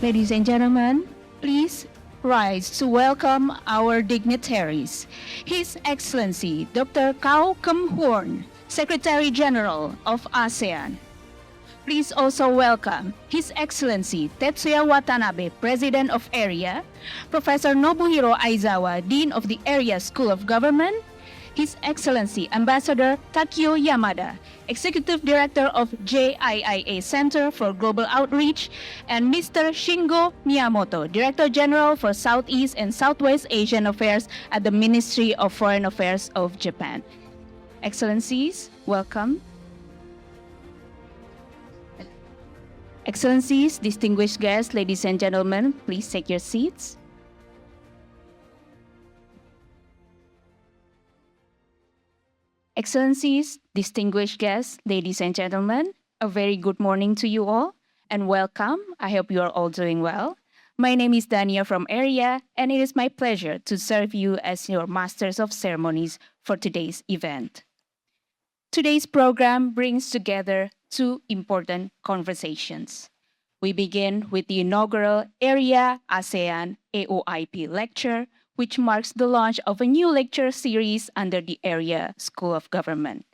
Ladies and gentlemen, please rise to welcome our dignitaries. His Excellency Dr. Kau Kem Horn, Secretary General of ASEAN. Please also welcome His Excellency Tetsuya Watanabe, President of ERIA, Professor Nobuhiro Aizawa, Dean of the ERIA School of Government, His Excellency Ambassador Takio Yamada, Executive Director of JIIA Center for Global Outreach, and Mr. Shingo Miyamoto, Director General for Southeast and Southwest Asian Affairs at the Ministry of Foreign Affairs of Japan. Excellencies, welcome. Excellencies, distinguished guests, ladies and gentlemen, please take your seats. Excellencies, distinguished guests, ladies and gentlemen, a very good morning to you all and welcome. I hope you are all doing well. My name is Dania from ERIA, and it is my pleasure to serve you as your Masters of Ceremonies for today's event. Today's program brings together two important conversations. We begin with the inaugural ERIA-ASEAN AOIP Lecture, which marks the launch of a new lecture series under the ERIA School of Government.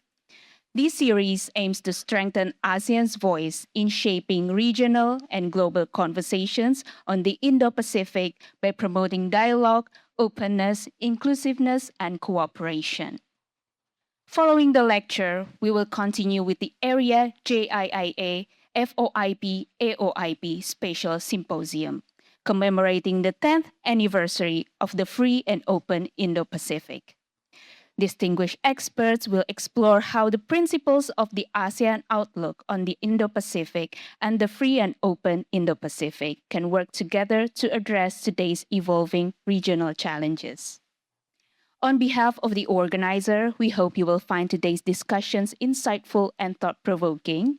This series aims to strengthen ASEAN's voice in shaping regional and global conversations on the Indo-Pacific by promoting dialogue, openness, inclusiveness, and cooperation. Following the lecture, we will continue with the ERIA-JIIA FOIP-AOIP Special Symposium, commemorating the 10th anniversary of the free and open Indo-Pacific. Distinguished experts will explore how the principles of the ASEAN outlook on the Indo-Pacific and the free and open Indo-Pacific can work together to address today's evolving regional challenges. On behalf of the organizer, we hope you will find today's discussions insightful and thought-provoking,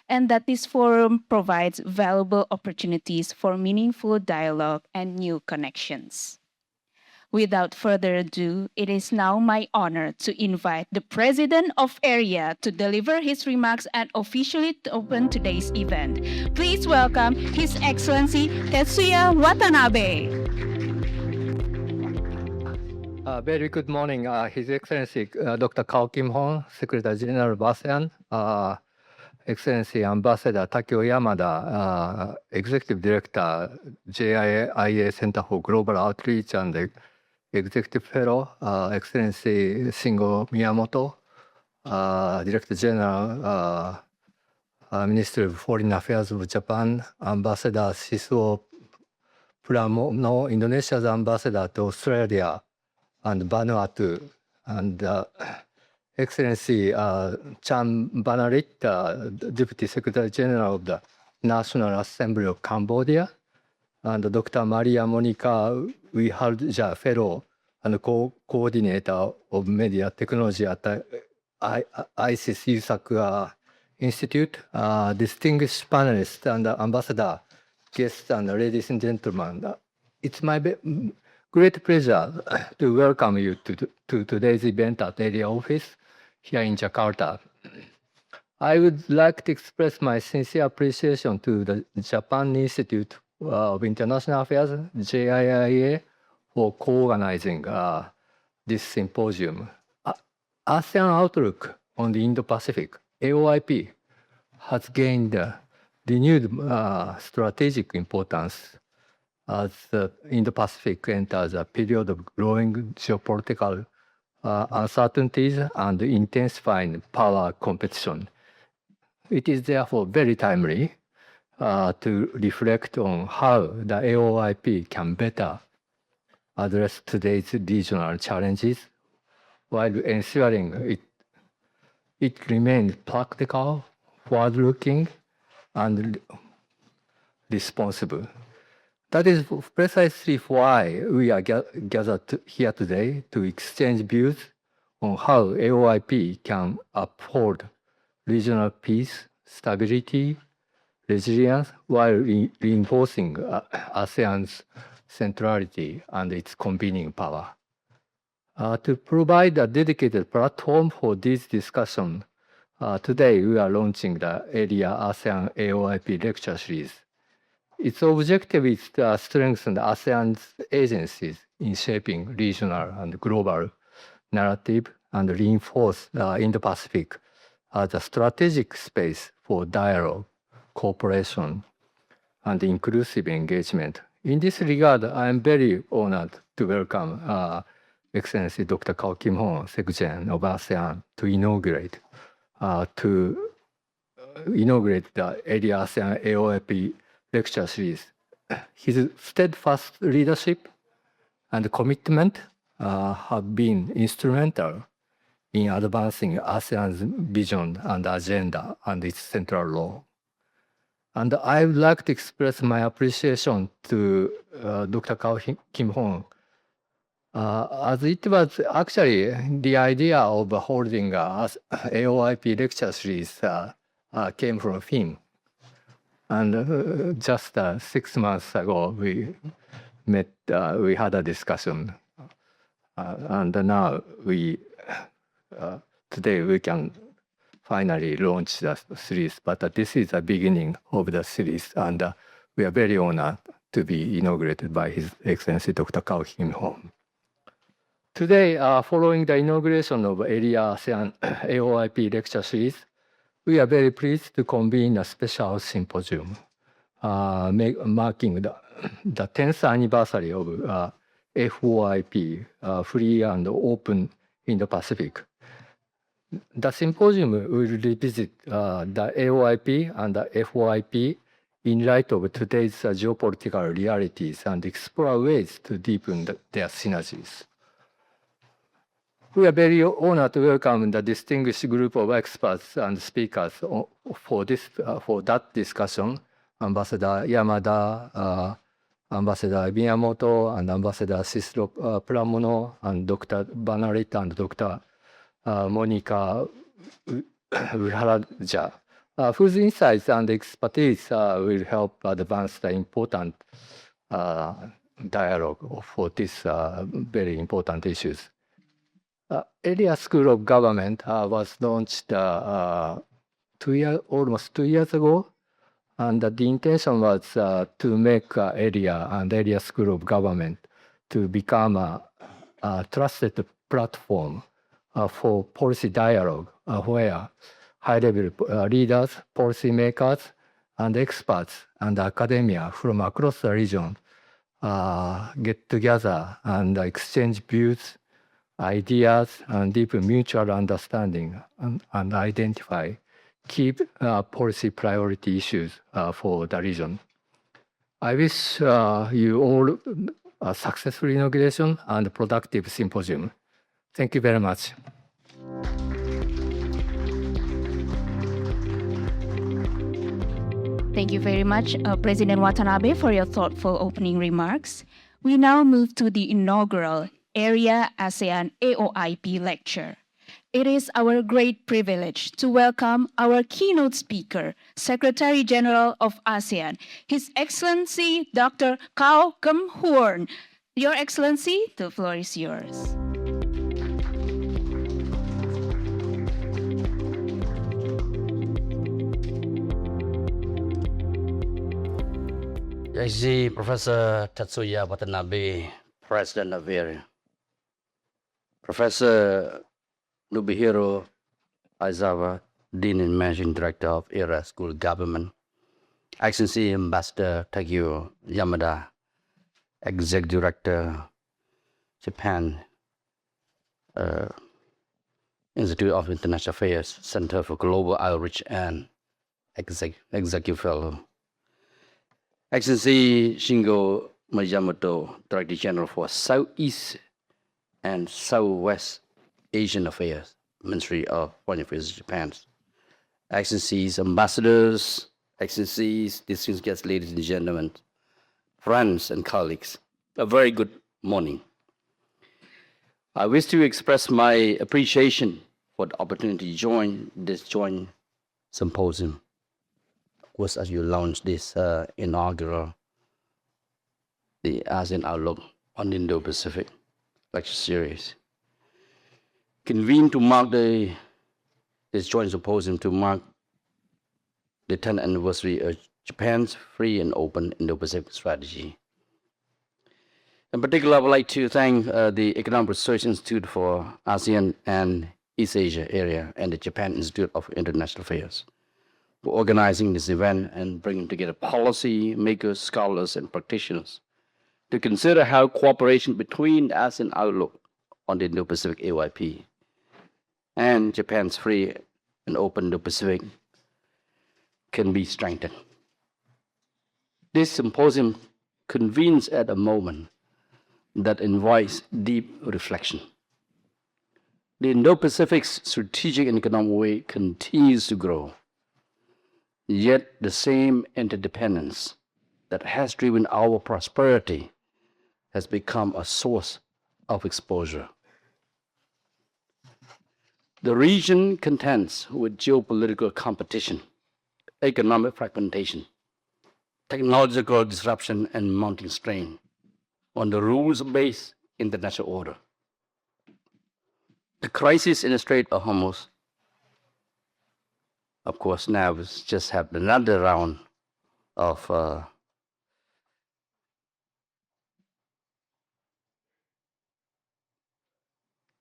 and that this forum provides valuable opportunities for meaningful dialogue and new connections. Without further ado, it is now my honor to invite the President of ERIA to deliver his remarks and officially open today's event. Please welcome His Excellency Tetsuya Watanabe. Very good morning, His Excellency Dr. Kau Kem Horn, Secretary General of ASEAN, Excellency Ambassador Takio Yamada, Executive Director, JIIA Center for Global Outreach and Executive Fellow, Excellency Shingo Miyamoto, Director General, Ministry of Foreign Affairs of Japan, Ambassador Siswo Pramono, Indonesia's Ambassador to Australia and Vanuatu, and Excellency Chan Banarit, Deputy Secretary General of the National Assembly of Cambodia, and Dr. Maria Monica Wihalja Fellow and Co-Coordinator of Media Technology at the ISIS USAC Institute, distinguished panelists and ambassador, guests and ladies and gentlemen. It's my great pleasure to welcome you to today's event at ERIA office here in Jakarta. I would like to express my sincere appreciation to the Japan Institute of International Affairs, JIIA, for co-organizing this symposium. ASEAN Outlook on the Indo-Pacific, AOIP, has gained renewed strategic importance as the Indo-Pacific enters a period of growing geopolitical uncertainties and intensifying power competition. It is therefore very timely to reflect on how the AOIP can better address today's regional challenges while ensuring it remains practical, forward-looking, and responsible. That is precisely why we are gathered here today to exchange views on how AOIP can uphold regional peace, stability, resilience, while reinforcing ASEAN's centrality and its convening power. To provide a dedicated platform for this discussion, today we are launching the ERIA-ASEAN AOIP Lecture Series. Its objective is to strengthen ASEAN's agencies in shaping regional and global narrative and reinforce the Indo-Pacific as a strategic space for dialogue, cooperation, and inclusive engagement. In this regard, I am very honored to welcome Excellency Dr. Kao Kim Hon, Secretary of ASEAN, to inaugurate the ERIA-ASEAN AOIP Lecture Series. His steadfast leadership and commitment have been instrumental in advancing ASEAN's vision and agenda and its central role. And I would like to express my appreciation to Dr. Kao Kim Hon, as it was actually the idea of holding a AOIP lecture series came from him. And just 6 months ago, we met, we had a discussion. And now today we can finally launch the series, but this is the beginning of the series, and we are very honored to be inaugurated by His Excellency Dr. Kao Kim Hon. Today, following the inauguration of ERIA-ASEAN AOIP Lecture Series, we are very pleased to convene a special symposium marking the 10th anniversary of FOIP, Free and Open Indo-Pacific. The symposium will revisit the AOIP and the FOIP in light of today's geopolitical realities and explore ways to deepen their synergies. We are very honored to welcome the distinguished group of experts and speakers for that discussion: Ambassador Yamada, Ambassador Miyamoto, and Ambassador Cicero Pramono, and Dr. Banarit and Dr. Monica Viharaja, whose insights and expertise will help advance the important dialogue for these very important issues. ERIA School of Government was launched almost 2 years ago, and the intention was to make ERIA and ERIA School of Government to become a trusted platform for policy dialogue, where high-level leaders, policymakers, and experts and academia from across the region get together and exchange views, ideas, and deepen mutual understanding and identify key policy priority issues for the region. I wish you all a successful inauguration and productive symposium. Thank you very much. Thank you very much, President Watanabe, for your thoughtful opening remarks. We now move to the inaugural ERIA-ASEAN AOIP Lecture. It is our great privilege to welcome our keynote speaker, Secretary General of ASEAN, His Excellency Dr. Kao Kim Hon. Your Excellency, the floor is yours. I see Professor Tatsuya Watanabe, President of ERIA, Professor Nobuhiro Aizawa, Dean and Managing Director of ERIA School of Government, Excellency Ambassador Takeo Yamada, Executive Director, Japan Institute of International Affairs, Center for Global Outreach, and Executive Fellow, Excellency Shingo Miyamoto, Director General for Southeast and Southwest Asian Affairs, Ministry of Foreign Affairs, Japan. Excellencies, ambassadors, excellencies, distinguished guests, ladies and gentlemen, friends and colleagues, a very good morning. I wish to express my appreciation for the opportunity to join this joint symposium. Of course, as you launch this inaugural, the ASEAN Outlook on Indo-Pacific Lecture Series, convened to mark this joint symposium to mark the 10th anniversary of Japan's free and open Indo-Pacific strategy. In particular, I would like to thank the Economic Research Institute for ASEAN and East Asia area and the Japan Institute of International Affairs for organizing this event and bringing together policy makers, scholars, and practitioners to consider how cooperation between the ASEAN outlook on the Indo-Pacific AOIP and Japan's free and open Indo-Pacific can be strengthened. This symposium convenes at a moment that invites deep reflection. The Indo-Pacific's strategic and economic weight continues to grow, yet the same interdependence that has driven our prosperity has become a source of exposure. The region contends with geopolitical competition, economic fragmentation, technological disruption, and mounting strain on the rules-based international order. The crisis in the Strait of Hormuz, of course, now has just had another round of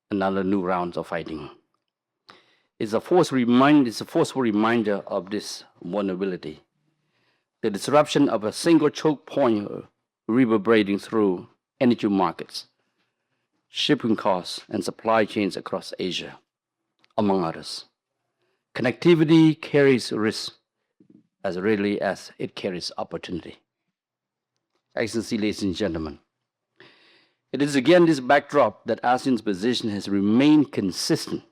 another new round of fighting. It's a forceful reminder of this vulnerability. The disruption of a single choke point reverberating through energy markets, shipping costs, and supply chains across Asia, among others. Connectivity carries risk as readily as it carries opportunity. Excellency, ladies and gentlemen, it is again this backdrop that ASEAN's position has remained consistent,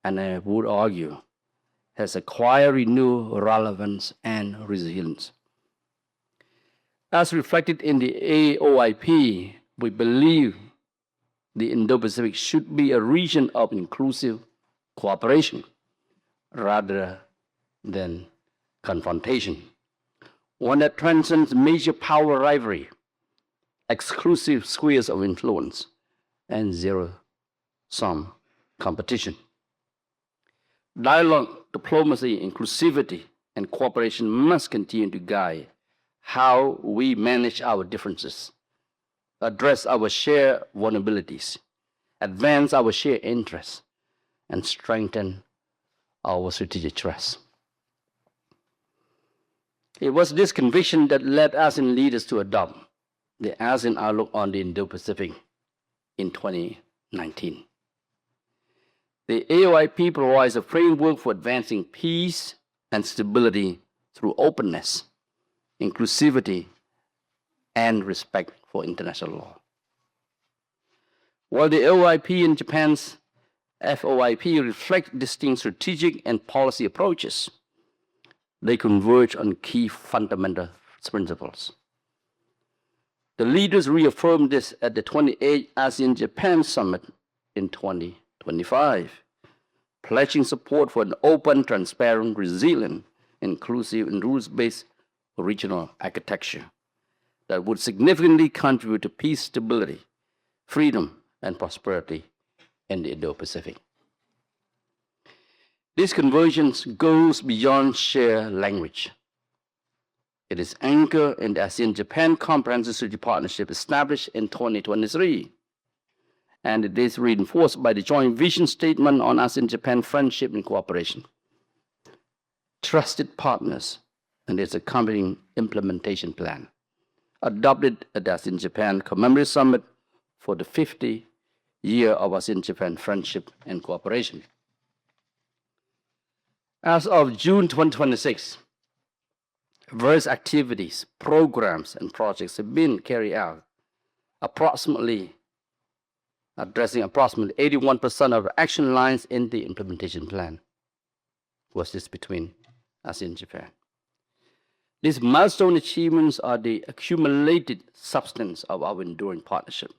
and I would argue has acquired renewed relevance and resilience. As reflected in the AOIP, we believe the Indo-Pacific should be a region of inclusive cooperation rather than confrontation, one that transcends major power rivalry, exclusive spheres of influence, and zero-sum competition. Dialogue, diplomacy, inclusivity, and cooperation must continue to guide how we manage our differences, address our shared vulnerabilities, advance our shared interests, and strengthen our strategic trust. It was this conviction that led ASEAN leaders to adopt the ASEAN Outlook on the Indo-Pacific in 2019. The AOIP provides a framework for advancing peace and stability through openness, inclusivity, and respect for international law. While the AOIP and Japan's FOIP reflect distinct strategic and policy approaches, they converge on key fundamental principles. The leaders reaffirmed this at the 28th ASEAN-Japan Summit in 2025, pledging support for an open, transparent, resilient, inclusive, and rules-based regional architecture that would significantly contribute to peace, stability, freedom, and prosperity in the Indo-Pacific. This convergence goes beyond shared language. It is anchored in the ASEAN-Japan Comprehensive Strategic Partnership established in 2023, and it is reinforced by the joint vision statement on ASEAN-Japan friendship and cooperation, trusted partners, and its accompanying implementation plan, adopted at the ASEAN-Japan Commemorative Summit for the 50th year of ASEAN-Japan friendship and cooperation. As of June 2026, various activities, programs, and projects have been carried out, addressing approximately 81% of the action lines in the implementation plan. Was this between ASEAN and Japan? These milestone achievements are the accumulated substance of our enduring partnership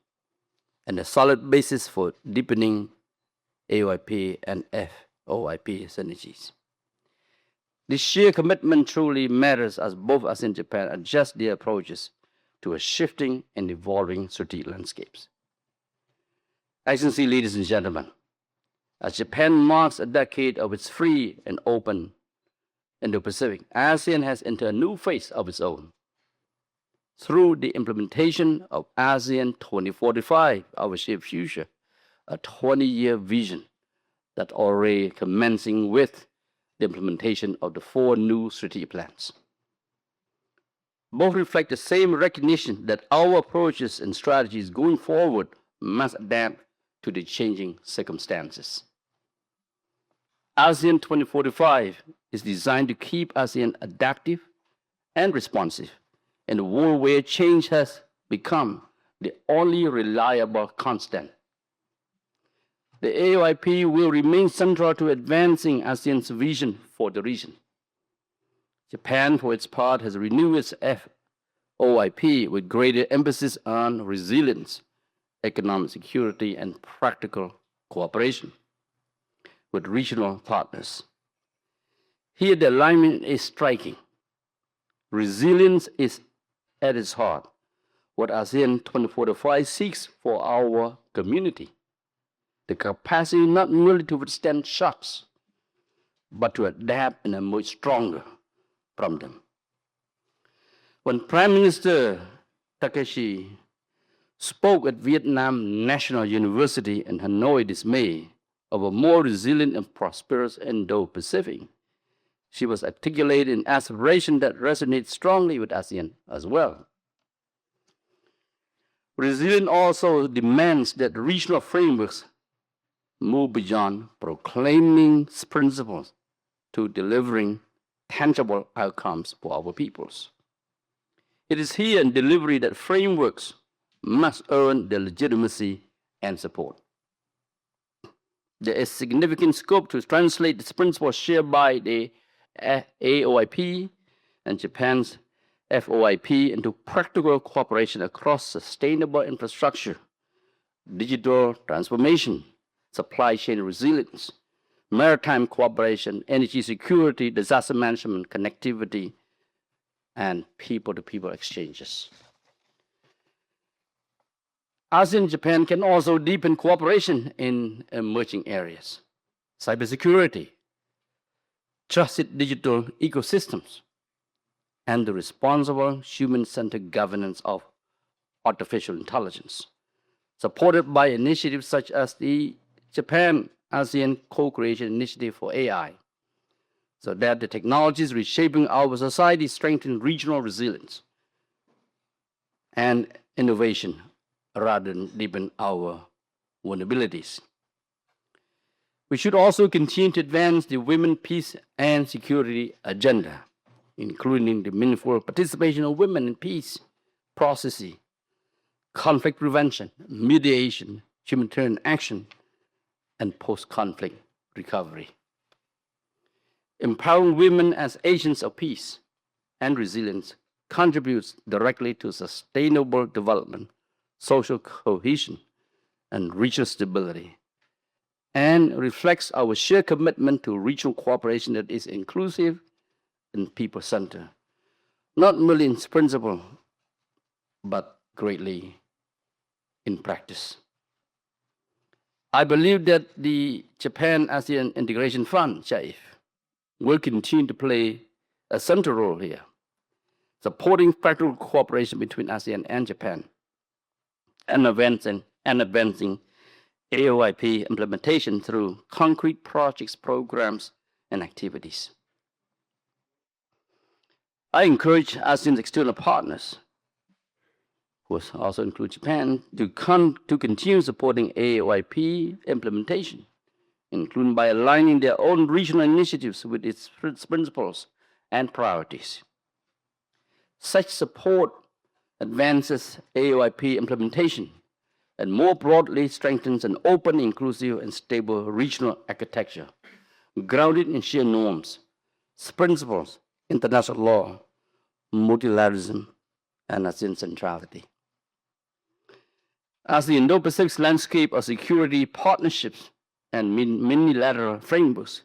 and a solid basis for deepening AOIP and FOIP synergies. This sheer commitment truly matters as both ASEAN and Japan adjust their approaches to a shifting and evolving strategic landscapes. Excellency, ladies and gentlemen, as Japan marks a decade of its free and open Indo-Pacific, ASEAN has entered a new phase of its own. Through the implementation of ASEAN 2045, our shared future, a 20-year vision that already commencing with the implementation of the 4 new strategic plans. Both reflect the same recognition that our approaches and strategies going forward must adapt to the changing circumstances. ASEAN 2045 is designed to keep ASEAN adaptive and responsive in a world where change has become the only reliable constant. The AOIP will remain central to advancing ASEAN's vision for the region. Japan, for its part, has renewed its FOIP with greater emphasis on resilience, economic security, and practical cooperation with regional partners. Here, the alignment is striking. Resilience is at its heart, what ASEAN 2045 seeks for our community. The capacity not merely to withstand shocks, but to adapt and emerge stronger from them. When Prime Minister Takeshi spoke at Vietnam National University in Hanoi this May of a more resilient and prosperous Indo-Pacific, she was articulating an aspiration that resonates strongly with ASEAN as well. Resilience also demands that regional frameworks move beyond proclaiming principles to delivering tangible outcomes for our peoples. It is here in delivery that frameworks must earn their legitimacy and support. There is significant scope to translate this principle shared by the AOIP and Japan's FOIP into practical cooperation across sustainable infrastructure, digital transformation, supply chain resilience, maritime cooperation, energy security, disaster management, connectivity, and people-to-people exchanges. ASEAN and Japan can also deepen cooperation in emerging areas: cybersecurity, trusted digital ecosystems, and the responsible human-centered governance of artificial intelligence, supported by initiatives such as the Japan-ASEAN Co-Creation Initiative for AI, so that the technologies reshaping our society strengthen regional resilience and innovation rather than deepen our vulnerabilities. We should also continue to advance the women, peace, and security agenda, including the meaningful participation of women in peace processes, conflict prevention, mediation, humanitarian action, and post-conflict recovery. Empowering women as agents of peace and resilience contributes directly to sustainable development, social cohesion, and regional stability, and reflects our shared commitment to regional cooperation that is inclusive and people-centered, not merely in principle, but greatly in practice. I believe that the Japan-ASEAN Integration Fund, JIIF, will continue to play a central role here, supporting practical cooperation between ASEAN and Japan, and advancing AOIP implementation through concrete projects, programs, and activities. I encourage ASEAN's external partners, who also include Japan, to continue supporting AOIP implementation, including by aligning their own regional initiatives with its principles and priorities. Such support advances AOIP implementation and more broadly strengthens an open, inclusive, and stable regional architecture grounded in shared norms, principles, international law, multilateralism, and ASEAN centrality. As the Indo-Pacific landscape of security partnerships and multilateral frameworks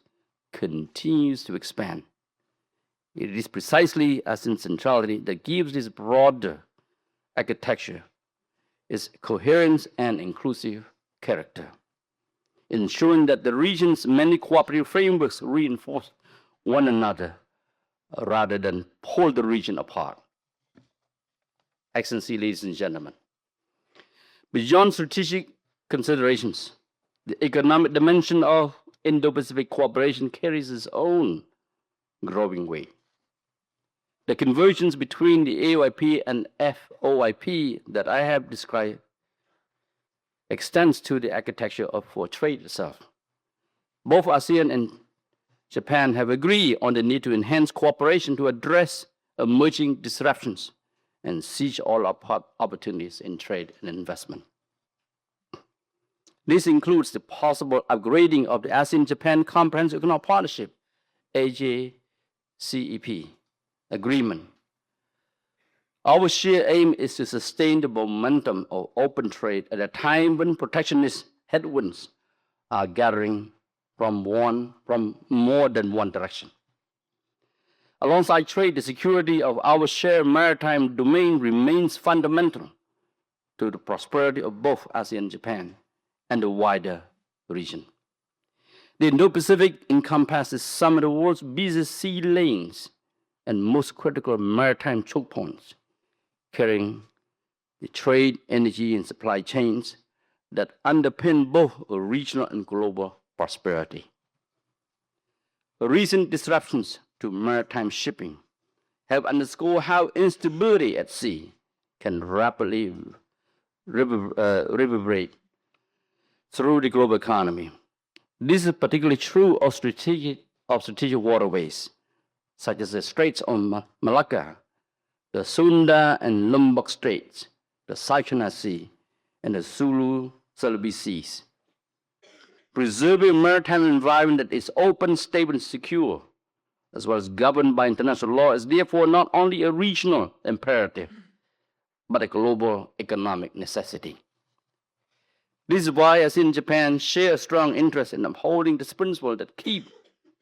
continues to expand, it is precisely ASEAN centrality that gives this broader architecture its coherence and inclusive character, ensuring that the region's many cooperative frameworks reinforce one another rather than pull the region apart. Excellency, ladies and gentlemen, beyond strategic considerations, the economic dimension of Indo-Pacific cooperation carries its own growing weight. The convergence between the AOIP and FOIP that I have described extends to the architecture for trade itself. Both ASEAN and Japan have agreed on the need to enhance cooperation to address emerging disruptions and seize all opportunities in trade and investment. This includes the possible upgrading of the ASEAN-Japan Comprehensive Economic Partnership, ASEAN agreement. Our shared aim is to sustain the momentum of open trade at a time when protectionist headwinds are gathering from more than one direction. Alongside trade, the security of our shared maritime domain remains fundamental to the prosperity of both ASEAN and Japan and the wider region. The Indo-Pacific encompasses some of the world's busiest sea lanes and most critical maritime choke points, carrying the trade, energy, and supply chains that underpin both regional and global prosperity. The recent disruptions to maritime shipping have underscored how instability at sea can rapidly reverberate through the global economy. This is particularly true of strategic waterways, such as the Straits of Malacca, the Sunda and Lombok Straits, the South China Sea, and the Sulu-Celebes Seas. Preserving a maritime environment that is open, stable, and secure, as well as governed by international law, is therefore not only a regional imperative, but a global economic necessity. This is why ASEAN and Japan share a strong interest in upholding this principle that keep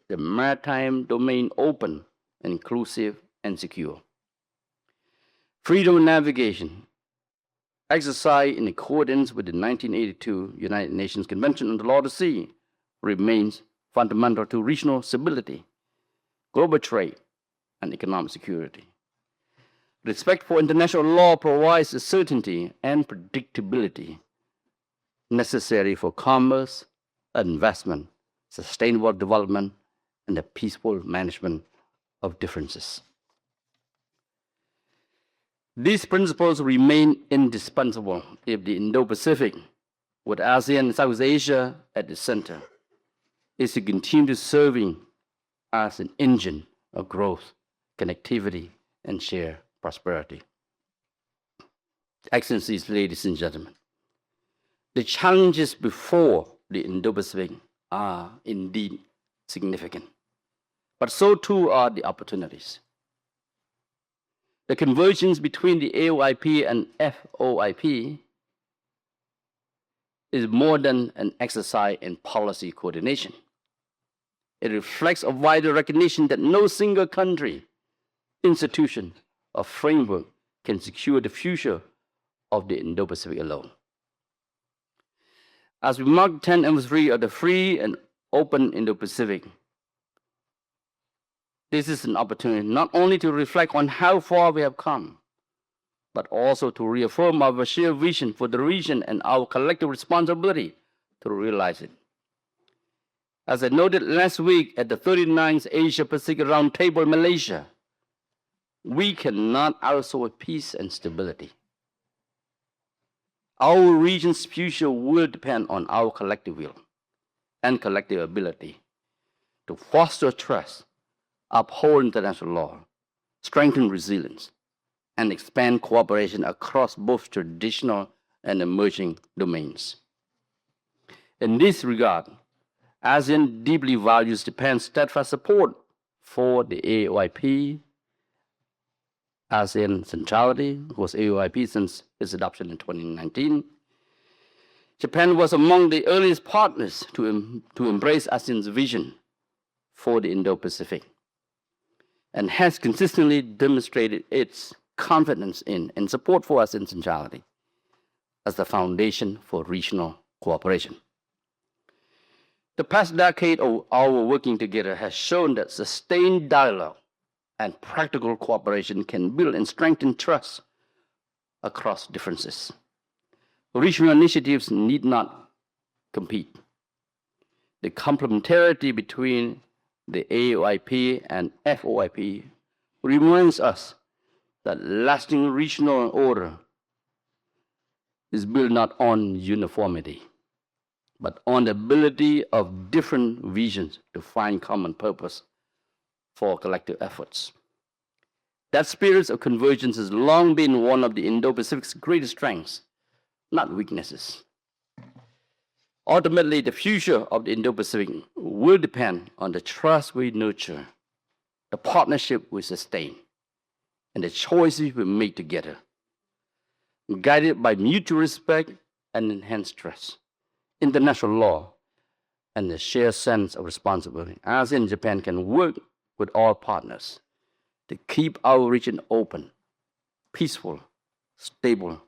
the maritime domain open, inclusive, and secure. Freedom of navigation, exercised in accordance with the 1982 United Nations Convention on the Law of the Sea, remains fundamental to regional stability, global trade, and economic security. Respect for international law provides the certainty and predictability necessary for commerce, investment, sustainable development, and the peaceful management of differences. These principles remain indispensable if the Indo-Pacific, with ASEAN and Southeast Asia at the center, is to continue serving as an engine of growth, connectivity, and shared prosperity. Excellencies, ladies and gentlemen, the challenges before the Indo-Pacific are indeed significant, but so too are the opportunities. The convergence between the AOIP and FOIP is more than an exercise in policy coordination. It reflects a wider recognition that no single country, institution, or framework can secure the future of the Indo-Pacific alone. As we mark the 10th anniversary of the free and open Indo-Pacific, this is an opportunity not only to reflect on how far we have come, but also to reaffirm our shared vision for the region and our collective responsibility to realize it. As I noted last week at the 39th Asia-Pacific Roundtable in Malaysia, we cannot outsource peace and stability. Our region's future will depend on our collective will and collective ability to foster trust, uphold international law, strengthen resilience, and expand cooperation across both traditional and emerging domains. In this regard, ASEAN deeply values Japan's steadfast support for the AOIP, ASEAN centrality, was AOIP since its adoption in 2019. Japan was among the earliest partners to embrace ASEAN's vision for the Indo-Pacific and has consistently demonstrated its confidence in and support for ASEAN centrality as the foundation for regional cooperation. The past decade of our working together has shown that sustained dialogue, and practical cooperation can build and strengthen trust across differences. Regional initiatives need not compete. The complementarity between the AOIP and FOIP reminds us that lasting regional order is built not on uniformity, but on the ability of different visions to find common purpose for collective efforts. That spirit of convergence has long been one of the Indo-Pacific's greatest strengths, not weaknesses. Ultimately, the future of the Indo-Pacific will depend on the trust we nurture, the partnership we sustain, and the choices we make together. Guided by mutual respect and enhanced trust, international law, and the shared sense of responsibility, ASEAN and Japan can work with all partners to keep our region open, peaceful, stable,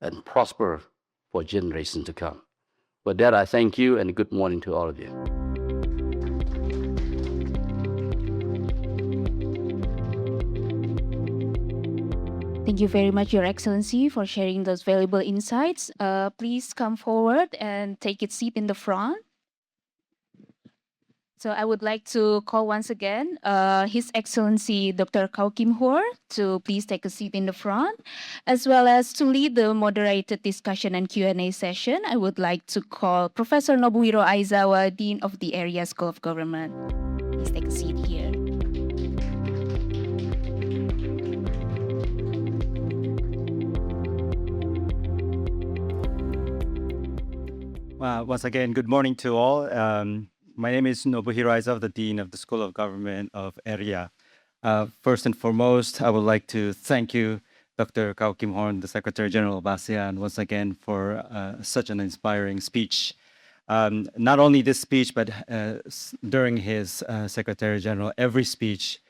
and prosperous for generations to come. With that, I thank you and good morning to all of you. Thank you very much, Your Excellency, for sharing those valuable insights. Please come forward and take a seat in the front. So I would like to call once again His Excellency Dr. Kau Kim Hor to please take a seat in the front, as well as to lead the moderated discussion and Q&A session. I would like to call Professor Nobuhiro Aizawa, Dean of the ERIA School of Government. Please take a seat here. Once again, good morning to all. My name is Nobuhiro Aizawa, the Dean of the School of Government of ERIA. First and foremost, I would like to thank you, Dr. Kau Kim Horn, the Secretary General of ASEAN, once again for such an inspiring speech. Not only this speech, but during his Secretary General, every speech,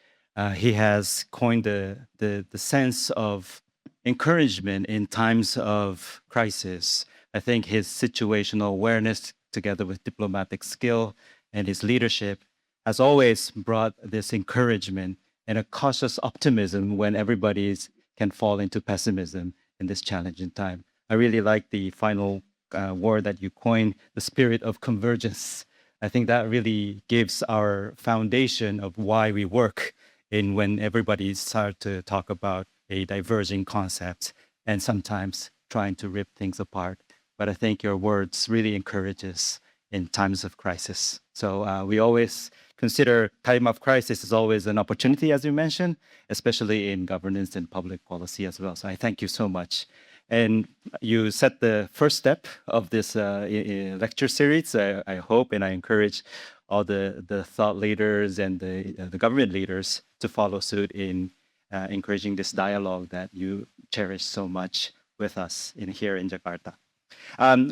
he has coined the sense of encouragement in times of crisis. I think his situational awareness, together with diplomatic skill and his leadership, has always brought this encouragement and a cautious optimism when everybody can fall into pessimism in this challenging time. I really like the final word that you coined, the spirit of convergence. I think that really gives our foundation of why we work in when everybody starts to talk about a diverging concept and sometimes trying to rip things apart. But I think your words really encourages in times of crisis. So we always consider time of crisis is always an opportunity, as you mentioned, especially in governance and public policy as well. So I thank you so much. And you set the first step of this lecture series. I hope and I encourage all the thought leaders and the government leaders to follow suit in encouraging this dialogue that you cherish so much with us here in Jakarta.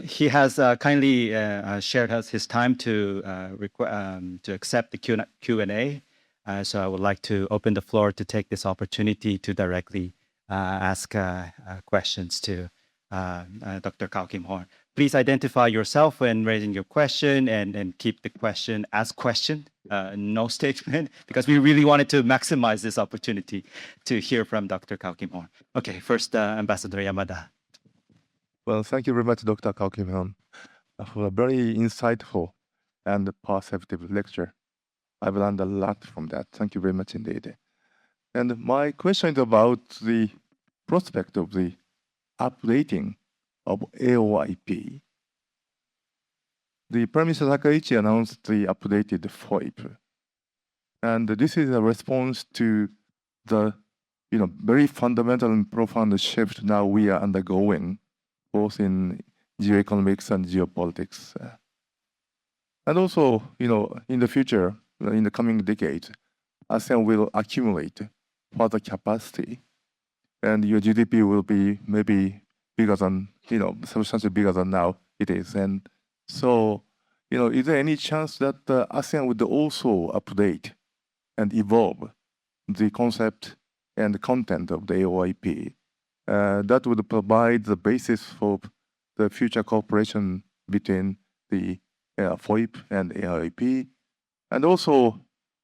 He has kindly shared his time to accept the Q&A. So I would like to open the floor to take this opportunity to directly ask questions to Dr. Kau Kim Horn. Please identify yourself when raising your question and keep the question as question, no statement, because we really wanted to maximize this opportunity to hear from Dr. Kau Kim Horn. Okay, first, Ambassador Yamada. Well, thank you very much, Dr. Kau Kim Horn, for a very insightful and perceptive lecture. I've learned a lot from that. Thank you very much indeed. And my question is about the prospect of the updating of AOIP. The Prime Minister Takaichi announced the updated FOIP. And this is a response to the very fundamental and profound shift now we are undergoing, both in geoeconomics and geopolitics. And also, in the future, in the coming decades, ASEAN will accumulate further capacity, and your GDP will be maybe bigger than, substantially bigger than now it is. And so, is there any chance that ASEAN would also update and evolve the concept and the content of the AOIP? That would provide the basis for the future cooperation between the FOIP and AOIP. And also,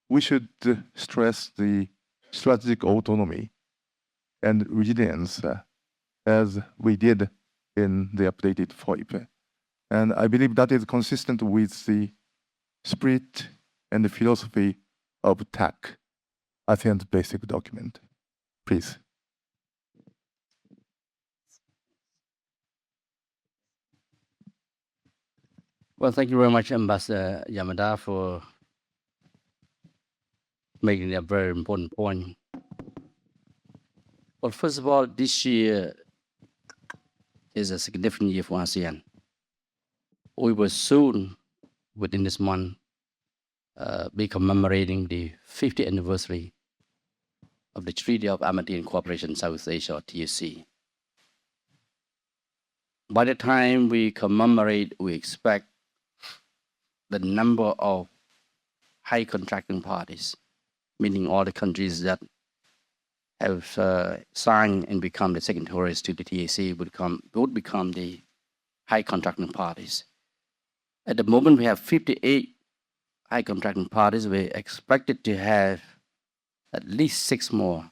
we should stress the strategic autonomy and resilience as we did in the updated FOIP. And I believe that is consistent with the spirit and the philosophy of TAC, ASEAN's basic document. Please. Well, thank you very much, Ambassador Yamada, for making a very important point. Well, first of all, this year is a significant year for ASEAN. We will soon, within this month, be commemorating the 50th anniversary of the Treaty of Amity and Cooperation in Southeast Asia, or TSC. By the time we commemorate, we expect the number of high contracting parties, meaning all the countries that have signed and become the signatories to the TSC would become the high contracting parties. At the moment, we have 58 high contracting parties. We're expected to have at least 6 more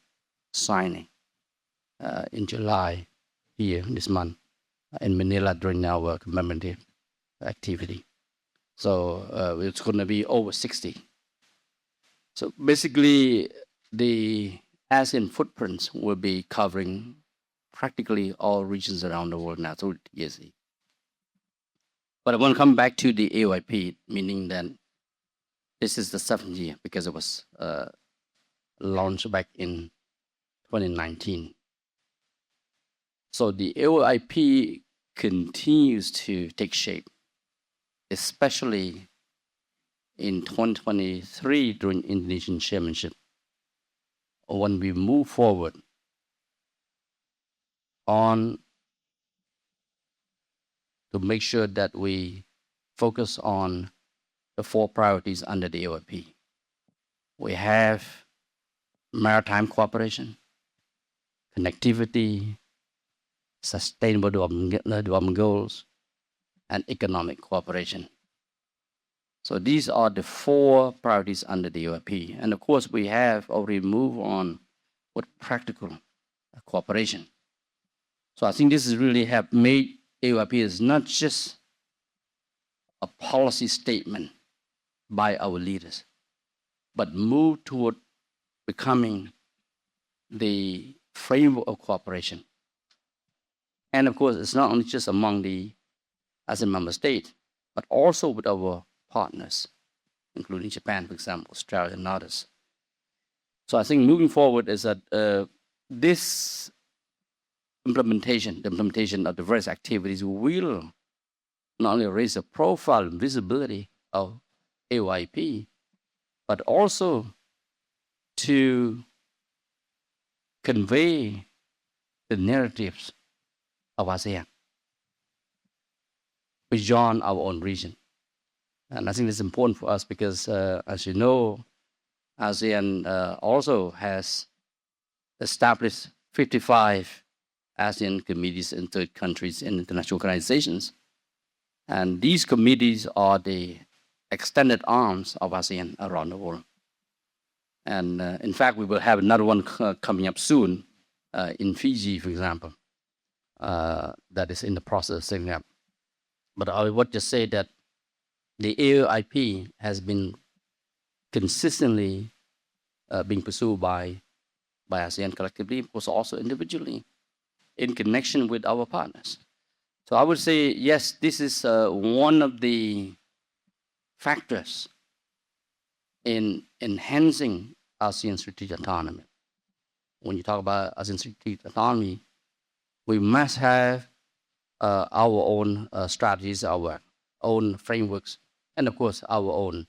signing in July here, this month, in Manila during our commemorative activity. So it's going to be over 60. So basically, the ASEAN footprints will be covering practically all regions around the world now through TSC. But I want to come back to the AOIP, meaning that this is the 7th year because it was launched back in 2019. So the AOIP continues to take shape, especially in 2023 during Indonesian chairmanship, when we move forward on to make sure that we focus on the 4 priorities under the AOIP. We have maritime cooperation, connectivity, sustainable development goals, and economic cooperation. So these are the 4 priorities under the AOIP. And of course, we have already moved on with practical cooperation. So I think this has really have made AOIP is not just a policy statement by our leaders, but move toward becoming the framework of cooperation. And of course, it's not only just among the ASEAN member states, but also with our partners, including Japan, for example, Australia, and others. So I think moving forward is that this implementation, the implementation of the various activities will not only raise the profile and visibility of AOIP, but also to convey the narratives of ASEAN beyond our own region. And I think it's important for us because, as you know, ASEAN also has established 55 ASEAN committees in 3rd countries and international organizations. And these committees are the extended arms of ASEAN around the world. And in fact, we will have another one coming up soon in Fiji, for example, that is in the process of setting up. But I would just say that the AOIP has been consistently being pursued by ASEAN collectively, but also individually in connection with our partners. So I would say, yes, this is one of the factors in enhancing ASEAN strategic autonomy. When you talk about ASEAN strategic autonomy, we must have our own strategies, our own frameworks, and of course, our own,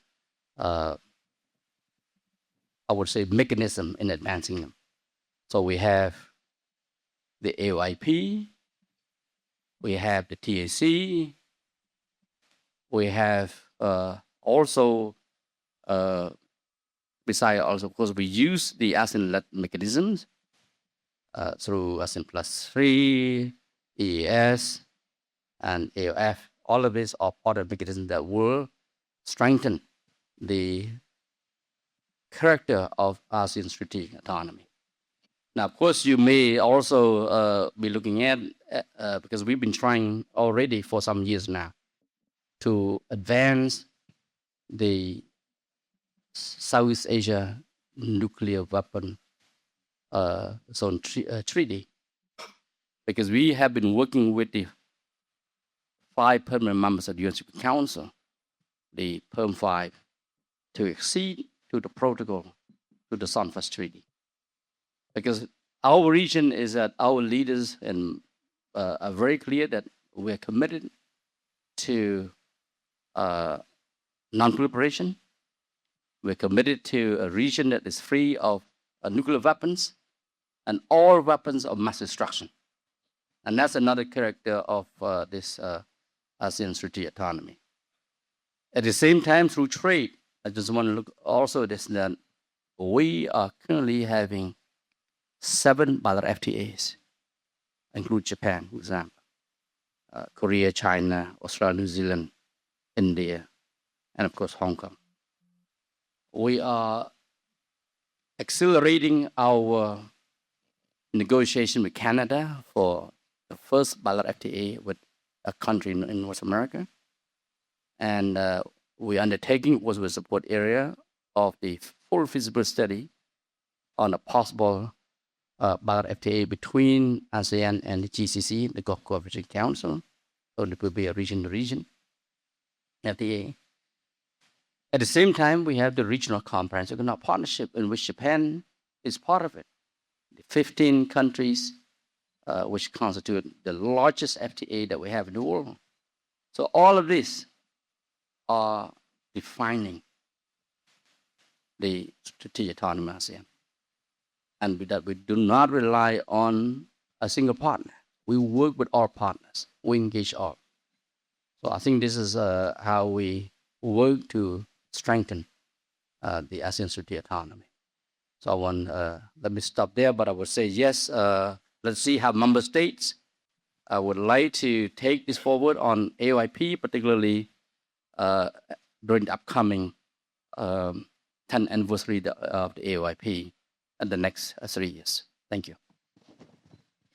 I would say, mechanism in advancing them. So we have the AOIP, we have the TAC, we have also, besides also, of course, we use the ASEAN-led mechanisms through ASEAN +3, EES, and AOF. All of these are part of mechanisms that will strengthen the character of ASEAN strategic autonomy. Now, of course, you may also be looking at, because we've been trying already for some years now to advance the Southeast Asia nuclear weapon zone treaty, because we have been working with the 5 permanent members of the UN Security Council, the PERM 5, to accede to the protocol to the SONFAS Treaty. Because our region is that our leaders and are very clear that we're committed to non-proliferation. We're committed to a region that is free of nuclear weapons and all weapons of mass destruction. And that's another character of this ASEAN strategic autonomy. At the same time, through trade, I just want to look also this, that we are currently having 7 bilateral FTAs, include Japan, for example, Korea, China, Australia, New Zealand, India, and of course, Hong Kong. We are accelerating our negotiation with Canada for the first bilateral FTA with a country in North America. And we're undertaking was with support area of the full feasibility study on a possible bilateral FTA between ASEAN and the GCC, the Gulf Cooperation Council. So it will be a region-to-region FTA. At the same time, we have the regional comprehensive economic partnership in which Japan is part of it. The 15 countries which constitute the largest FTA that we have in the world. So all of this are defining the strategic autonomy of ASEAN. And with that, we do not rely on a single partner. We work with all partners. We engage all. So I think this is how we work to strengthen the ASEAN strategic autonomy. So I want, let me stop there, but I would say yes, let's see how member states would like to take this forward on AOIP, particularly during the upcoming 10th anniversary of the AOIP in the next 3 years. Thank you.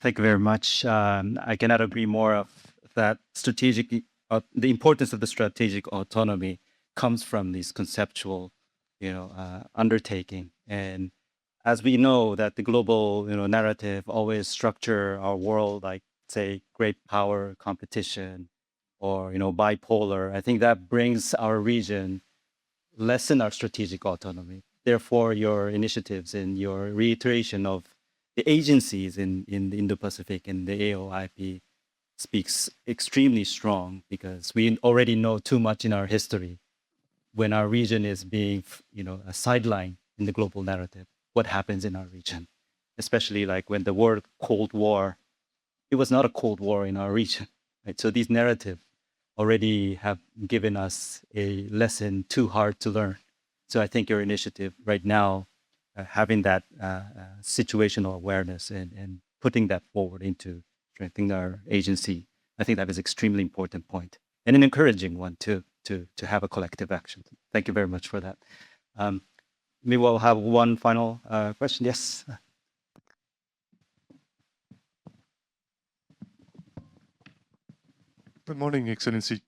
Thank you very much. I cannot agree more of that strategic, the importance of the strategic autonomy comes from this conceptual, undertaking. And as we know that the global, narrative always structure our world like, say, great power competition or, bipolar, I think that brings our region lessen our strategic autonomy. Therefore, your initiatives and your reiteration of the agencies in the Indo-Pacific and the AOIP speaks extremely strong, because we already know too much in our history when our region is being, a sideline in the global narrative. What happens in our region, especially like when the word Cold War, it was not a Cold War in our region, right? So these narratives already have given us a lesson too hard to learn. So I think your initiative right now, having that situational awareness and putting that forward into strengthening our agency, I think that is extremely important point and an encouraging one to have a collective action. Thank you very much for that. Maybe we'll have one final question. Yes. Good morning, Excellency.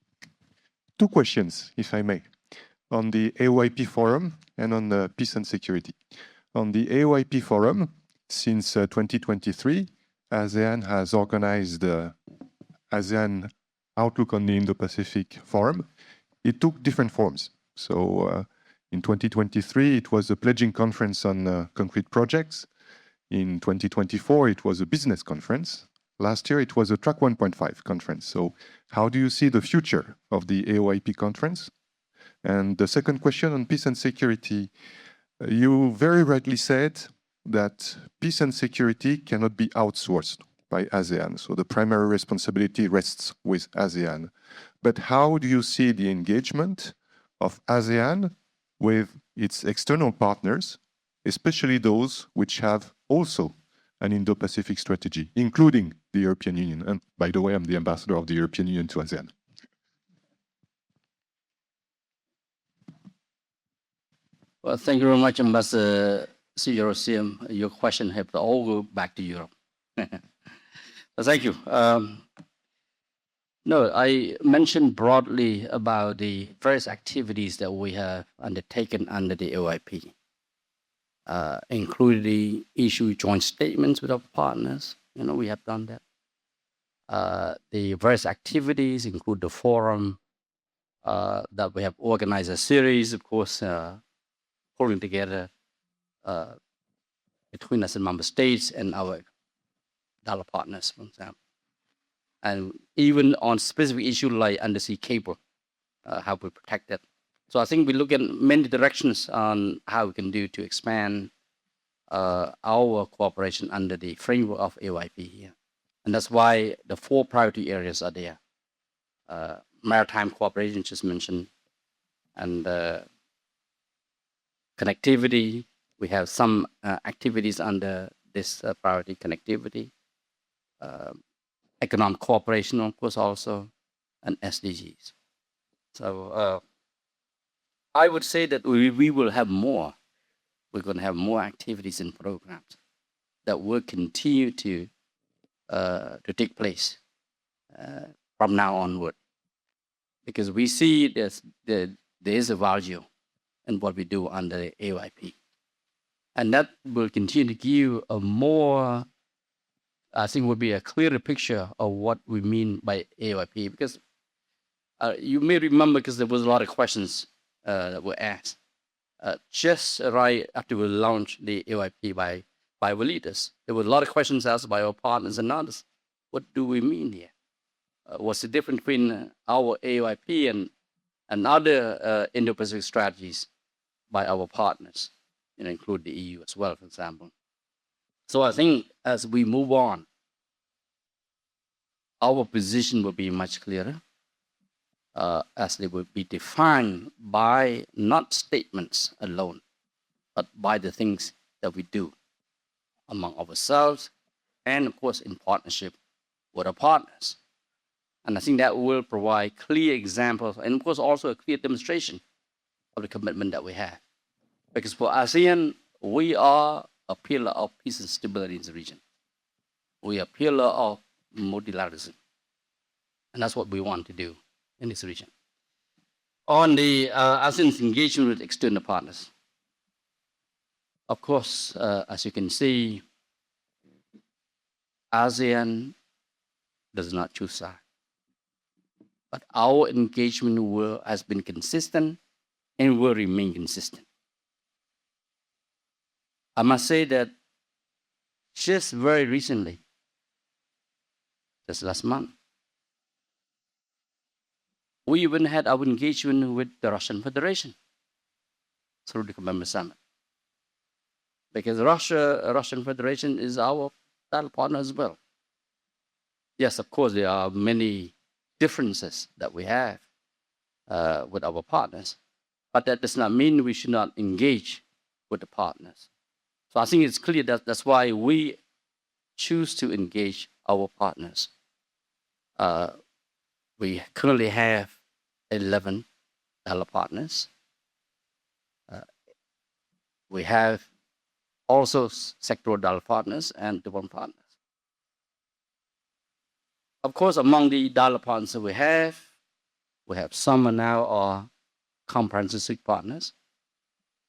2 questions, if I may, on the AOIP Forum and on the peace and security. On the AOIP Forum, since 2023, ASEAN has organized the ASEAN Outlook on the Indo-Pacific Forum. It took different forms. So in 2023, it was a pledging conference on concrete projects. In 2024, it was a business conference. Last year, it was a Track 1.5 conference. So how do you see the future of the AOIP conference? And the second question on peace and security, you very rightly said that peace and security cannot be outsourced by ASEAN. So the primary responsibility rests with ASEAN. But how do you see the engagement of ASEAN with its external partners, especially those which have also an Indo-Pacific strategy, including the European Union? And by the way, I'm the ambassador of the European Union to ASEAN. Well, thank you very much, Ambassador Sim. Your question have to all go back to Europe. Thank you. No, I mentioned broadly about the various activities that we have undertaken under the AOIP, including issue joint statements with our partners. We have done that. The various activities include the forum that we have organized a series, of course, pulling together between ASEAN Member States and our dollar partners, for example. And even on specific issues like undersea cable, how we protect that. So I think we look at many directions on how we can do to expand our cooperation under the framework of AOIP here. And that's why the 4 priority areas are there. Maritime cooperation, just mentioned, and connectivity. We have some activities under this priority connectivity. Economic cooperation, of course, also, and SDGs. So I would say that we will have more. We're going to have more activities and programs that will continue to take place from now onward, because we see there is a value in what we do under the AOIP, and that will continue to give a more, I think, would be a clearer picture of what we mean by AOIP. Because you may remember, because there was a lot of questions that were asked just right after we launched the AOIP by our leaders. There were a lot of questions asked by our partners and others. What do we mean here? What's the difference between our AOIP and other Indo-Pacific strategies by our partners, include the EU as well, for example. So I think as we move on, our position will be much clearer, as they will be defined by not statements alone, but by the things that we do among ourselves, and of course in partnership with our partners. And I think that will provide clear examples, and of course also a clear demonstration of the commitment that we have. Because for ASEAN, we are a pillar of peace and stability in the region. We are a pillar of multilateralism. And that's what we want to do in this region. On the ASEAN's engagement with external partners, of course, as you can see, ASEAN does not choose sides. But our engagement has been consistent and will remain consistent. I must say that just very recently, just last month, we even had our engagement with the Russian Federation through the Member Summit. Because Russian Federation is our partner as well. Yes, of course, there are many differences that we have with our partners, but that does not mean we should not engage with the partners. So I think it's clear that that's why we choose to engage our partners. We currently have 11 dollar partners. We have also sectoral dollar partners and development partners. Of course, among the dollar partners that we have some now are comprehensive partners,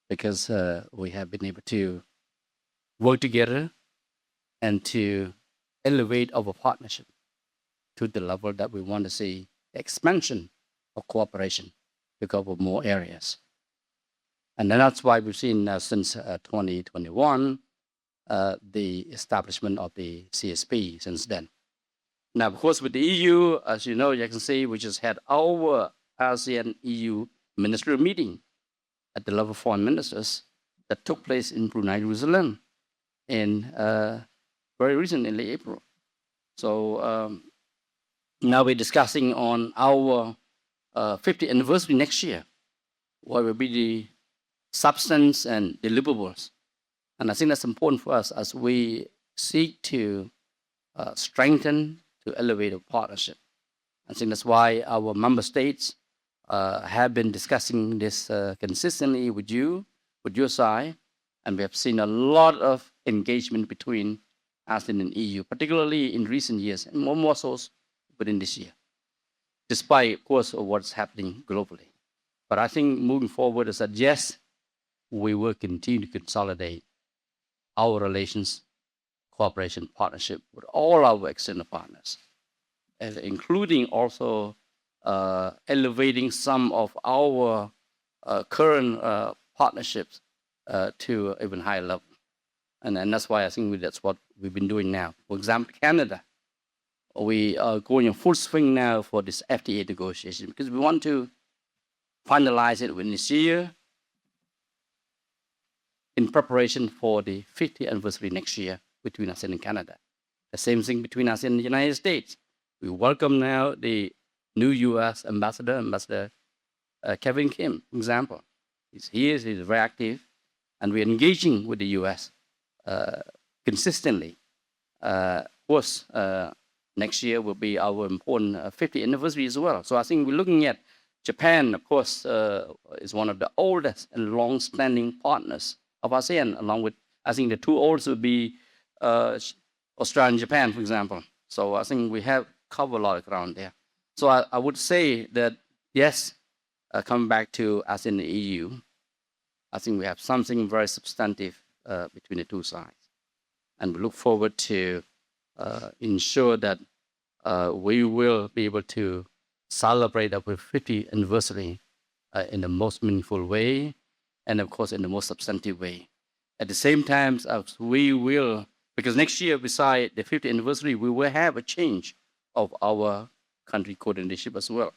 because we have been able to work together and to elevate our partnership to the level that we want to see expansion of cooperation to cover more areas. And then that's why we've seen since 2021 the establishment of the CSP since then. Now, of course, with the EU, as you know, you can see we just had our ASEAN EU ministerial meeting at the level of foreign ministers that took place in Brunei, New Zealand in very recent, in late April. So now we're discussing on our 50th anniversary next year, what will be the substance and deliverables. And I think that's important for us as we seek to strengthen, to elevate a partnership. I think that's why our member states have been discussing this consistently with you with your side, and we have seen a lot of engagement between ASEAN and EU, particularly in recent years, and more so within this year, despite, of course, of what's happening globally. But I think moving forward is that, yes, we will continue to consolidate our relations, cooperation, partnership with all our external partners, and including also elevating some of our current partnerships to even higher level. And that's why I think that's what we've been doing now. For example, Canada, we are going in full swing now for this FTA negotiation because we want to finalize it within this year in preparation for the 50th anniversary next year between ASEAN and Canada. The same thing between ASEAN and the United States. We welcome now the new U.S. Ambassador Kevin Kim, for example. He's here, he's very active, and we're engaging with the U.S. Consistently. Of course, next year will be our important 50th anniversary as well. So I think we're looking at Japan, of course, is one of the oldest and long-standing partners of ASEAN, along with, I think the two oldest would be Australia and Japan, for example. So I think we have covered a lot of ground there. So I would say that, yes, coming back to ASEAN and EU, I think we have something very substantive between the two sides. And we look forward to ensure that we will be able to celebrate our 50th anniversary in the most meaningful way, and of course in the most substantive way. At the same time, we will, because next year, beside the 50th anniversary, we will have a change of our country coordinatorship as well.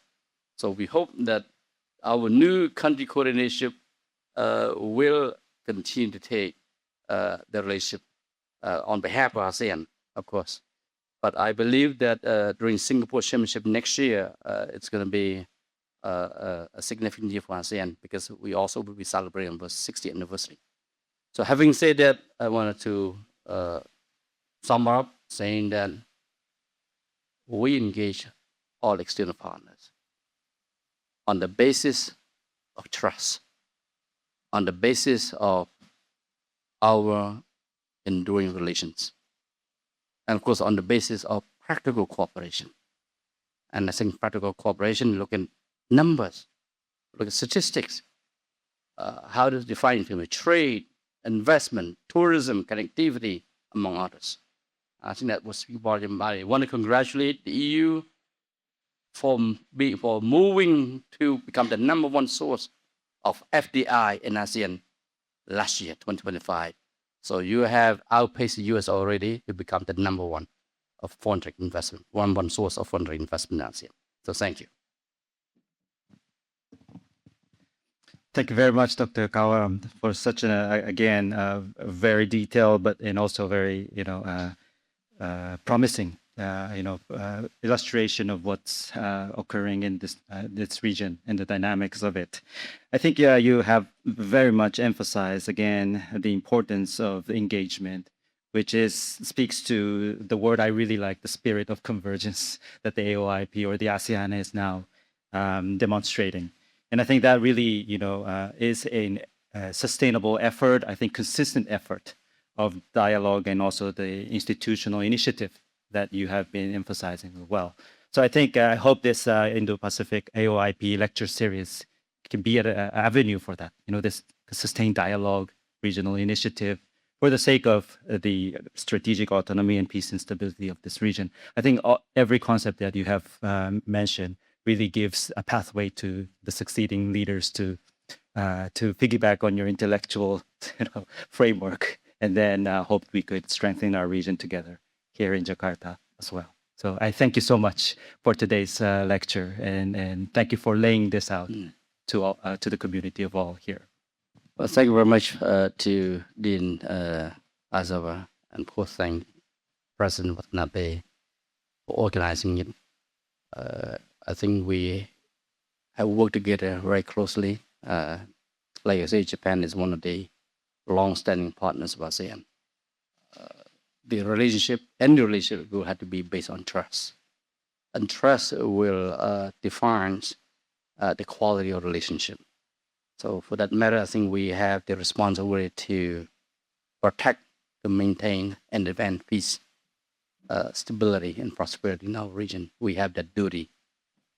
So we hope that our new country coordinatorship will continue to take the relationship on behalf of ASEAN, of course. But I believe that during Singapore Chairmanship next year, it's going to be a significant year for ASEAN because we also will be celebrating the 60th anniversary. So having said that, I wanted to sum up saying that we engage all external partners on the basis of trust, on the basis of our enduring relations, and of course on the basis of practical cooperation. And I think practical cooperation, look at numbers, look at statistics, how to define it from trade, investment, tourism, connectivity, among others. I think that was important. I want to congratulate the EU for moving to become the #1 source of FDI in ASEAN last year, 2025. So you have outpaced the US already to become the #1 of foreign direct investment, one source of foreign direct investment in ASEAN. So thank you. Thank you very much, Dr. Kawa, for such again, a very detailed, but and also very, promising, illustration of what's occurring in this region and the dynamics of it. I think, you have very much emphasized again the importance of engagement, which speaks to the word I really like, the spirit of convergence that the AOIP or the ASEAN is now demonstrating. And I think that really, is a sustainable effort, I think consistent effort of dialogue and also the institutional initiative that you have been emphasizing as well. So I think, I hope this Indo-Pacific AOIP Lecture Series can be an avenue for that, this sustained dialogue, regional initiative, for the sake of the strategic autonomy and peace and stability of this region. I think every concept that you have mentioned really gives a pathway to the succeeding leaders to piggyback on your intellectual framework, and then hope we could strengthen our region together here in Jakarta as well. So I thank you so much for today's lecture, and thank you for laying this out to the community of all here. Well, thank you very much to Dean Azawa, and of course thank President Watanabe for organizing it. I think we have worked together very closely. Like I say, Japan is one of the long-standing partners of ASEAN. The relationship will have to be based on trust. And trust will define the quality of relationship. So for that matter, I think we have the responsibility to protect, to maintain, and defend peace, stability, and prosperity in our region. We have that duty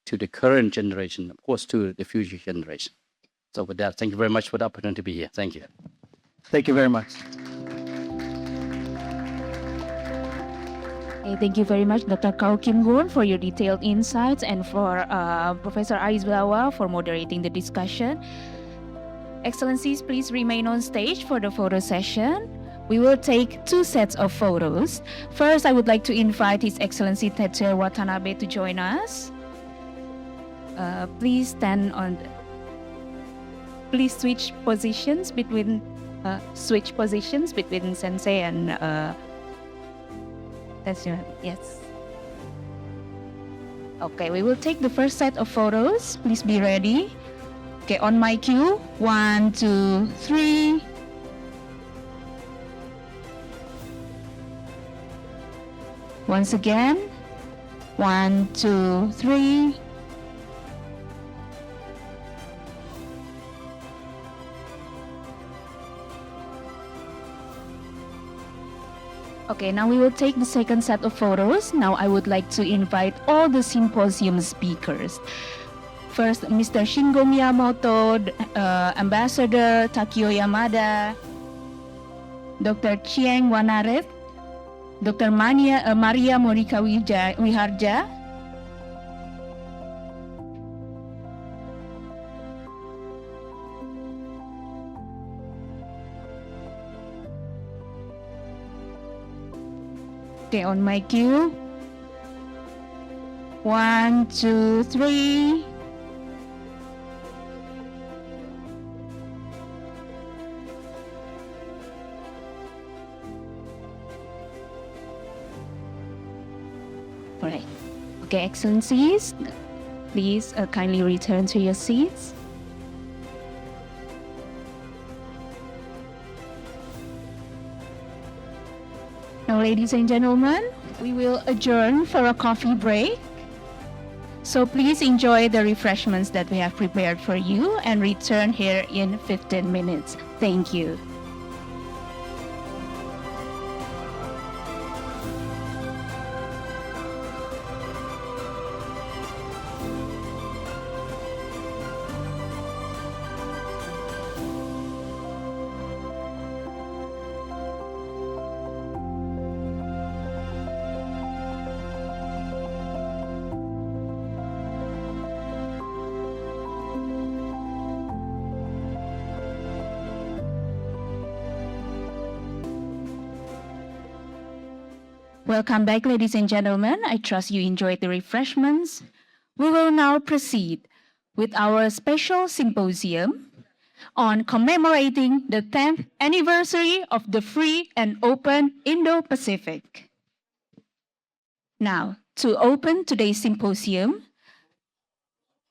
to the current generation, of course, to the future generation. So with that, thank you very much for the opportunity to be here. Thank you. Thank you very much. Okay, thank you very much, Dr. Kau Kim Hoon, for your detailed insights, and for Professor Aizbawa for moderating the discussion. Excellencies, please remain on stage for the photo session. We will take 2 sets of photos. First, I would like to invite His Excellency Tetsuya Watanabe to join us. Please stand on. Please switch positions between Sensei and Tetsuya. Yes. Okay, we will take the first set of photos. Please be ready. Okay, on my cue. 1, 2, 3. Once again. 1, 2, 3. Okay, now we will take the second set of photos. Now I would like to invite all the symposium speakers. First, Mr. Shingo Miyamoto, Ambassador Takio Yamada, Dr. Chiang Wanaret, Dr. Maria Monika Wiharja, okay, on my cue. 1, 2, 3. All right. Okay, Excellencies, please kindly return to your seats. Now, ladies and gentlemen, we will adjourn for a coffee break. So please enjoy the refreshments that we have prepared for you and return here in 15 minutes. Thank you. Welcome back, ladies and gentlemen. I trust you enjoyed the refreshments. We will now proceed with our special symposium on commemorating the 10th anniversary of the free and open Indo-Pacific. Now, to open today's symposium,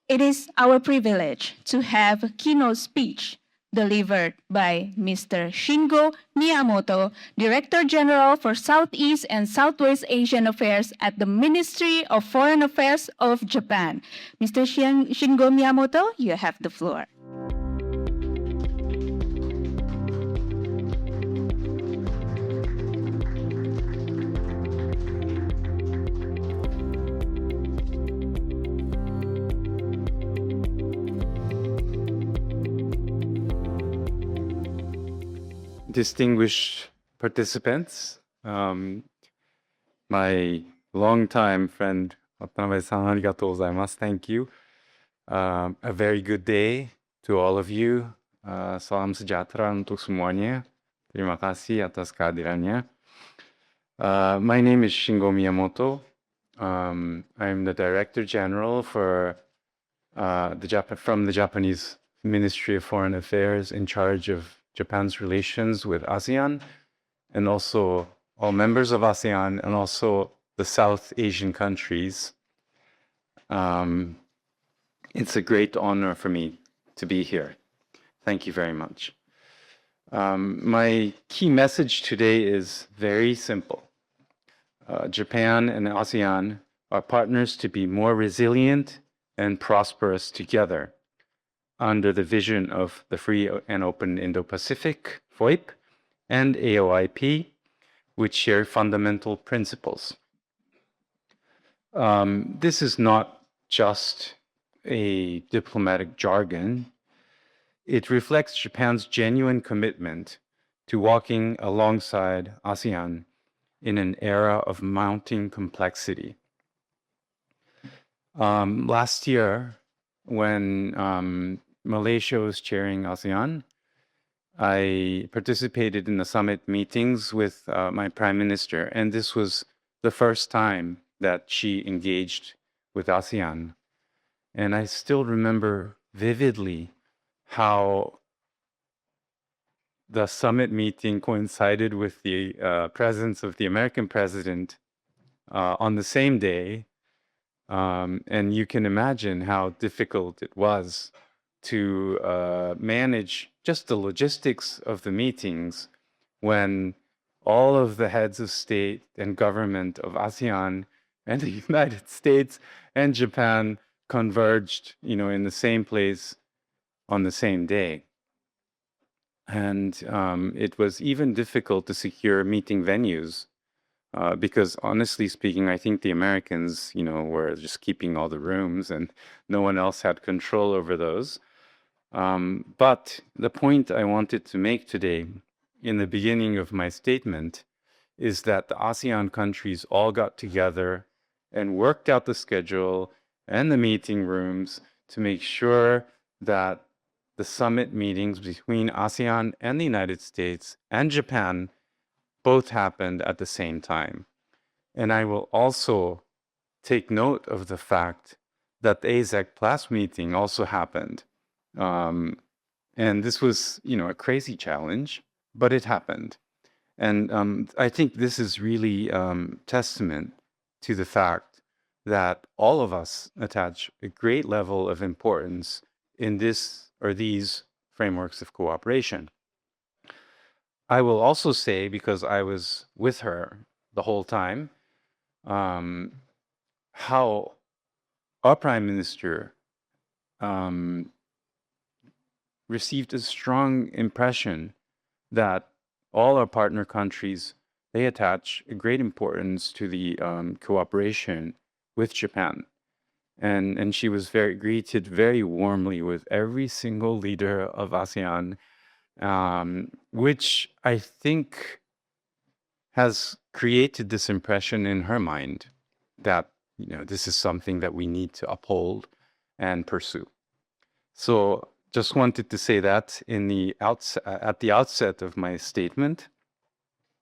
it is our privilege to have a keynote speech delivered by Mr. Shingo Miyamoto, Director General for Southeast and Southwest Asian Affairs at the Ministry of Foreign Affairs of Japan. Mr. Shingo Miyamoto, you have the floor. Distinguished participants, my longtime friend Watanabe-san, arigatou gozaimasu. Thank you. A very good day to all of you. Salam sejahtera untuk semuanya. Terima kasih atas kehadirannya. My name is Shingo Miyamoto. I'm the Director General for from the Japanese Ministry of Foreign Affairs in charge of Japan's relations with ASEAN, and also all members of ASEAN, and also the South Asian countries. It's a great honor for me to be here. Thank you very much. My key message today is very simple. Japan and ASEAN are partners to be more resilient and prosperous together. under the vision of the Free and Open Indo-Pacific, FOIP, and AOIP, which share fundamental principles. This is not just a diplomatic jargon. It reflects Japan's genuine commitment to walking alongside ASEAN in an era of mounting complexity. Last year, when Malaysia was chairing ASEAN, I participated in the summit meetings with my prime minister, and this was the first time that she engaged with ASEAN. And I still remember vividly how the summit meeting coincided with the presence of the American president on the same day. And you can imagine how difficult it was to manage just the logistics of the meetings when all of the heads of state and government of ASEAN and the United States and Japan converged, in the same place on the same day. And it was even difficult to secure meeting venues because honestly speaking, I think the Americans, were just keeping all the rooms and no one else had control over those. But the point I wanted to make today in the beginning of my statement is that the ASEAN countries all got together and worked out the schedule and the meeting rooms to make sure that the summit meetings between ASEAN and the United States and Japan both happened at the same time. And I will also take note of the fact that the ASEC Plus meeting also happened. And this was, a crazy challenge, but it happened. And I think this is really testament to the fact that all of us attach a great level of importance in this or these frameworks of cooperation. I will also say, because I was with her the whole time, how our Prime Minister received a strong impression that all our partner countries, they attach a great importance to the cooperation with Japan. And she was greeted very warmly with every single leader of ASEAN, which I think has created this impression in her mind that, this is something that we need to uphold and pursue. So just wanted to say that at the outset of my statement.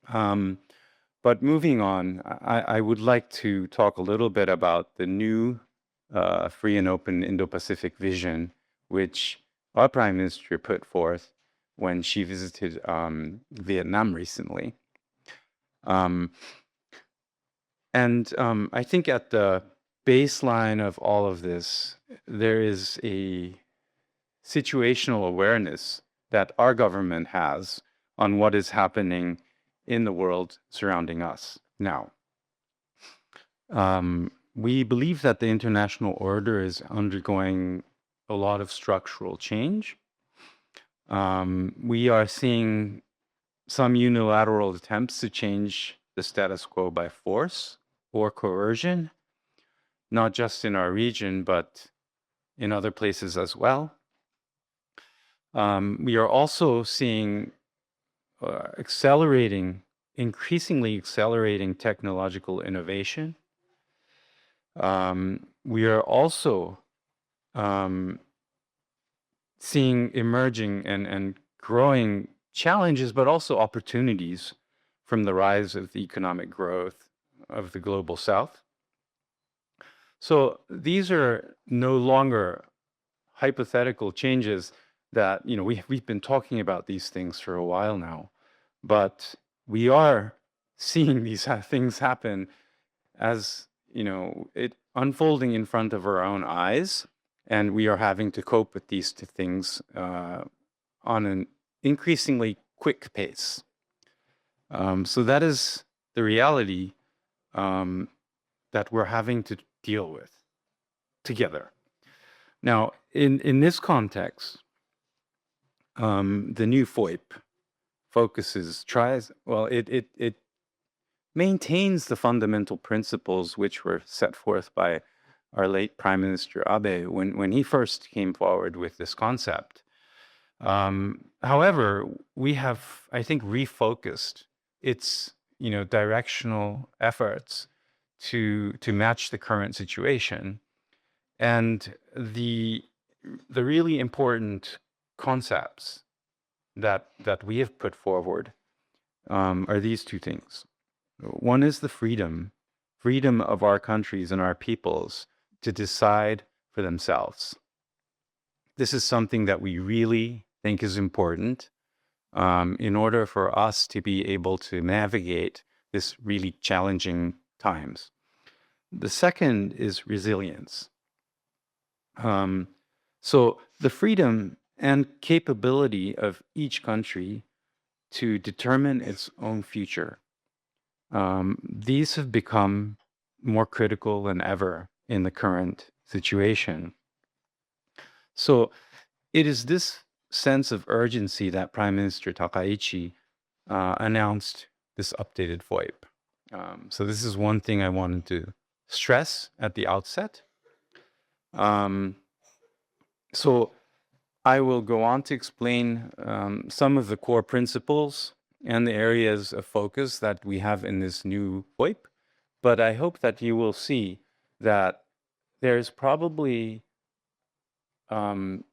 But moving on, I would like to talk a little bit about the new free and open Indo-Pacific vision, which our Prime Minister put forth when she visited Vietnam recently. I think at the baseline of all of this, there is a situational awareness that our government has on what is happening in the world surrounding us now. We believe that the international order is undergoing a lot of structural change. We are seeing some unilateral attempts to change the status quo by force or coercion, not just in our region, but in other places as well. We are also seeing increasingly accelerating technological innovation. We are also seeing emerging and growing challenges, but also opportunities from the rise of the economic growth of the global South. So these are no longer hypothetical changes that, we've been talking about these things for a while now, but we are seeing these things happen as, it unfolding in front of our own eyes, and we are having to cope with these things on an increasingly quick pace. So that is the reality that we're having to deal with together. Now, in this context, the new FOIP it maintains the fundamental principles which were set forth by our late Prime Minister Abe when he first came forward with this concept. However, we have, I think, refocused its directional efforts to match the current situation, and the really important concepts that we have put forward are these two things. One is the freedom of our countries and our peoples to decide for themselves. This is something that we really think is important in order for us to be able to navigate this really challenging times. The second is resilience. So the freedom and capability of each country to determine its own future. These have become more critical than ever in the current situation. So it is this sense of urgency that Prime Minister Takaichi announced this updated FOIP. So this is one thing I wanted to stress at the outset. So I will go on to explain some of the core principles and the areas of focus that we have in this new FOIP, but I hope that you will see that there's probably an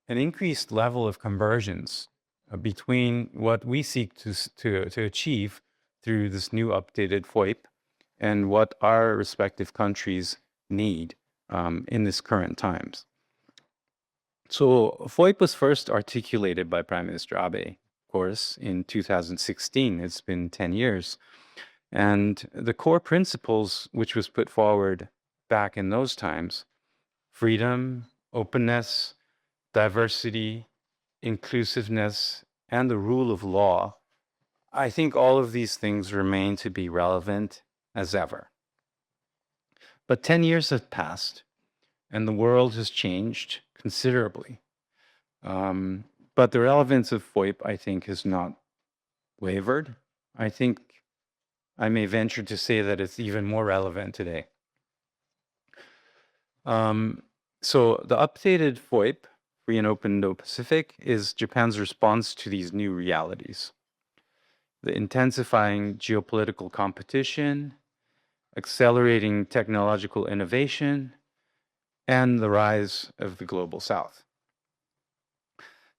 increased level of convergence between what we seek to achieve through this new updated FOIP and what our respective countries need in this current times. So FOIP was first articulated by Prime Minister Abe, of course, in 2016. It's been 10 years. And the core principles which was put forward back in those times, freedom, openness, diversity, inclusiveness, and the rule of law, I think all of these things remain to be relevant as ever. But 10 years have passed, and the world has changed considerably. But the relevance of FOIP, I think, has not wavered. I think I may venture to say that it's even more relevant today. So the updated FOIP, Free and Open Indo-Pacific, is Japan's response to these new realities. The intensifying geopolitical competition, accelerating technological innovation, and the rise of the global South.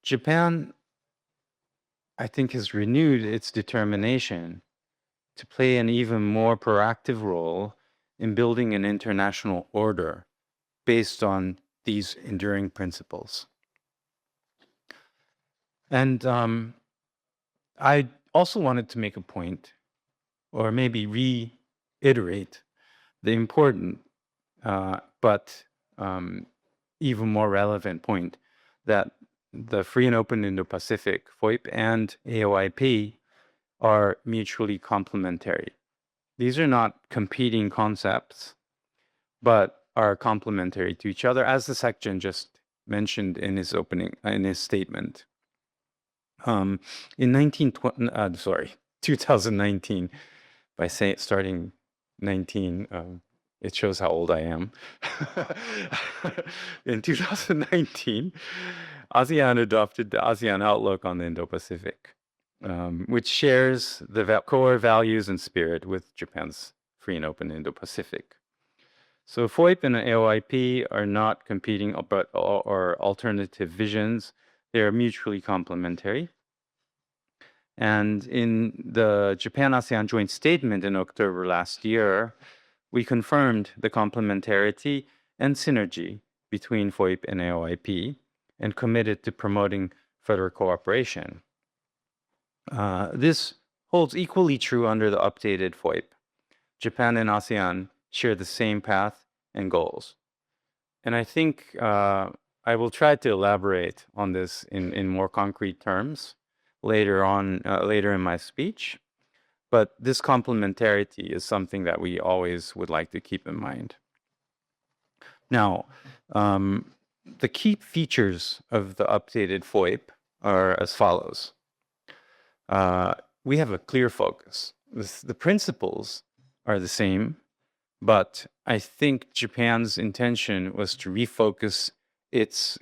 Japan, I think, has renewed its determination to play an even more proactive role in building an international order based on these enduring principles. And I also wanted to make a point, or maybe reiterate the important but even more relevant point that the Free and Open Indo-Pacific, FOIP, and AOIP are mutually complementary. These are not competing concepts, but are complementary to each other, as the Secretary just mentioned in his statement. In 2019, by starting 19, it shows how old I am. In 2019, ASEAN adopted the ASEAN Outlook on the Indo-Pacific, which shares the core values and spirit with Japan's Free and Open Indo-Pacific. So FOIP and AOIP are not competing or alternative visions. They are mutually complementary. And in the Japan-ASEAN joint statement in October last year, we confirmed the complementarity and synergy between FOIP and AOIP and committed to promoting further cooperation. This holds equally true under the updated FOIP. Japan and ASEAN share the same path and goals. And I think I will try to elaborate on this in more concrete terms later in my speech. But this complementarity is something that we always would like to keep in mind. Now, the key features of the updated FOIP are as follows. We have a clear focus. The principles are the same, but I think Japan's intention was to refocus its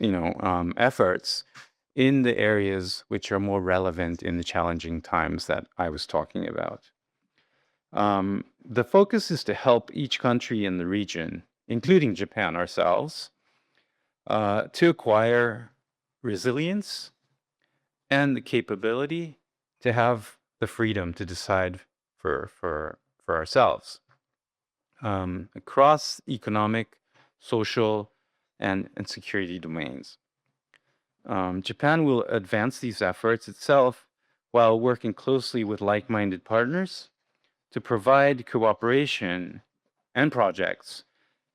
efforts in the areas which are more relevant in the challenging times that I was talking about. The focus is to help each country in the region, including Japan ourselves, to acquire resilience and the capability to have the freedom to decide for ourselves across economic, social, and security domains. Japan will advance these efforts itself while working closely with like-minded partners to provide cooperation and projects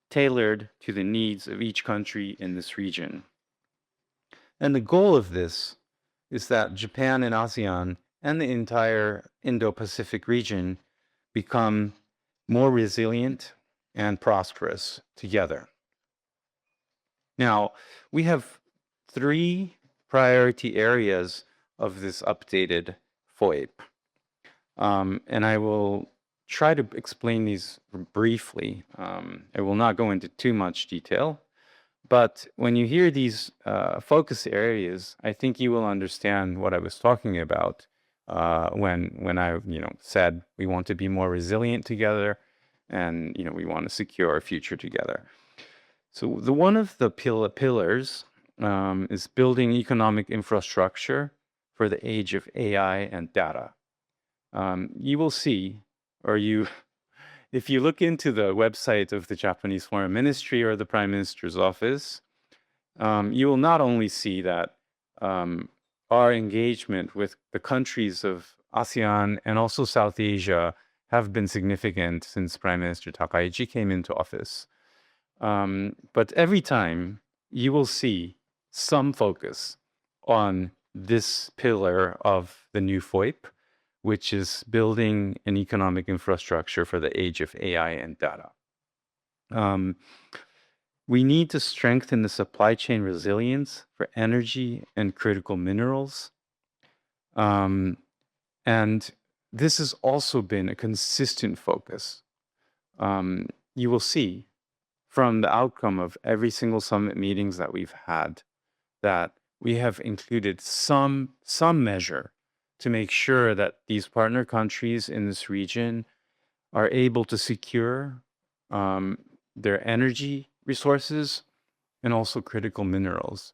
tailored to the needs of each country in this region. And the goal of this is that Japan and ASEAN and the entire Indo-Pacific region become more resilient and prosperous together. Now, we have 3 priority areas of this updated FOIP. And I will try to explain these briefly. I will not go into too much detail, but when you hear these focus areas, I think you will understand what I was talking about when I said we want to be more resilient together, and we want to secure our future together. So one of the pillars is building economic infrastructure for the age of AI and data. You will see, if you look into the website of the Japanese Foreign Ministry or the Prime Minister's office, you will not only see that our engagement with the countries of ASEAN and also South Asia have been significant since Prime Minister Takaichi came into office. But every time you will see some focus on this pillar of the new FOIP, which is building an economic infrastructure for the age of AI and data. We need to strengthen the supply chain resilience for energy and critical minerals. And this has also been a consistent focus. You will see from the outcome of every single summit meetings that we've had that we have included some measure to make sure that these partner countries in this region are able to secure their energy resources and also critical minerals.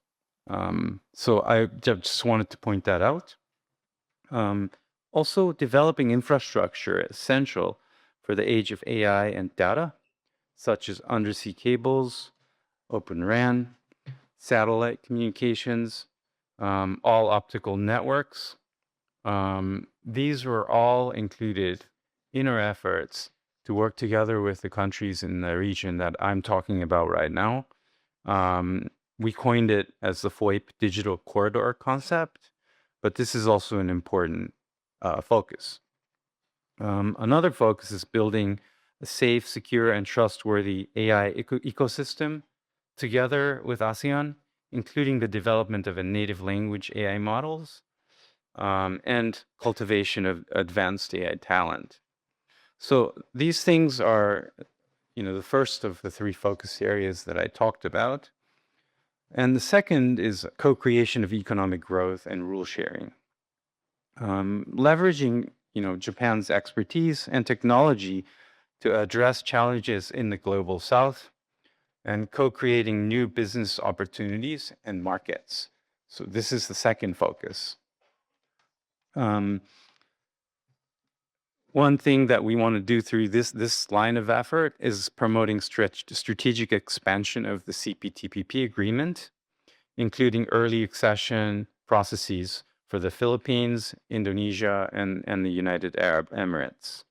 So I just wanted to point that out. Also, developing infrastructure is essential for the age of AI and data, such as undersea cables, Open RAN, satellite communications, all optical networks. These were all included in our efforts to work together with the countries in the region that I'm talking about right now. We coined it as the FOIP digital corridor concept, but this is also an important focus. Another focus is building a safe, secure, and trustworthy AI ecosystem together with ASEAN, including the development of a native language AI models and cultivation of advanced AI talent. So these things are, the first of the 3 focus areas that I talked about. And the second is co-creation of economic growth and rule sharing. Leveraging, Japan's expertise and technology to address challenges in the global south and co-creating new business opportunities and markets. So this is the second focus. One thing that we want to do through this line of effort is promoting strategic expansion of the CPTPP agreement, including early accession processes for the Philippines, Indonesia, and the United Arab Emirates.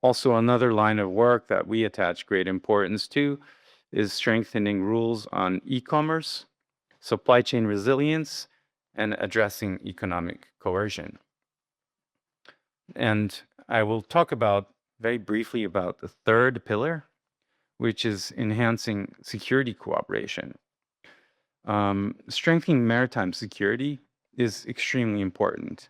Also, another line of work that we attach great importance to is strengthening rules on e-commerce, supply chain resilience, and addressing economic coercion. And I will talk very briefly about the third pillar, which is enhancing security cooperation. Strengthening maritime security is extremely important.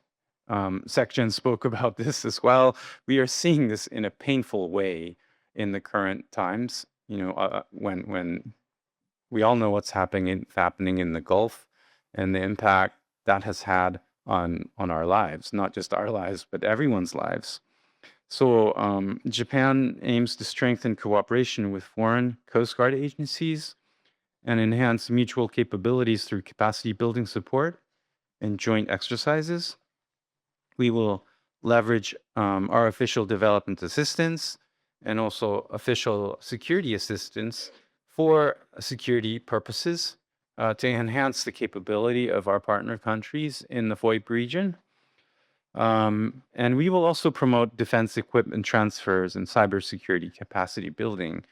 Section spoke about this as well. We are seeing this in a painful way in the current times. When we all know what's happening in the Gulf and the impact that has had on our lives, not just our lives, but everyone's lives. So Japan aims to strengthen cooperation with foreign Coast Guard agencies and enhance mutual capabilities through capacity building support and joint exercises. We will leverage our official development assistance and also official security assistance for security purposes to enhance the capability of our partner countries in the FOIP region. And we will also promote defense equipment transfers and cybersecurity capacity building.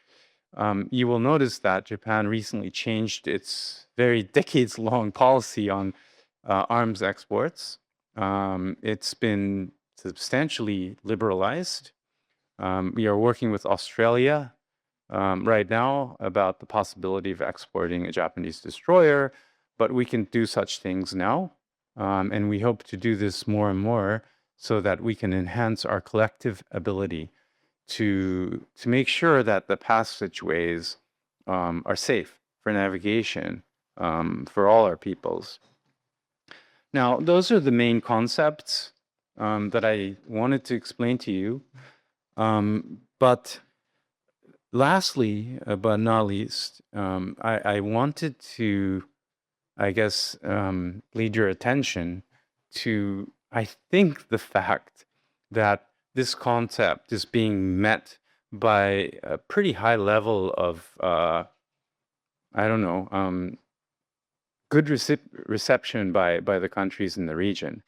You will notice that Japan recently changed its very decades-long policy on arms exports. It's been substantially liberalized. We are working with Australia right now about the possibility of exporting a Japanese destroyer, but we can do such things now. And we hope to do this more and more so that we can enhance our collective ability to make sure that the passageways are safe for navigation for all our peoples. Now, those are the main concepts that I wanted to explain to you. But lastly, but not least, I wanted to, I guess, lead your attention to, I think, the fact that this concept is being met by a pretty high level of, I don't know, good reception by the countries in the region.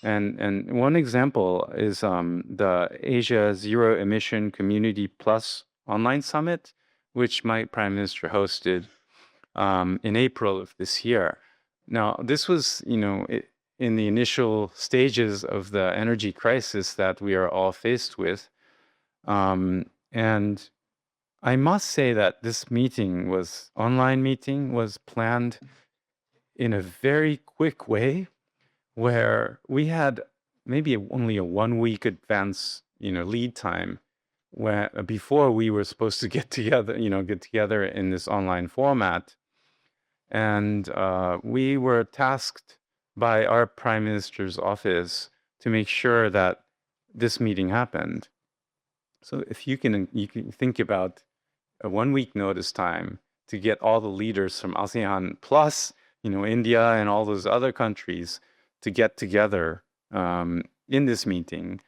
And one example is the Asia Zero Emission Community Plus online summit, which my Prime Minister hosted in April of this year. Now, this was, in the initial stages of the energy crisis that we are all faced with. And I must say that this online meeting was planned in a very quick way, where we had maybe only a 1 week advance, lead time before we were supposed to get together in this online format. And we were tasked by our Prime Minister's office to make sure that this meeting happened. So if you can think about a 1 week notice time to get all the leaders from ASEAN plus, India and all those other countries to get together in this meeting,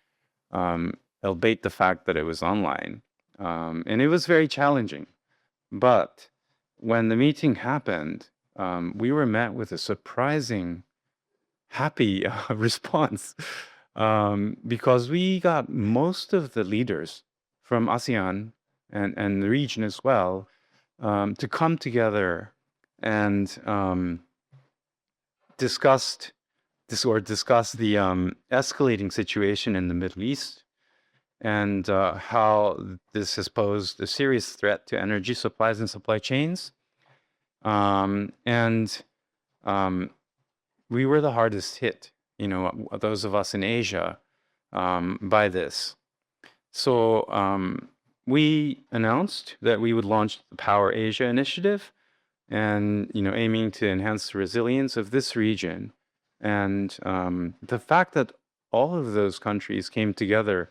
albeit the fact that it was online. And it was very challenging. But when the meeting happened, we were met with a surprising, happy response because we got most of the leaders from ASEAN and the region as well to come together and discuss the escalating situation in the Middle East and how this has posed a serious threat to energy supplies and supply chains. And we were the hardest hit, those of us in Asia, by this. So we announced that we would launch the Power Asia initiative and, aiming to enhance the resilience of this region. And the fact that all of those countries came together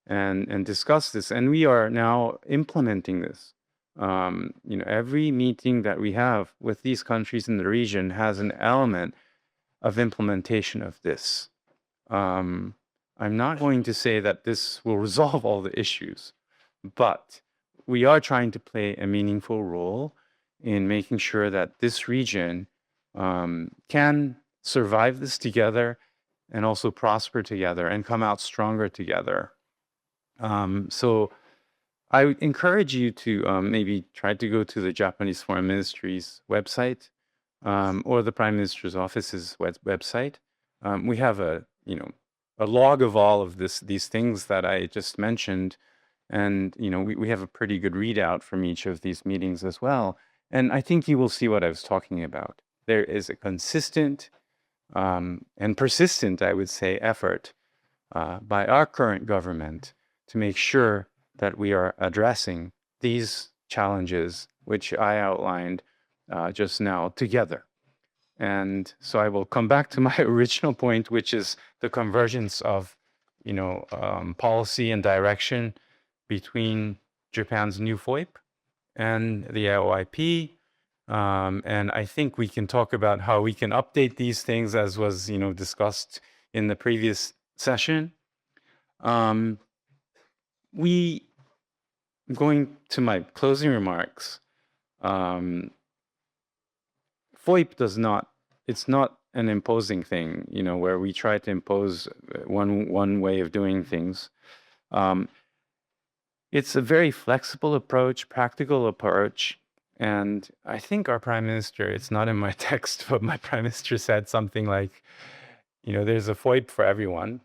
and discussed this, and we are now implementing this. Every meeting that we have with these countries in the region has an element of implementation of this. I'm not going to say that this will resolve all the issues, but we are trying to play a meaningful role in making sure that this region can survive this together and also prosper together and come out stronger together. So I would encourage you to maybe try to go to the Japanese Foreign Ministry's website or the Prime Minister's office's website. We have a log of all of these things that I just mentioned, And, we have a pretty good readout from each of these meetings as well. And I think you will see what I was talking about. There is a consistent and persistent, I would say, effort by our current government to make sure that we are addressing these challenges, which I outlined just now, together. And so I will come back to my original point, which is the convergence of, policy and direction between Japan's new FOIP and the AOIP. And I think we can talk about how we can update these things, as was, discussed in the previous session. Going to my closing remarks, FOIP it's not an imposing thing, where we try to impose one way of doing things. It's a very flexible approach, practical approach. And I think our Prime Minister, it's not in my text, but my Prime Minister said something like, there's a FOIP for everyone.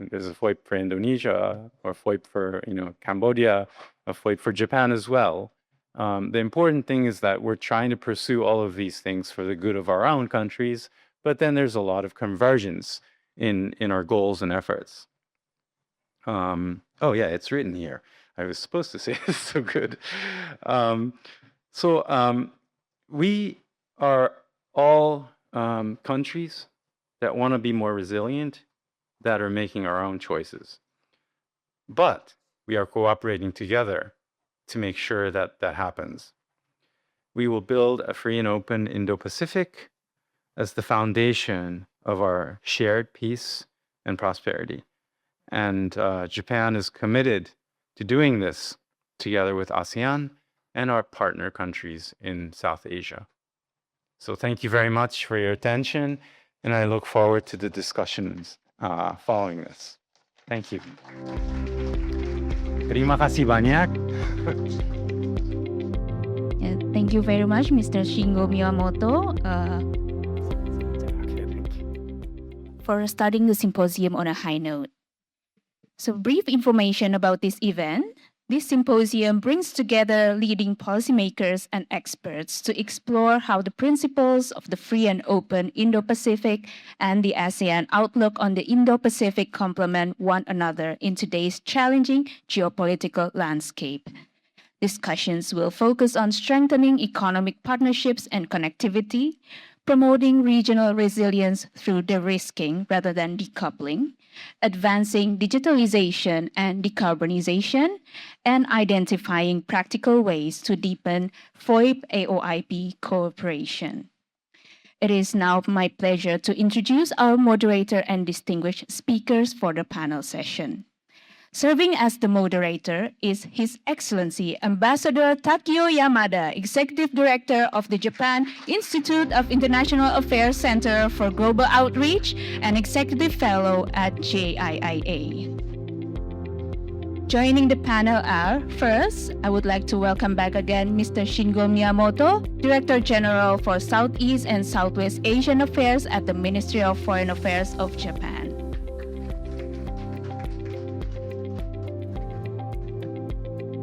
There's a FOIP for Indonesia, or FOIP for, Cambodia, a FOIP for Japan as well. The important thing is that we're trying to pursue all of these things for the good of our own countries, but then there's a lot of convergence in our goals and efforts. Oh yeah, it's written here. I was supposed to say this, so good. We are all countries that want to be more resilient, that are making our own choices. But we are cooperating together to make sure that that happens. We will build a free and open Indo-Pacific as the foundation of our shared peace and prosperity. And Japan is committed to doing this together with ASEAN and our partner countries in South Asia. So thank you very much for your attention, and I look forward to the discussions following this. Thank you. Terima kasih banyak. Yeah, thank you very much, Mr. Shingo Miyamoto, for starting the symposium on a high note. So brief information about this event. This symposium brings together leading policymakers and experts to explore how the principles of the free and open Indo-Pacific and the ASEAN outlook on the Indo-Pacific complement one another in today's challenging geopolitical landscape. Discussions will focus on strengthening economic partnerships and connectivity, promoting regional resilience through de-risking rather than decoupling, advancing digitalization and decarbonization, and identifying practical ways to deepen FOIP-AOIP cooperation. It is now my pleasure to introduce our moderator and distinguished speakers for the panel session. Serving as the moderator is His Excellency Ambassador Takio Yamada, Executive Director of the Japan Institute of International Affairs Center for Global Outreach and Executive Fellow at JIIA. Joining the panel are, first, I would like to welcome back again Mr. Shingo Miyamoto, Director General for Southeast and Southwest Asian Affairs at the Ministry of Foreign Affairs of Japan.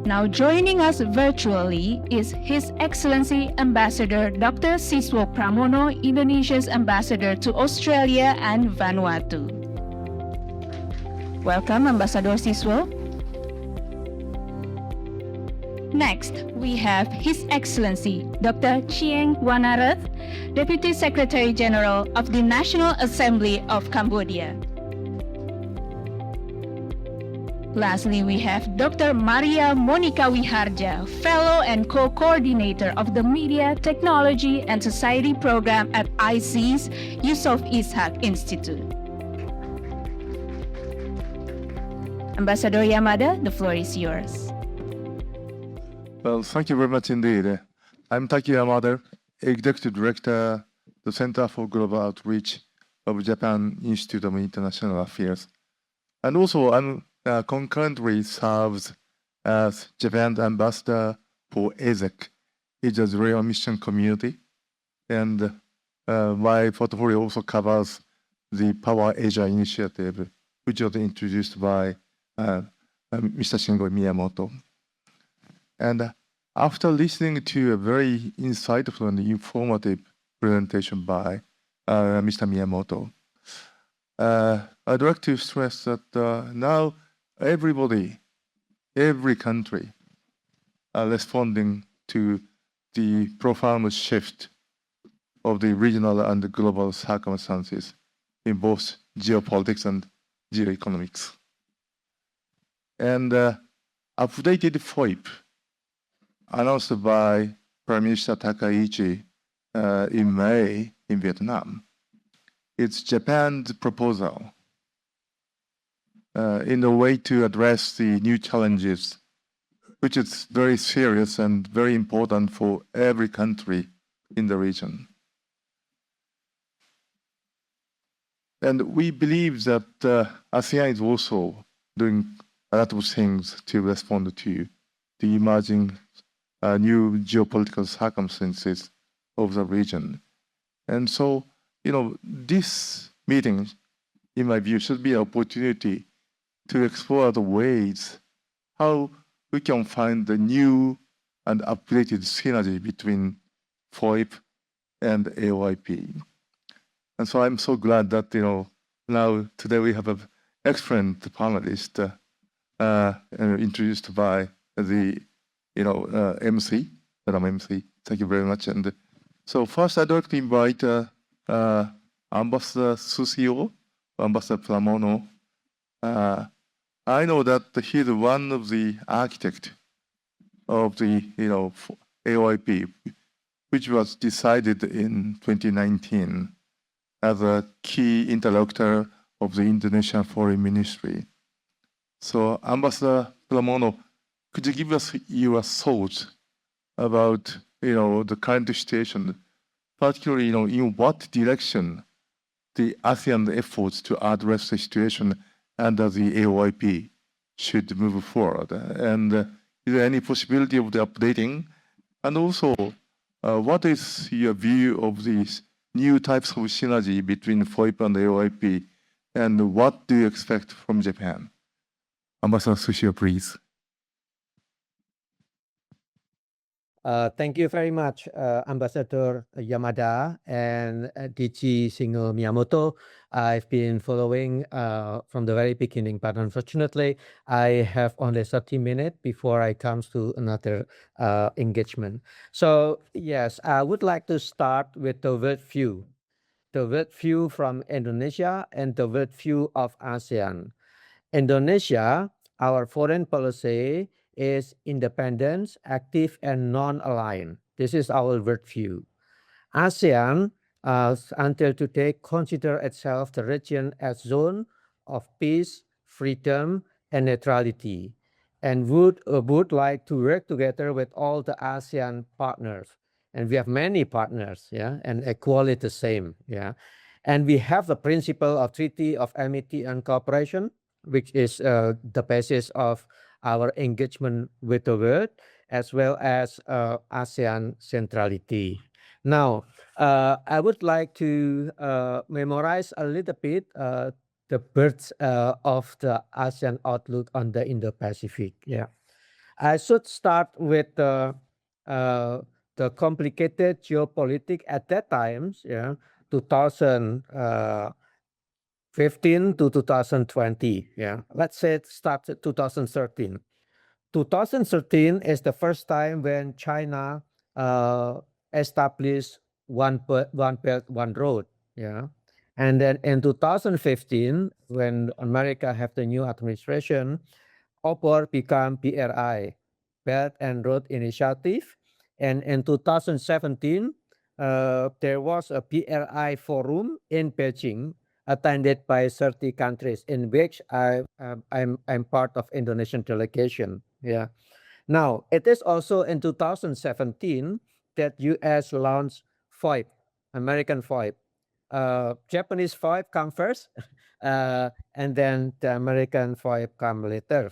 Now joining us virtually is His Excellency Ambassador Dr. Siswo Pramono, Indonesia's Ambassador to Australia and Vanuatu. Welcome, Ambassador Siswo. Next, we have His Excellency Dr. Chieng Wanarath, Deputy Secretary General of the National Assembly of Cambodia. Lastly, we have Dr. Maria Monica Wiharja, Fellow and Co-Coordinator of the Media, Technology and Society Program at IC's Yusof Ishak Institute. Ambassador Yamada, the floor is yours. Well, thank you very much indeed. I'm Taki Yamada, Executive Director, the Center for Global Outreach of Japan Institute of International Affairs. And also, I'm concurrently serves as Japan's ambassador for ASEC, Asia's Real Mission Community. And my portfolio also covers the Power Asia initiative, which was introduced by Mr. Shingo Miyamoto. And after listening to a very insightful and informative presentation by Mr. Miyamoto, I'd like to stress that now everybody, every country are responding to the profound shift of the regional and global circumstances in both geopolitics and geoeconomics. And updated FOIP announced by Prime Minister Takaichi in May in Vietnam. It's Japan's proposal in a way to address the new challenges, which is very serious and very important for every country in the region. And we believe that ASEAN is also doing a lot of things to respond to the emerging new geopolitical circumstances of the region. And so, this meeting, in my view, should be an opportunity to explore the ways how we can find the new and updated synergy between FOIP and AOIP. And so I'm so glad that, now today we have an excellent panelist introduced by the, MC, Madam MC. Thank you very much. And so first I'd like to invite Ambassador Susio, Ambassador Pramono. I know that he's one of the architects of the, AOIP, which was decided in 2019 as a key interlocutor of the Indonesian Foreign Ministry. So, Ambassador Pramono, could you give us your thoughts about, the current situation, particularly, in what direction the ASEAN efforts to address the situation under the AOIP should move forward? And is there any possibility of the updating? And also, what is your view of these new types of synergy between FOIP and AOIP, and what do you expect from Japan? Ambassador Sushio, please. Thank you very much, Ambassador Yamada and DG Shingo Miyamoto. I've been following from the very beginning, but unfortunately, I have only 30 minutes before I come to another engagement. So yes, I would like to start with the world view from Indonesia and the world view of ASEAN. Indonesia, our foreign policy is independent, active, and non-aligned. This is our worldview. ASEAN, until today, consider itself the region as zone of peace, freedom, and neutrality, and would like to work together with all the ASEAN partners. And we have many partners, and equally the same, And we have the principle of Treaty of Amity and Cooperation, which is the basis of our engagement with the world, as well as ASEAN centrality. Now, I would like to memorize a little bit the birth of the ASEAN outlook on the Indo-Pacific. I should start with the complicated geopolitics at that time, 2015 to 2020. Let's say it started 2013. 2013 is the first time when China established one belt, one road. And then in 2015, when America have the new administration, OPOR become BRI, Belt and Road Initiative. And in 2017, there was a BRI forum in Beijing, attended by 30 countries, in which I'm part of Indonesian delegation. Now, it is also in 2017 that US launched FOIP, American FOIP. Japanese FOIP come first, and then the American FOIP come later.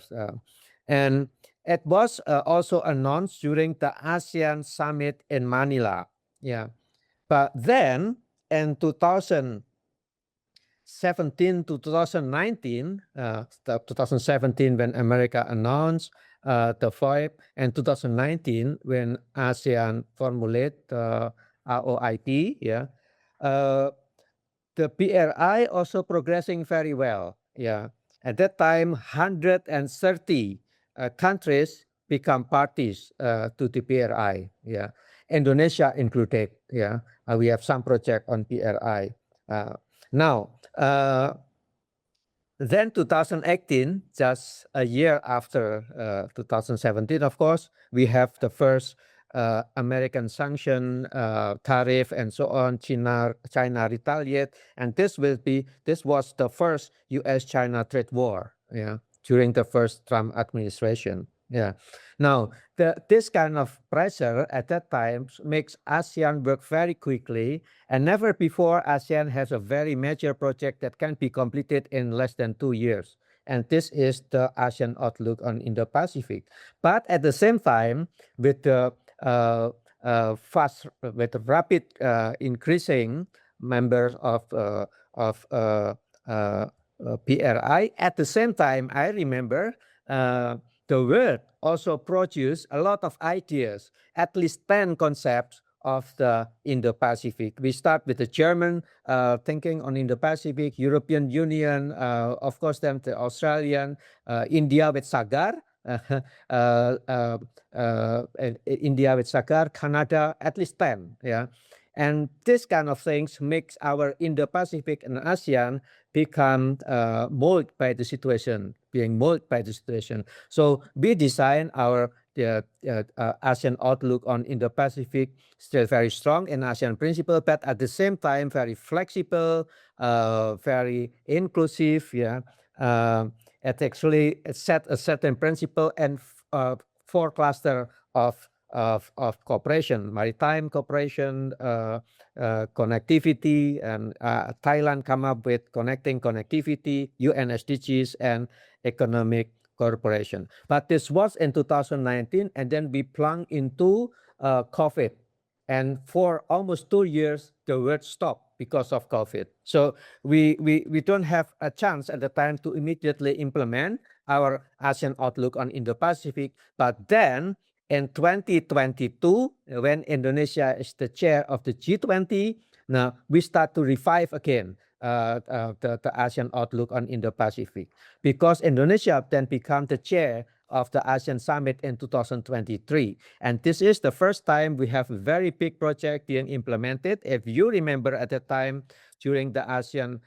And it was also announced during the ASEAN summit in Manila. But then in 2018, 2017 to 2019, 2017 when America announced the FOIP, and 2019 when ASEAN formulate AOIP, yeah, the PRI also progressing very well. Yeah, at that time, 130 countries become parties to the PRI. Yeah, Indonesia included. Yeah, we have some project on PRI. Now, then 2018, just a year after 2017, of course, we have the first American sanction, tariff, and so on. China retaliate, and this was the first U.S.-China trade war. Yeah, during the first Trump administration. Yeah. Now, this kind of pressure at that time makes ASEAN work very quickly, and never before ASEAN has a very major project that can be completed in less than 2 years. And this is the ASEAN outlook on Indo-Pacific. But at the same time, with the rapid increasing members of PRI, at the same time, I remember the world also produced a lot of ideas, at least 10 concepts of the Indo-Pacific. We start with the German thinking on Indo-Pacific, European Union, of course, then the Australian, India with Sagar, India with Sagar, Canada, at least 10, yeah. And this kind of things makes our Indo-Pacific and ASEAN become molded by the situation, being molded by the situation. So we design our ASEAN outlook on Indo-Pacific still very strong in ASEAN principle, but at the same time very flexible, very inclusive. Yeah, it actually set a certain principle and 4 clusters of cooperation: maritime cooperation, connectivity, and Thailand come up with connecting connectivity, UN SDGs, and economic cooperation. But this was in 2019, and then we plunged into COVID. And for almost 2 years, the world stopped because of COVID. So we don't have a chance at the time to immediately implement our ASEAN outlook on Indo-Pacific. But then in 2022, when Indonesia is the chair of the G20, now we start to revive again the ASEAN outlook on Indo-Pacific, because Indonesia then become the chair of the ASEAN Summit in 2023. And this is the first time we have a very big project being implemented. If you remember at the time during the ASEAN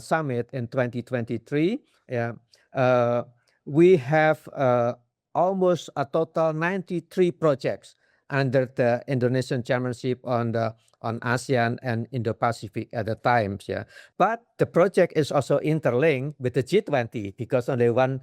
Summit in 2023, we have almost a total 93 projects under the Indonesian chairmanship on ASEAN and Indo-Pacific at the times. Yeah, but the project is also interlinked with the G20 because only one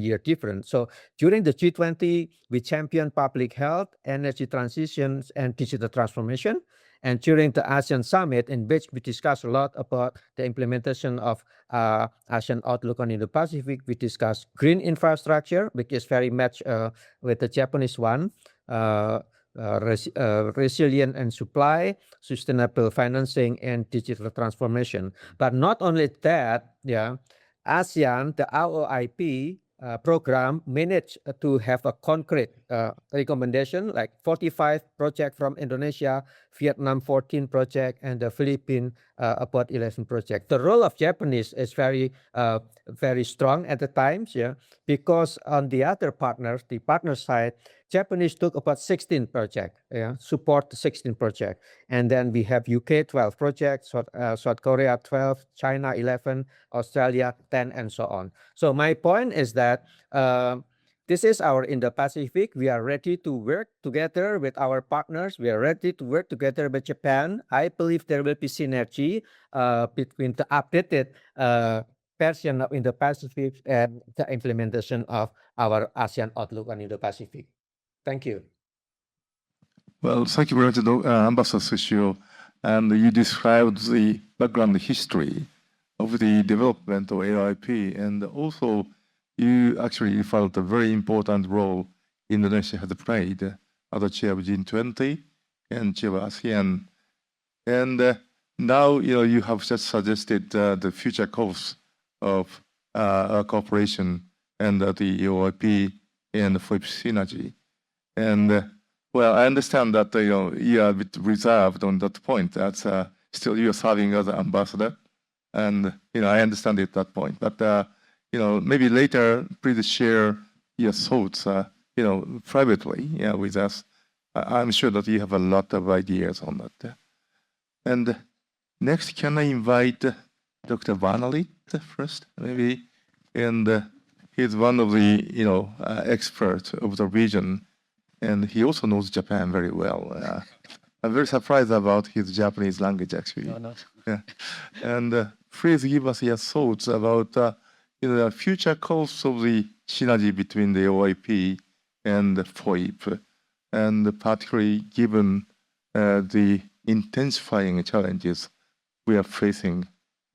year difference. So during the G20, we champion public health, energy transitions, and digital transformation. And during the ASEAN Summit, in which we discussed a lot about the implementation of ASEAN Outlook on Indo-Pacific, we discussed green infrastructure, which is very much with the Japanese one, resilient and supply, sustainable financing, and digital transformation. But not only that, yeah, ASEAN, the AOIP program managed to have a concrete recommendation, like 45 projects from Indonesia, Vietnam 14 projects, and the Philippines about 11 projects. The role of Japanese is very strong at the times, yeah, because on the other partners, the partner side, Japanese took about 16 projects, yeah, support 16 projects. And then we have UK 12 projects, South Korea 12, China 11, Australia 10, and so on. So my point is that this is our Indo-Pacific. We are ready to work together with our partners. We are ready to work together with Japan. I believe there will be synergy between the updated version of Indo-Pacific and the implementation of our ASEAN Outlook on Indo-Pacific. Thank you. Well, thank you very much, Ambassador Sushio. And you described the background history of the development of AOIP, and also you actually felt a very important role Indonesia has played as the chair of G20 and chair of ASEAN. And now, you have just suggested the future course of cooperation and the AOIP and FOIP synergy. And well, I understand that you are a bit reserved on that point. That's still you're serving as an ambassador, and I understand it at that point. But maybe later, please share your thoughts, privately, with us. I'm sure that you have a lot of ideas on that. And next, can I invite Dr. Vanalit first, maybe? And he's one of the experts of the region, and he also knows Japan very well. I'm very surprised about his Japanese language, actually. No. Yeah. And please give us your thoughts about the future course of the synergy between the OIP and the FOIP, and particularly given the intensifying challenges we are facing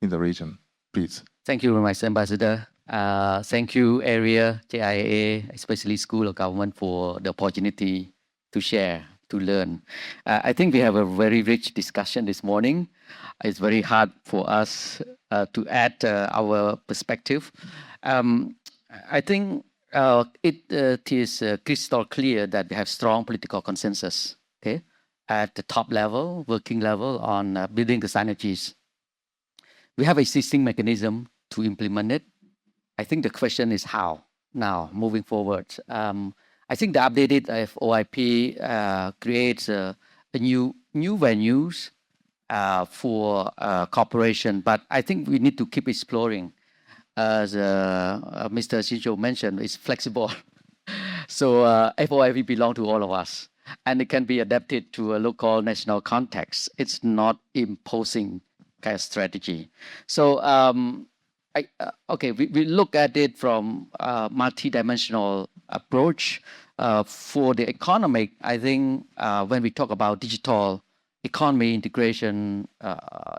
in the region. Please. Thank you very much, Ambassador. Thank you, ERIA-JIIA, especially School of Government, for the opportunity to share, to learn. I think we have a very rich discussion this morning. It's very hard for us to add our perspective. I think it is crystal clear that we have strong political consensus, okay, at the top level, working level, on building the synergies. We have existing mechanism to implement it. I think the question is how now, moving forward. I think the updated FOIP creates a new venues for cooperation, but I think we need to keep exploring. As Mr. Shinjo mentioned, it's flexible. So FOIP belongs to all of us, and it can be adapted to a local national context. It's not imposing kind of strategy. So we look at it from a multi-dimensional approach. For the economic, I think when we talk about digital economy integration,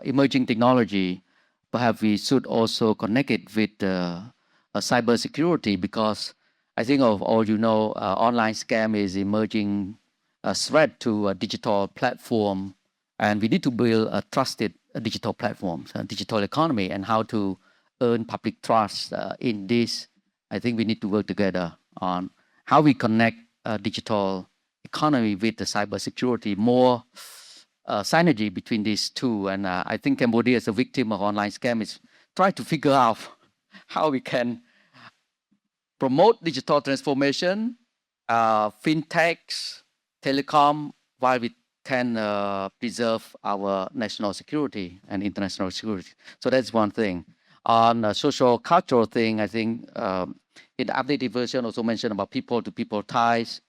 emerging technology, perhaps we should also connect it with cyber security, because I think online scam is emerging threat to a digital platform, and we need to build a trusted digital platforms, a digital economy, and how to earn public trust in this. I think we need to work together on how we connect digital economy with the cyber security, more synergy between these two. And I think Cambodia, as a victim of online scam, is trying to figure out how we can promote digital transformation, fintechs, telecom, while we can preserve our national security and international security. So that's one thing. On a social cultural thing, I think in the updated version also mentioned about people-to-people ties.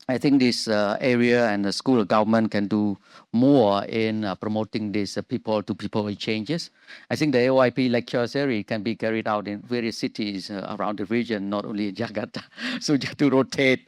I think this area and the School of Government can do more in promoting these people-to-people exchanges. I think the AOIP Lecture Series can be carried out in various cities around the region, not only in Jakarta. So you have to rotate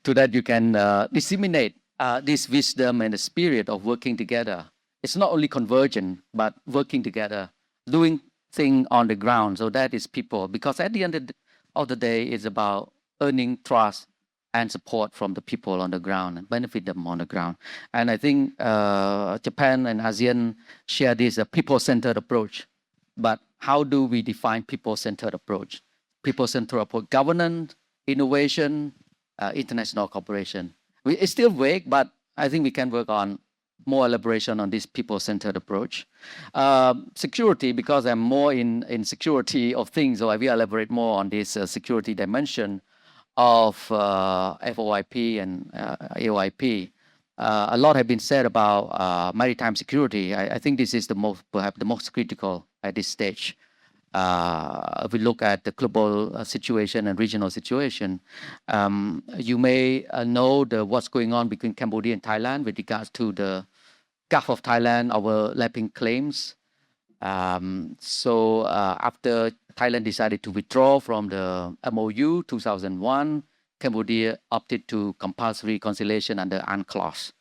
so that you can disseminate this wisdom and the spirit of working together. It's not only convergent, but working together, doing things on the ground. So that is people, because at the end of the day, it's about earning trust and support from the people on the ground and benefit them on the ground. And I think Japan and ASEAN share this people-centered approach. But how do we define people-centered approach? People-centered approach, governance, innovation, international cooperation. It's still vague, but I think we can work on more elaboration on this people-centered approach. Security, because I'm more in security of things, so I will elaborate more on this security dimension of FOIP and AOIP. A lot have been said about maritime security. I think this is perhaps the most critical at this stage. If we look at the global situation and regional situation, you may know what's going on between Cambodia and Thailand with regards to the Gulf of Thailand overlapping claims. So after Thailand decided to withdraw from the MOU 2001, Cambodia opted to compulsory conciliation under UNCLOS.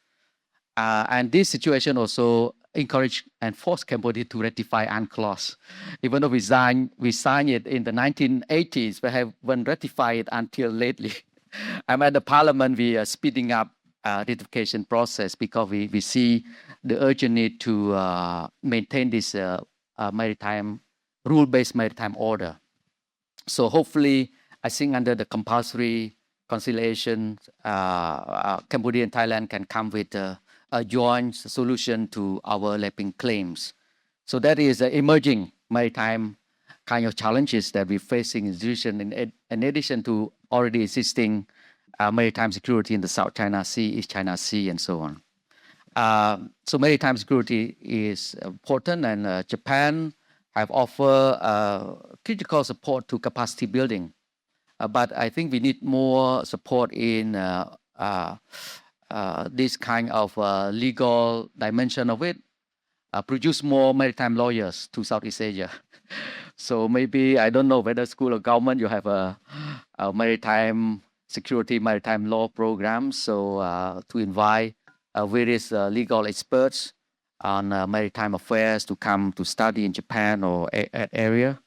And this situation also encouraged and forced Cambodia to ratify UNCLOS. Even though we signed it in the 1980s, we haven't ratified it until lately. And at the parliament, we are speeding up ratification process, because we see the urgent need to maintain this maritime rule-based maritime order. So hopefully, I think under the compulsory conciliation, Cambodia and Thailand can come with a joint solution to our lapping claims. So that is emerging maritime kind of challenges that we're facing in addition to already existing maritime security in the South China Sea, East China Sea, and so on. So maritime security is important, and Japan have offered critical support to capacity building. But I think we need more support in this kind of legal dimension of it. Produce more maritime lawyers to Southeast Asia. So maybe, I don't know whether School of Government, you have a maritime security, maritime law program. So to invite various legal experts on maritime affairs to come to study in Japan or at area,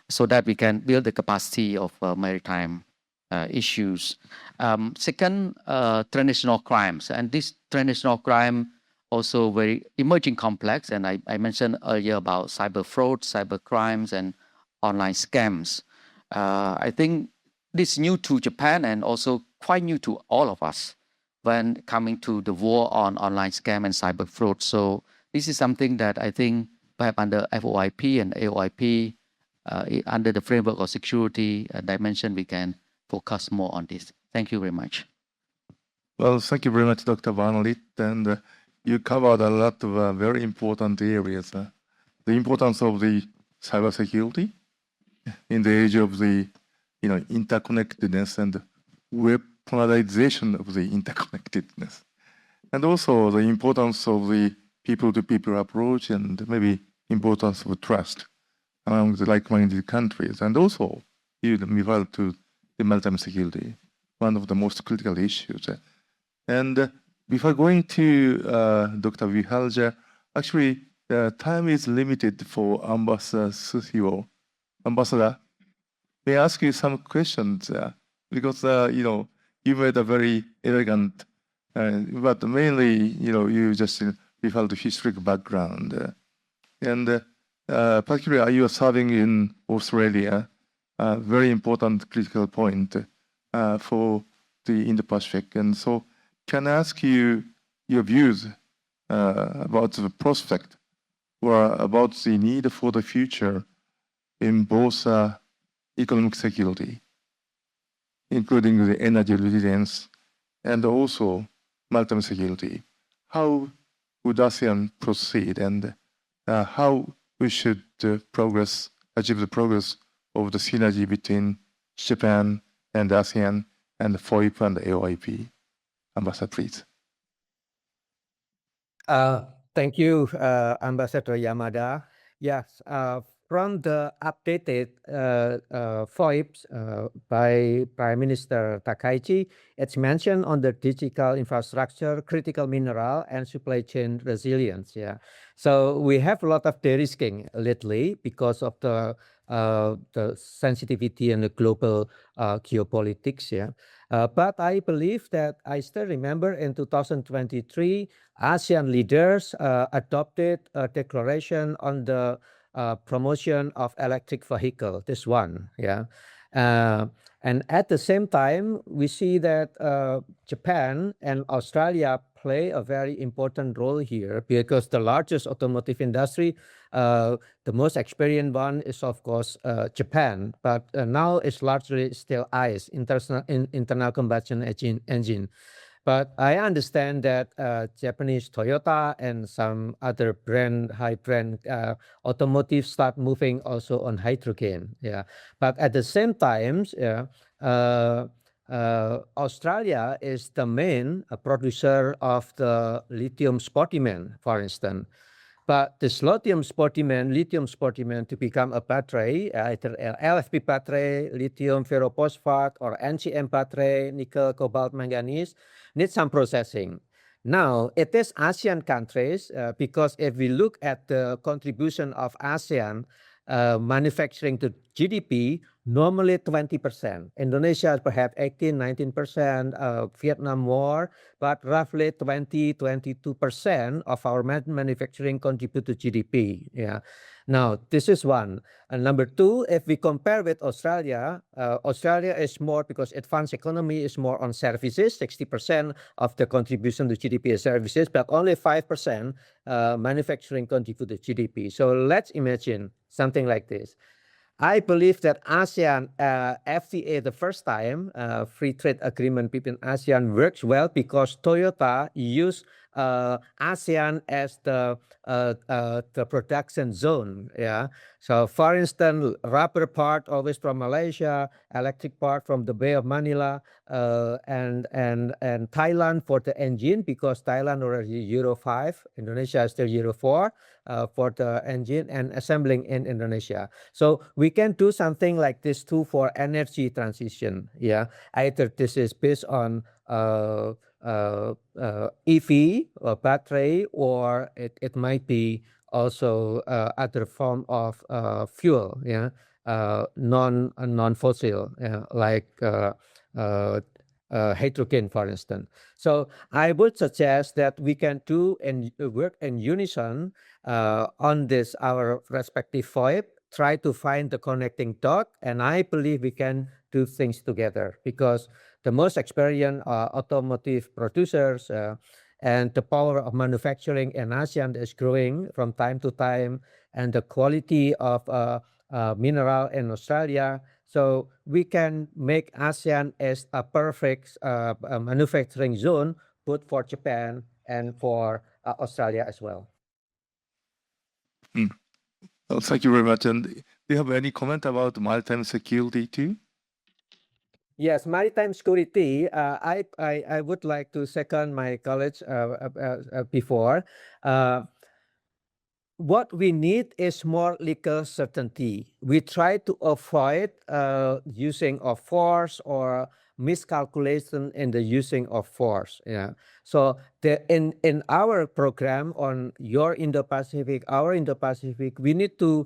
so that we can build the capacity of maritime issues. Second, transnational crimes. And this transnational crime also very emerging complex. And I mentioned earlier about cyber fraud, cyber crimes, and online scams. I think this is new to Japan and also quite new to all of us when coming to the war on online scam and cyber fraud. So this is something that I think perhaps under FOIP and AOIP, under the framework of security dimension, we can focus more on this. Thank you very much. Well, thank you very much, Dr. Van Liet. And you covered a lot of very important areas. The importance of the cybersecurity in the age of the interconnectedness and weaponization of the interconnectedness. And also the importance of the people-to-people approach, and maybe importance of trust among the like-minded countries. And also, you refer to the maritime security, one of the most critical issues. And before going to Dr. Vihalja, actually, time is limited for Ambassador Susio. Ambassador, may I ask you some questions? Because, you made a very elegant, but mainly, you just refer to historic background. And particularly, you are serving in Australia, a very important critical point for the Indo-Pacific. And so, can I ask you your views about the prospect or about the need for the future in both economic security, including the energy resilience and also maritime security? How would ASEAN proceed, and how we should achieve the progress of the synergy between Japan and ASEAN and FOIP and AOIP? Ambassador, please. Thank you, Ambassador Yamada. Yes, from the updated FOIPs by Prime Minister Takaichi, it's mentioned on the digital infrastructure, critical mineral, and supply chain resilience. Yeah, so we have a lot of de-risking lately because of the sensitivity and the global geopolitics. Yeah. But I believe that I still remember in 2023, ASEAN leaders adopted a declaration on the promotion of electric vehicle, this one, yeah. And at the same time, we see that Japan and Australia play a very important role here, because the largest automotive industry, the most experienced one is, of course, Japan, but now it's largely still ICE, internal combustion engine. But I understand that Japanese Toyota and some other high-brand automotive start moving also on hydrogen. Yeah, but at the same time, Australia is the main producer of the lithium spodumene, for instance. But this lithium spodumene to become a battery, either LFP battery, lithium ferrophosphate, or NCM battery, nickel, cobalt, manganese, needs some processing. Now, it is ASEAN countries, because if we look at the contribution of ASEAN manufacturing to GDP, normally 20%. Indonesia is perhaps 18, 19%, Vietnam more, but roughly 20, 22% of our manufacturing contribute to GDP. Yeah. Now, this is one. And number two, if we compare with Australia, Australia is more because advanced economy is more on services, 60% of the contribution to GDP is services, but only 5% manufacturing contribute to GDP. So let's imagine something like this. I believe that ASEAN FTA, the first time free trade agreement between ASEAN works well because Toyota used ASEAN as the production zone. Yeah. So, for instance, rubber part always from Malaysia, electric part from the Bay of Manila, and Thailand for the engine because Thailand already Euro 5, Indonesia is still Euro 4 for the engine and assembling in Indonesia. So we can do something like this too for energy transition. Yeah, either this is based on EV or battery, or it might be also other form of fuel. Yeah, non-fossil, like hydrogen, for instance. So I would suggest that we can do and work in unison on this, our respective FOIP, try to find the connecting dot, and I believe we can do things together because the most experienced automotive producers and the power of manufacturing in ASEAN is growing from time to time, and the quality of mineral in Australia. So we can make ASEAN as a perfect manufacturing zone, both for Japan and for Australia as well. Well, thank you very much. And do you have any comment about maritime security too? Yes, maritime security. I would like to second my colleagues before. What we need is more legal certainty. We try to avoid using of force or miscalculation in the using of force. Yeah. So in our program on your Indo-Pacific, our Indo-Pacific, we need to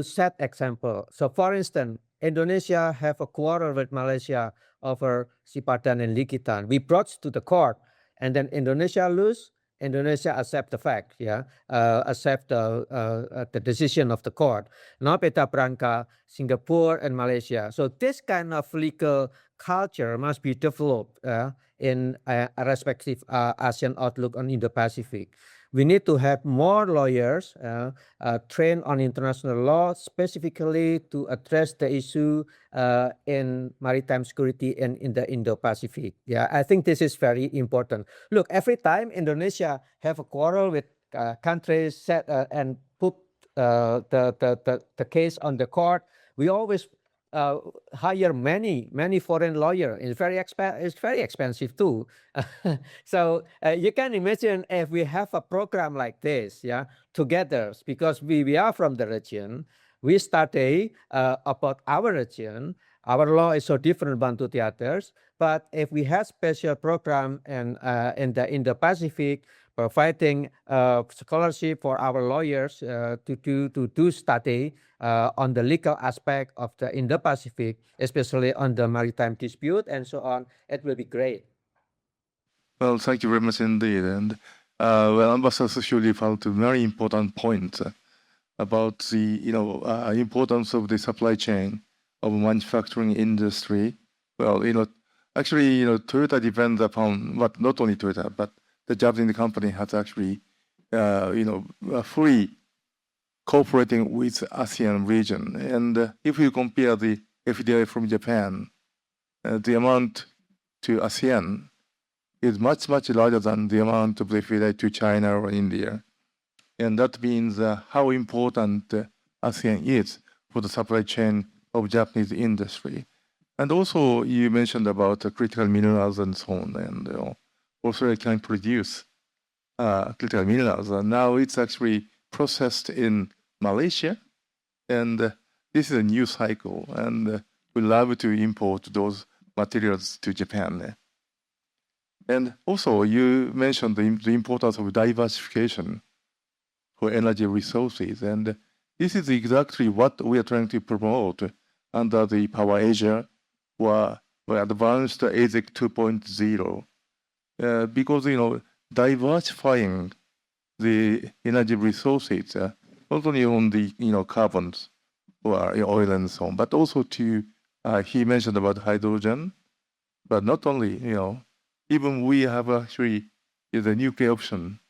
set example. So for instance, Indonesia have a quarrel with Malaysia over Sipatan and Likitan. We brought to the court, and then Indonesia lose. Indonesia accept the fact, accept the decision of the court. Now Peta Branca, Singapore and Malaysia. So this kind of legal culture must be developed in a respective ASEAN outlook on Indo-Pacific. We need to have more lawyers trained on international law, specifically to address the issue in maritime security and in the Indo-Pacific. Yeah, I think this is very important. Look, every time Indonesia have a quarrel with countries and put the case on the court, we always hire many foreign lawyers. It's very expensive too. So you can imagine if we have a program like this, together, because we are from the region, we study about our region. Our law is so different one to the others. But if we have special program in the Indo-Pacific, providing scholarship for our lawyers to do study on the legal aspect of the Indo-Pacific, especially on the maritime dispute and so on, it will be great. Well, thank you very much indeed. And well, Ambassador Sushuli found a very important point about the importance of the supply chain of manufacturing industry. Well, actually, Toyota depends upon, but not only Toyota, but the Japanese company has actually, fully cooperating with ASEAN region. And if you compare the FDI from Japan, the amount to ASEAN is much, much larger than the amount of the FDI to China or India. And that means how important ASEAN is for the supply chain of Japanese industry. And also, you mentioned about critical minerals and so on, and Australia can produce critical minerals. And now it's actually processed in Malaysia, and this is a new cycle, and we love to import those materials to Japan. And also, you mentioned the importance of diversification for energy resources, and this is exactly what we are trying to promote under the Power Asia were advanced ASEC 2.0 because diversifying the energy resources, not only on the carbons or oil and so on, but also to he mentioned about hydrogen, but not only even we have actually the nuclear option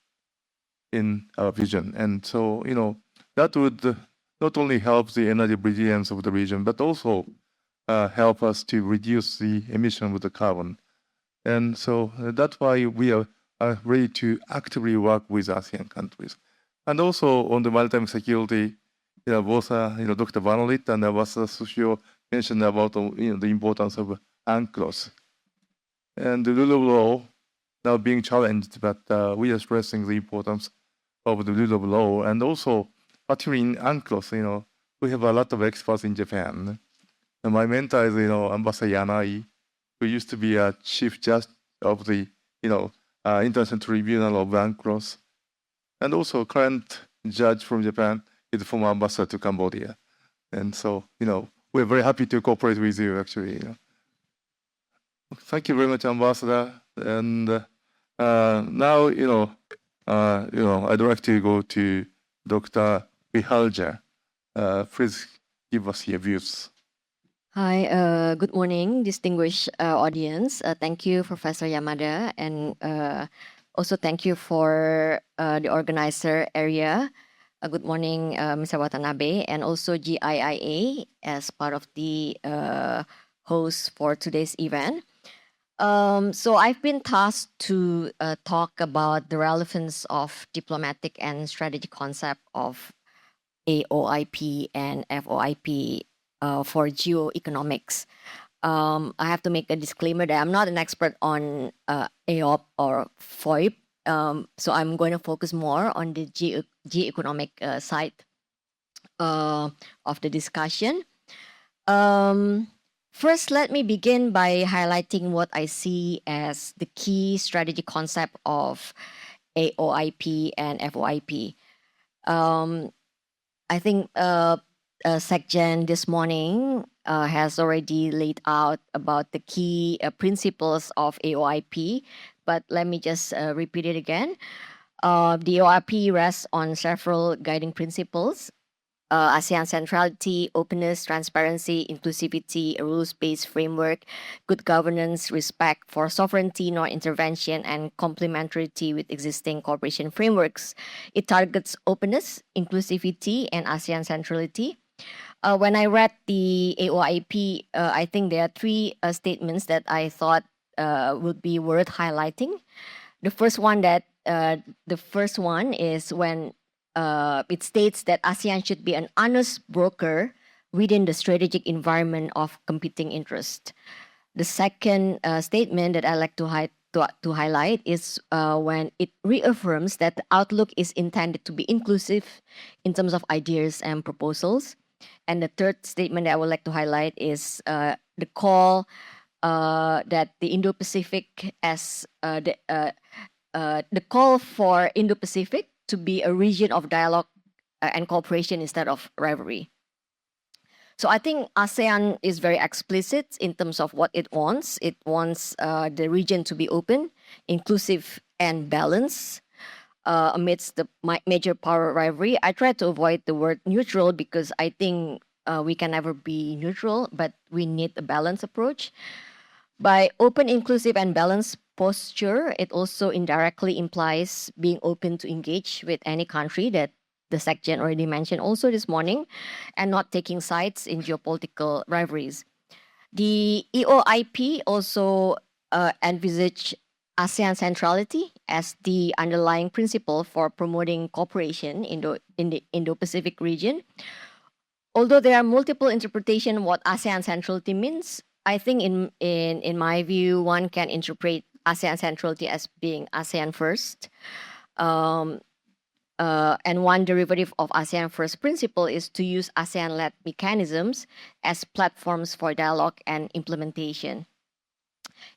in our vision, and so that would not only help the energy resilience of the region, but also help us to reduce the emission of the carbon. And so that's why we are ready to actively work with ASEAN countries. And also on the maritime security, both Dr. Van Lith and Ambassador Sushio mentioned about the importance of UNCLOS. And the rule of law now being challenged, but we are stressing the importance of the rule of law. And also, particularly in UNCLOS, we have a lot of experts in Japan. And my mentor is, Ambassador Yanai, who used to be a chief judge of the, International Tribunal of UNCLOS. And also current judge from Japan is the former ambassador to Cambodia. And so, we're very happy to cooperate with you, actually. Thank you very much, Ambassador. And now, I'd like to go to Dr. Vihalja. Please give us your views. Hi, good morning, distinguished audience. Thank you, Professor Yamada, and also thank you for the organizer area. Good morning, Mr. Watanabe, and also GIIA as part of the host for today's event. So I've been tasked to talk about the relevance of diplomatic and strategic concept of AOIP and FOIP for geoeconomics. I have to make a disclaimer that I'm not an expert on AOP or FOIP, so I'm going to focus more on the geoeconomic side of the discussion. First, let me begin by highlighting what I see as the key strategy concept of AOIP and FOIP. I think SecGen this morning has already laid out about the key principles of AOIP, but let me just repeat it again. The AOIP rests on several guiding principles: ASEAN centrality, openness, transparency, inclusivity, a rules-based framework, good governance, respect for sovereignty, non-intervention, and complementarity with existing cooperation frameworks. It targets openness, inclusivity, and ASEAN centrality. When I read the AOIP, I think there are three statements that I thought would be worth highlighting. The first one is when it states that ASEAN should be an honest broker within the strategic environment of competing interests. The second statement that I like to highlight is when it reaffirms that the outlook is intended to be inclusive in terms of ideas and proposals. And the third statement that I would like to highlight is the call that the Indo-Pacific as the call for Indo-Pacific to be a region of dialogue and cooperation instead of rivalry. So I think ASEAN is very explicit in terms of what it wants. It wants the region to be open, inclusive, and balanced amidst the major power rivalry. I try to avoid the word neutral because I think we can never be neutral, but we need a balanced approach. By open, inclusive, and balanced posture, it also indirectly implies being open to engage with any country that the SecGen already mentioned also this morning, and not taking sides in geopolitical rivalries. The EOIP also envisage ASEAN centrality as the underlying principle for promoting cooperation in the Indo-Pacific region. Although there are multiple interpretations what ASEAN centrality means, I think in my view, one can interpret ASEAN centrality as being ASEAN first. And one derivative of ASEAN first principle is to use ASEAN-led mechanisms as platforms for dialogue and implementation.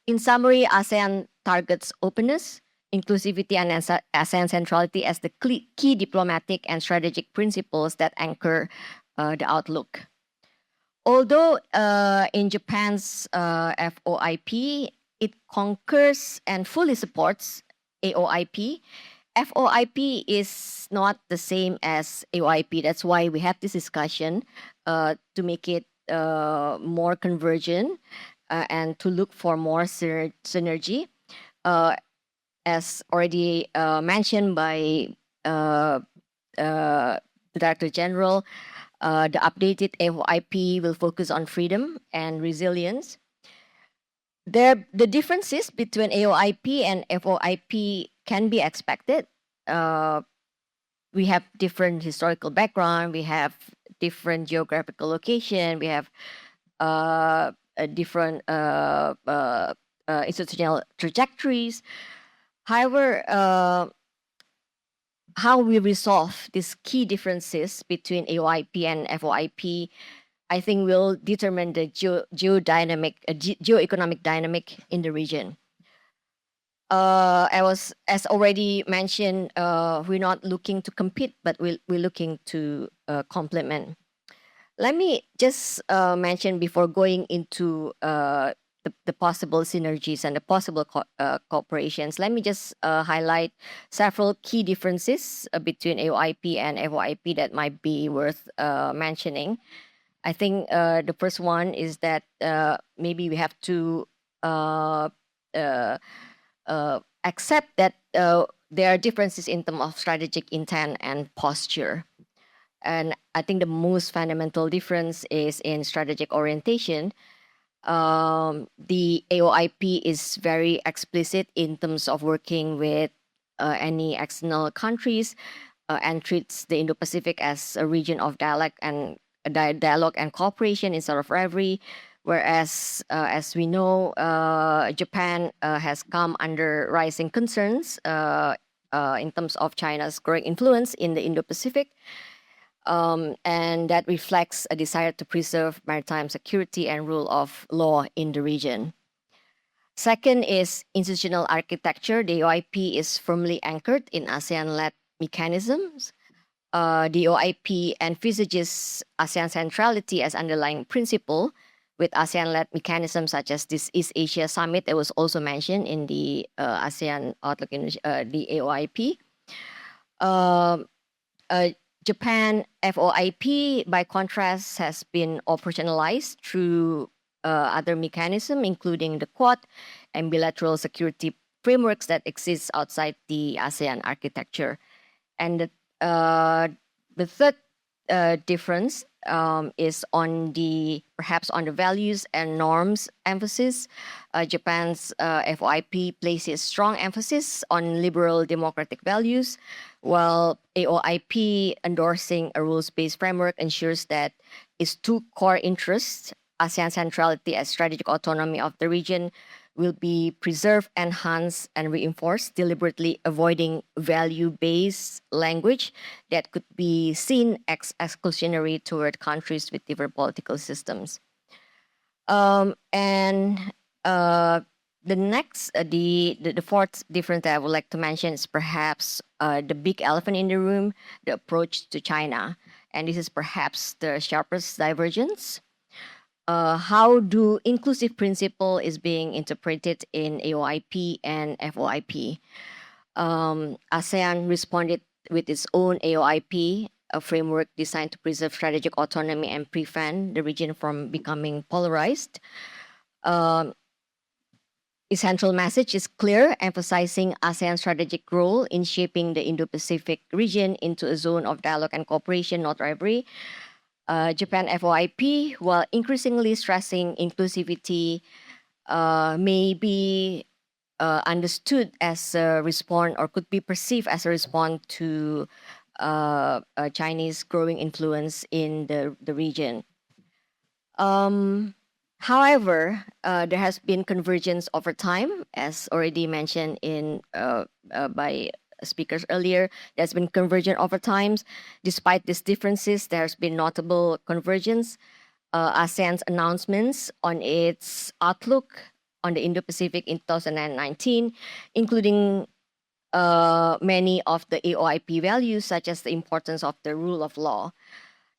In summary, ASEAN targets openness, inclusivity, and ASEAN centrality as the key diplomatic and strategic principles that anchor the outlook. Although in Japan's FOIP, it concurs and fully supports AOIP, FOIP is not the same as AOIP. That's why we have this discussion to make it more convergent and to look for more synergy. As already mentioned by the Director General, the updated FOIP will focus on freedom and resilience. The differences between AOIP and FOIP can be expected. We have different historical background, we have different geographical location, we have different institutional trajectories. However, how we resolve these key differences between AOIP and FOIP, I think will determine the geoeconomic dynamic in the region. As already mentioned, we're not looking to compete, but we're looking to complement. Let me just mention before going into the possible synergies and the possible cooperations. Let me just highlight several key differences between AOIP and FOIP that might be worth mentioning. I think the first one is that maybe we have to accept that there are differences in terms of strategic intent and posture. And I think the most fundamental difference is in strategic orientation. The AOIP is very explicit in terms of working with any external countries and treats the Indo-Pacific as a region of dialogue and cooperation instead of rivalry. Whereas, as we know, Japan has come under rising concerns in terms of China's growing influence in the Indo-Pacific. And that reflects a desire to preserve maritime security and rule of law in the region. Second is institutional architecture. The OIP is firmly anchored in ASEAN-led mechanisms. The OIP envisages ASEAN centrality as underlying principle, with ASEAN-led mechanisms such as this East Asia Summit that was also mentioned in the ASEAN Outlook in the AOIP. Japan FOIP, by contrast, has been operationalized through other mechanisms, including the Quad and bilateral security frameworks that exist outside the ASEAN architecture. And the third difference is perhaps on the values and norms emphasis. Japan's FOIP places strong emphasis on liberal democratic values, while AOIP endorsing a rules-based framework ensures that its two core interests, ASEAN centrality and strategic autonomy of the region, will be preserved, enhanced, and reinforced, deliberately avoiding value-based language that could be seen as exclusionary toward countries with different political systems. The next, the fourth difference that I would like to mention is perhaps the big elephant in the room, the approach to China. And this is perhaps the sharpest divergence. How do inclusive principle is being interpreted in AOIP and FOIP? ASEAN responded with its own AOIP, a framework designed to preserve strategic autonomy and prevent the region from becoming polarized. Its central message is clear, emphasizing ASEAN's strategic role in shaping the Indo-Pacific region into a zone of dialogue and cooperation, not rivalry. Japan FOIP, while increasingly stressing inclusivity, may be understood as a response or could be perceived as a response to Chinese growing influence in the region. However, there has been convergence over time, as already mentioned by speakers earlier. There's been convergence over time. Despite these differences, there's been notable convergence. ASEAN's announcements on its outlook on the Indo-Pacific in 2019, including many of the AOIP values, such as the importance of the rule of law.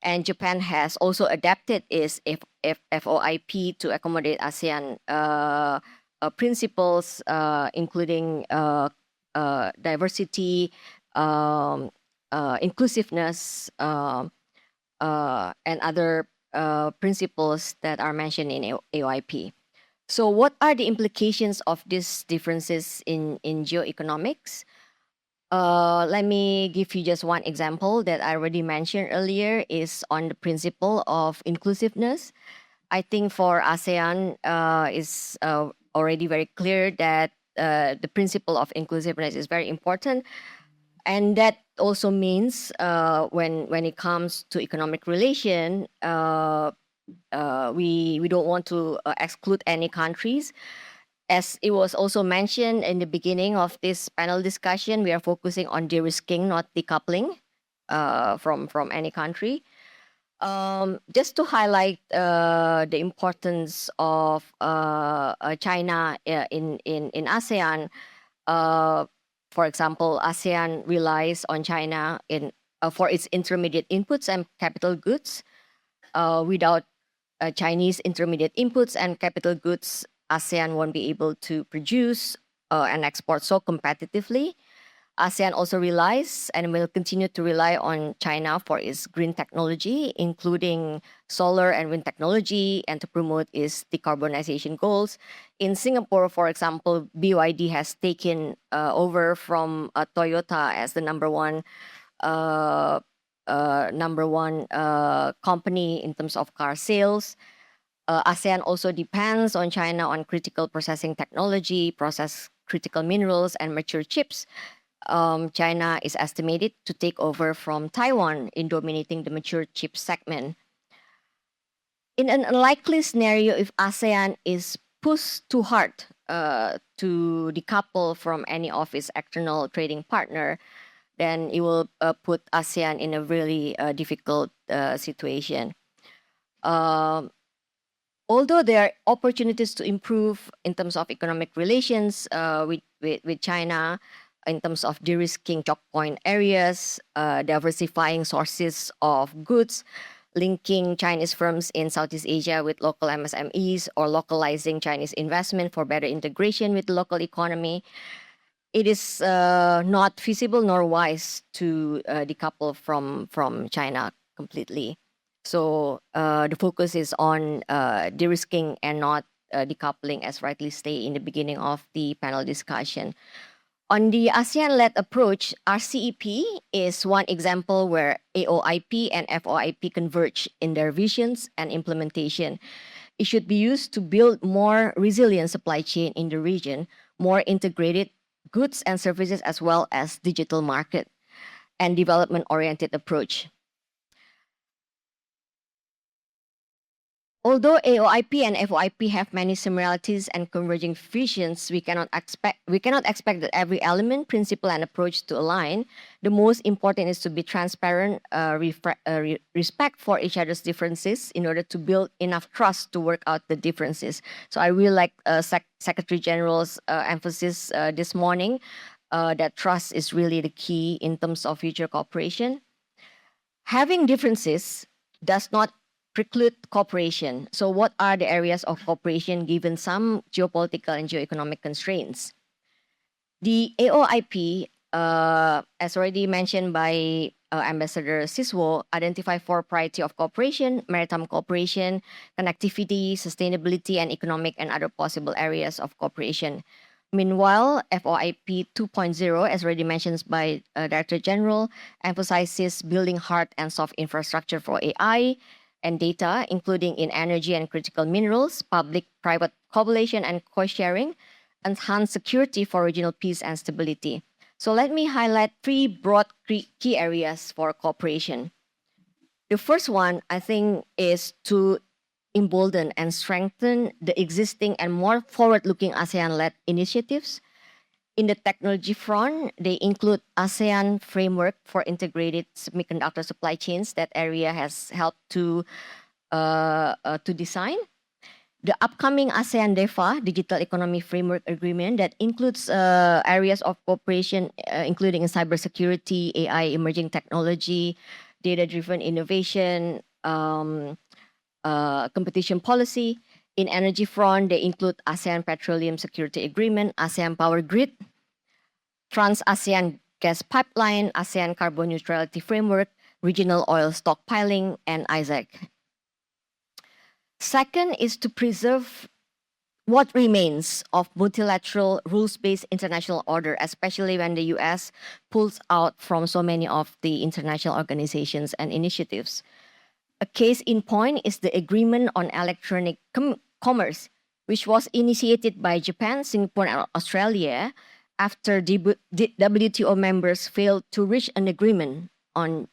And Japan has also adapted its FOIP to accommodate ASEAN principles, including diversity, inclusiveness, and other principles that are mentioned in AOIP. So what are the implications of these differences in geoeconomics? Let me give you just one example that I already mentioned earlier is on the principle of inclusiveness. I think for ASEAN is already very clear that the principle of inclusiveness is very important. And that also means when it comes to economic relation, we don't want to exclude any countries. As it was also mentioned in the beginning of this panel discussion, we are focusing on de-risking, not decoupling from any country. Just to highlight the importance of China in ASEAN, for example, ASEAN relies on China for its intermediate inputs and capital goods. Without Chinese intermediate inputs and capital goods, ASEAN won't be able to produce and export so competitively. ASEAN also relies and will continue to rely on China for its green technology, including solar and wind technology, and to promote its decarbonization goals. In Singapore, for example, BYD has taken over from Toyota as the number one company in terms of car sales. ASEAN also depends on China on critical processing technology, process critical minerals, and mature chips. China is estimated to take over from Taiwan in dominating the mature chip segment. In an unlikely scenario, if ASEAN is pushed too hard to decouple from any of its external trading partner, then it will put ASEAN in a really difficult situation. Although there are opportunities to improve in terms of economic relations with China, in terms of de-risking choke point areas, diversifying sources of goods, linking Chinese firms in Southeast Asia with local MSMEs, or localizing Chinese investment for better integration with the local economy, it is not feasible nor wise to decouple from China completely. So the focus is on de-risking and not decoupling, as rightly stated in the beginning of the panel discussion. On the ASEAN-led approach, RCEP is one example where AOIP and FOIP converge in their visions and implementation. It should be used to build more resilient supply chain in the region, more integrated goods and services, as well as digital market and development-oriented approach. Although AOIP and FOIP have many similarities and converging visions, we cannot expect that every element, principle, and approach to align. The most important is to be transparent, respect for each other's differences in order to build enough trust to work out the differences. So I really like Secretary General's emphasis this morning that trust is really the key in terms of future cooperation. Having differences does not preclude cooperation. So what are the areas of cooperation given some geopolitical and geoeconomic constraints? The AOIP, as already mentioned by Ambassador Siswo, identify 4 priorities of cooperation: maritime cooperation, connectivity, sustainability, and economic and other possible areas of cooperation. Meanwhile, FOIP 2.0, as already mentioned by Director General, emphasizes building hard and soft infrastructure for AI and data, including in energy and critical minerals, public-private collaboration and co-sharing, enhance security for regional peace and stability. So let me highlight 3 broad key areas for cooperation. The first one, I think, is to embolden and strengthen the existing and more forward-looking ASEAN-led initiatives. In the technology front, they include ASEAN framework for integrated semiconductor supply chains that ERIA has helped to design. The upcoming ASEAN DEFA, Digital Economy Framework Agreement, that includes areas of cooperation, including cybersecurity, AI, emerging technology, data-driven innovation, competition policy. In energy front, they include ASEAN Petroleum Security Agreement, ASEAN Power Grid, Trans-ASEAN Gas Pipeline, ASEAN Carbon Neutrality Framework, Regional Oil Stockpiling, and ISAC. Second is to preserve what remains of multilateral rules-based international order, especially when the US pulls out from so many of the international organizations and initiatives. A case in point is the Agreement on Electronic Commerce, which was initiated by Japan, Singapore, and Australia after WTO members failed to reach an agreement on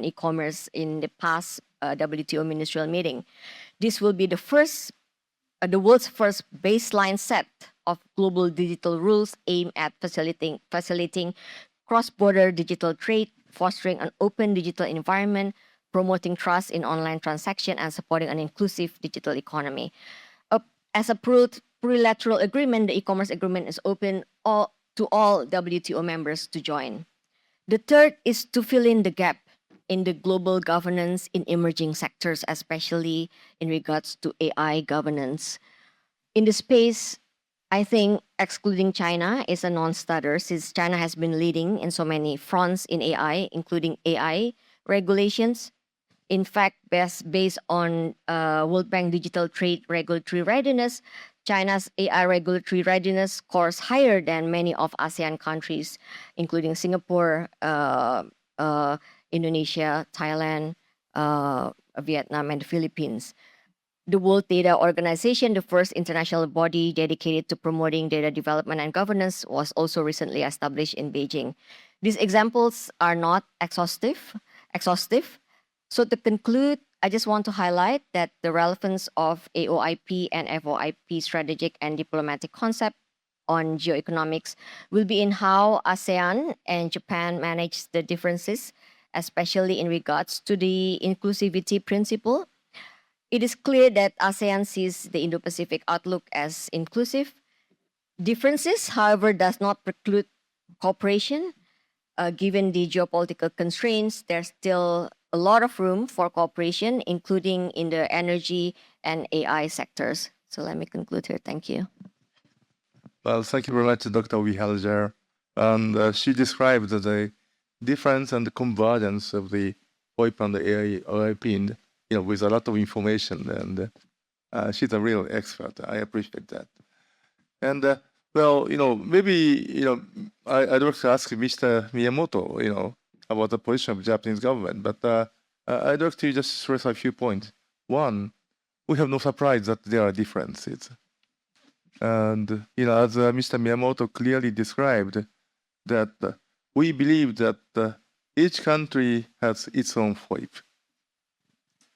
e-commerce in the past WTO ministerial meeting. This will be the world's first baseline set of global digital rules aimed at facilitating cross-border digital trade, fostering an open digital environment, promoting trust in online transaction, and supporting an inclusive digital economy. As a plurilateral agreement, the e-commerce agreement is open to all WTO members to join. The third is to fill in the gap in the global governance in emerging sectors, especially in regards to AI governance. In the space, I think excluding China is a non-starter, since China has been leading in so many fronts in AI, including AI regulations. In fact, based on World Bank Digital Trade Regulatory Readiness, China's AI regulatory readiness scores higher than many of ASEAN countries, including Singapore, Indonesia, Thailand, Vietnam, and the Philippines. The World Data Organization, the first international body dedicated to promoting data development and governance, was also recently established in Beijing. These examples are not exhaustive. So to conclude, I just want to highlight that the relevance of AOIP and FOIP strategic and diplomatic concept on geoeconomics will be in how ASEAN and Japan manage the differences, especially in regards to the inclusivity principle. It is clear that ASEAN sees the Indo-Pacific outlook as inclusive. Differences, however, does not preclude cooperation. Given the geopolitical constraints, there's still a lot of room for cooperation, including in the energy and AI sectors. So let me conclude here. Thank you. Well, thank you very much, Dr. Wihaljar. And she described the difference and the convergence of the FOIP and the AOIP, with a lot of information. And she's a real expert. I appreciate that. And well, maybe, I'd like to ask Mr. Miyamoto, about the position of the Japanese government, but I'd like to just stress a few points. One, we have no surprise that there are differences. And, as Mr. Miyamoto clearly described, that we believe that each country has its own FOIP.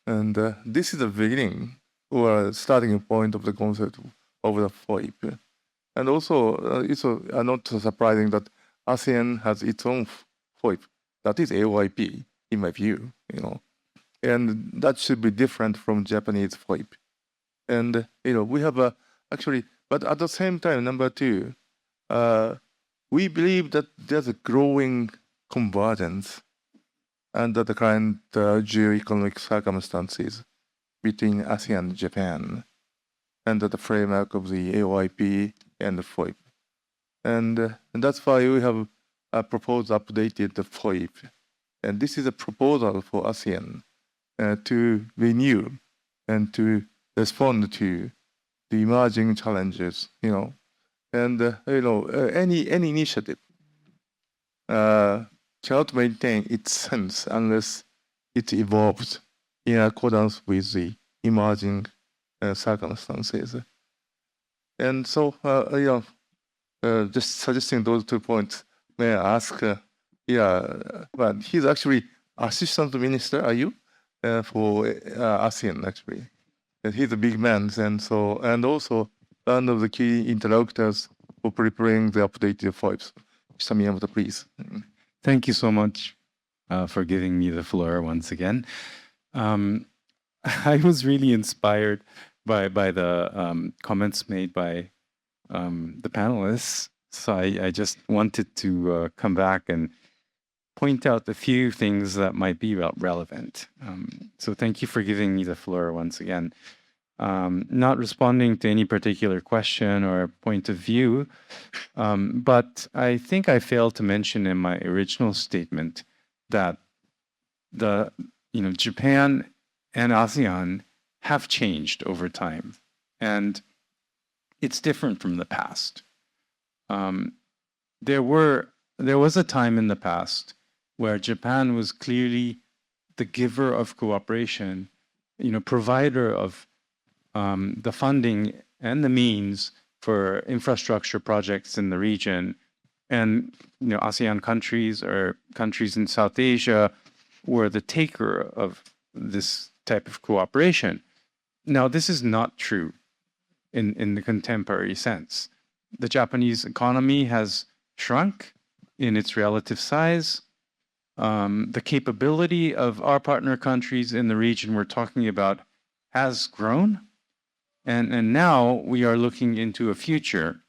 And this is the beginning or starting point of the concept of the FOIP. And also, it's not surprising that ASEAN has its own FOIP. That is AOIP, in my view, And that should be different from Japanese FOIP. And, we have actually, but at the same time, number two, we believe that there's a growing convergence under the current geoeconomic circumstances between ASEAN and Japan, under the framework of the AOIP and the FOIP. And that's why we have proposed updated the FOIP. And this is a proposal for ASEAN to renew and to respond to the emerging challenges, And, any initiative cannot maintain its sense unless it evolves in accordance with the emerging circumstances. And so, just suggesting those 2 points, may I ask, but he's actually assistant minister, are you, for ASEAN, actually. And he's a big man, and also one of the key interlocutors for preparing the updated FOIPs. Mr. Miyamoto, please. Thank you so much for giving me the floor once again. I was really inspired by the comments made by the panelists. So I just wanted to come back and point out a few things that might be relevant. So thank you for giving me the floor once again. Not responding to any particular question or point of view, but I think I failed to mention in my original statement that Japan and ASEAN have changed over time, and it's different from the past. There was a time in the past where Japan was clearly the giver of cooperation, provider of the funding and the means for infrastructure projects in the region, and ASEAN countries or countries in South Asia were the taker of this type of cooperation. Now, this is not true in the contemporary sense. The Japanese economy has shrunk in its relative size. The capability of our partner countries in the region we're talking about has grown. And now we are looking into a future.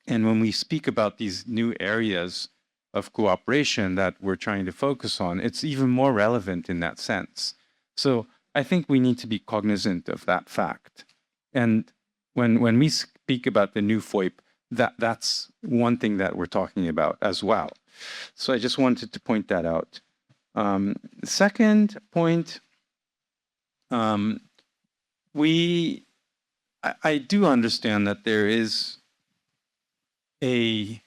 And when we speak about these new areas of cooperation that we're trying to focus on, it's even more relevant in that sense. So I think we need to be cognizant of that fact. And when we speak about the new FOIP, that's one thing that we're talking about as well. So I just wanted to point that out. Second point, I do understand that there is a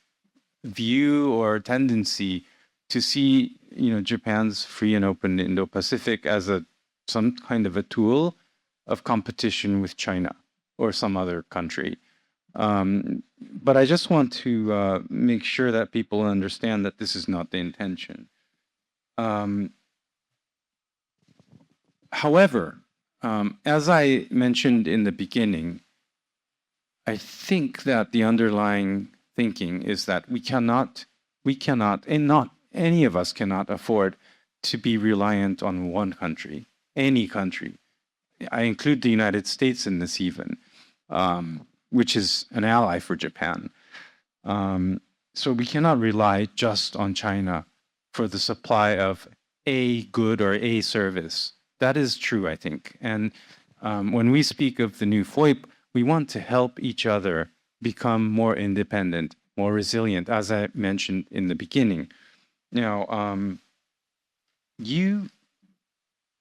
view or tendency to see, Japan's free and open Indo-Pacific as some kind of a tool of competition with China or some other country. But I just want to make sure that people understand that this is not the intention. However, as I mentioned in the beginning, I think that the underlying thinking is that we cannot, and not any of us cannot afford to be reliant on one country, any country. I include the United States in this even, which is an ally for Japan. So we cannot rely just on China for the supply of a good or a service. That is true, I think. And when we speak of the new FOIP, we want to help each other become more independent, more resilient, as I mentioned in the beginning. Now, you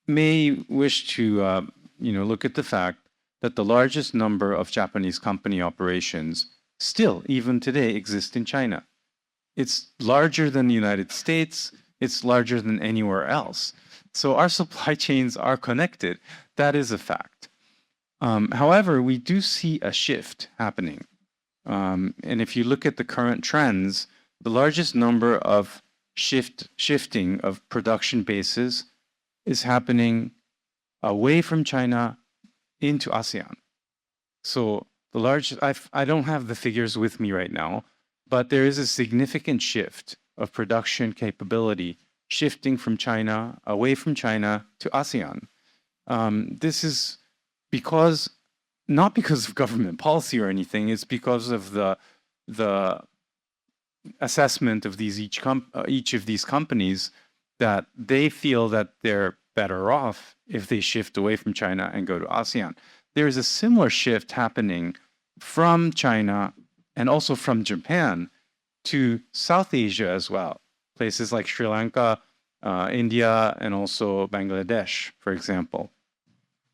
may wish to look at the fact that the largest number of Japanese company operations still, even today, exist in China. It's larger than the United States. It's larger than anywhere else. So our supply chains are connected. That is a fact. However, we do see a shift happening. And if you look at the current trends, the largest number of shifting of production bases is happening away from China into ASEAN. So the largest, I don't have the figures with me right now, but there is a significant shift of production capability shifting from China, away from China to ASEAN. This is because, not because of government policy or anything, it's because of the assessment of each of these companies that they feel that they're better off if they shift away from China and go to ASEAN. There is a similar shift happening from China and also from Japan to South Asia as well. Places like Sri Lanka, India, and also Bangladesh, for example.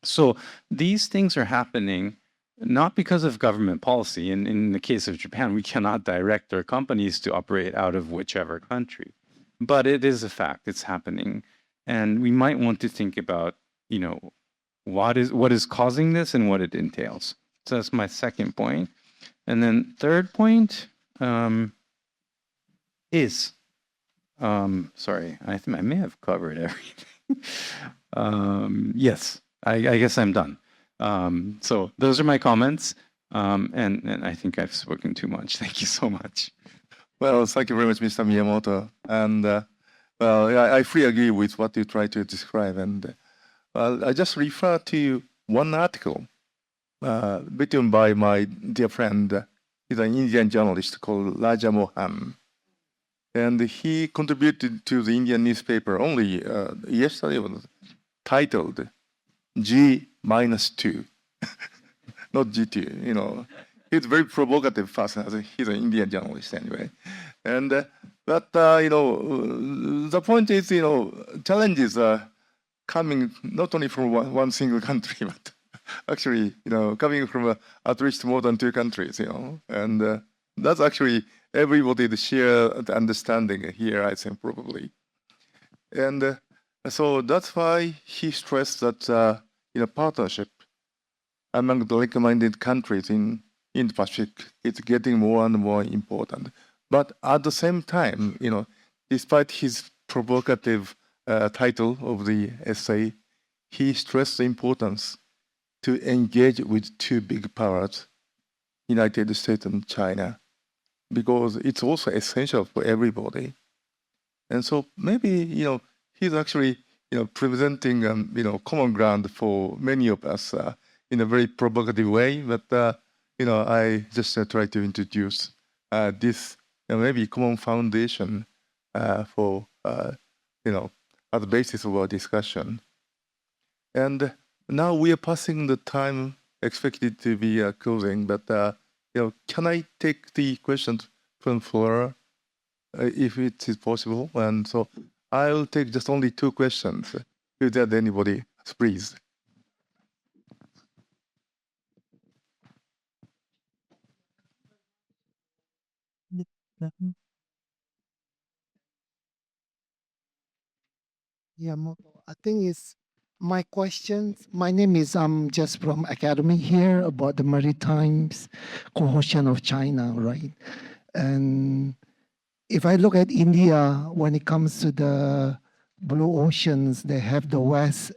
So these things are happening not because of government policy. In the case of Japan, we cannot direct our companies to operate out of whichever country. But it is a fact, it's happening. And we might want to think about, what is causing this and what it entails. So that's my second point. And then third point is, sorry, I think I may have covered everything. Yes, I guess I'm done. So those are my comments. And I think I've spoken too much. Thank you so much. Well, thank you very much, Mr. Miyamoto. And well, I fully agree with what you try to describe. And well, I just refer to one article written by my dear friend. He's an Indian journalist called Raja Mohan. And he contributed to the Indian newspaper only yesterday, was titled G-2, not G2, you know. He's a very provocative person. He's an Indian journalist anyway. And, you know, the point is, you know, challenges are coming not only from one single country, but actually, you know, coming from at least more than 2 countries, you know. And that's actually everybody's shared understanding here, I think, probably. And so that's why he stressed that, you know, partnership among the like-minded countries in the Pacific is getting more and more important. But at the same time, you know, despite his provocative title of the essay, he stressed the importance to engage with 2 big powers, United States and China, because it's also essential for everybody. And so maybe, you know, he's actually, you know, presenting, you know, common ground for many of us in a very provocative way. But, you know, I just try to introduce this, you know, maybe common foundation for, you know, as the basis of our discussion. And now we are passing the time expected to be closing, but, you know, can I take the questions from floor if it is possible? And so I will take just only 2 questions. If there's anybody, please. Yeah, I think it's my questions. My name is just from academy here about the maritime cohesion of China, right? And if I look at India, when it comes to the blue oceans, they have the west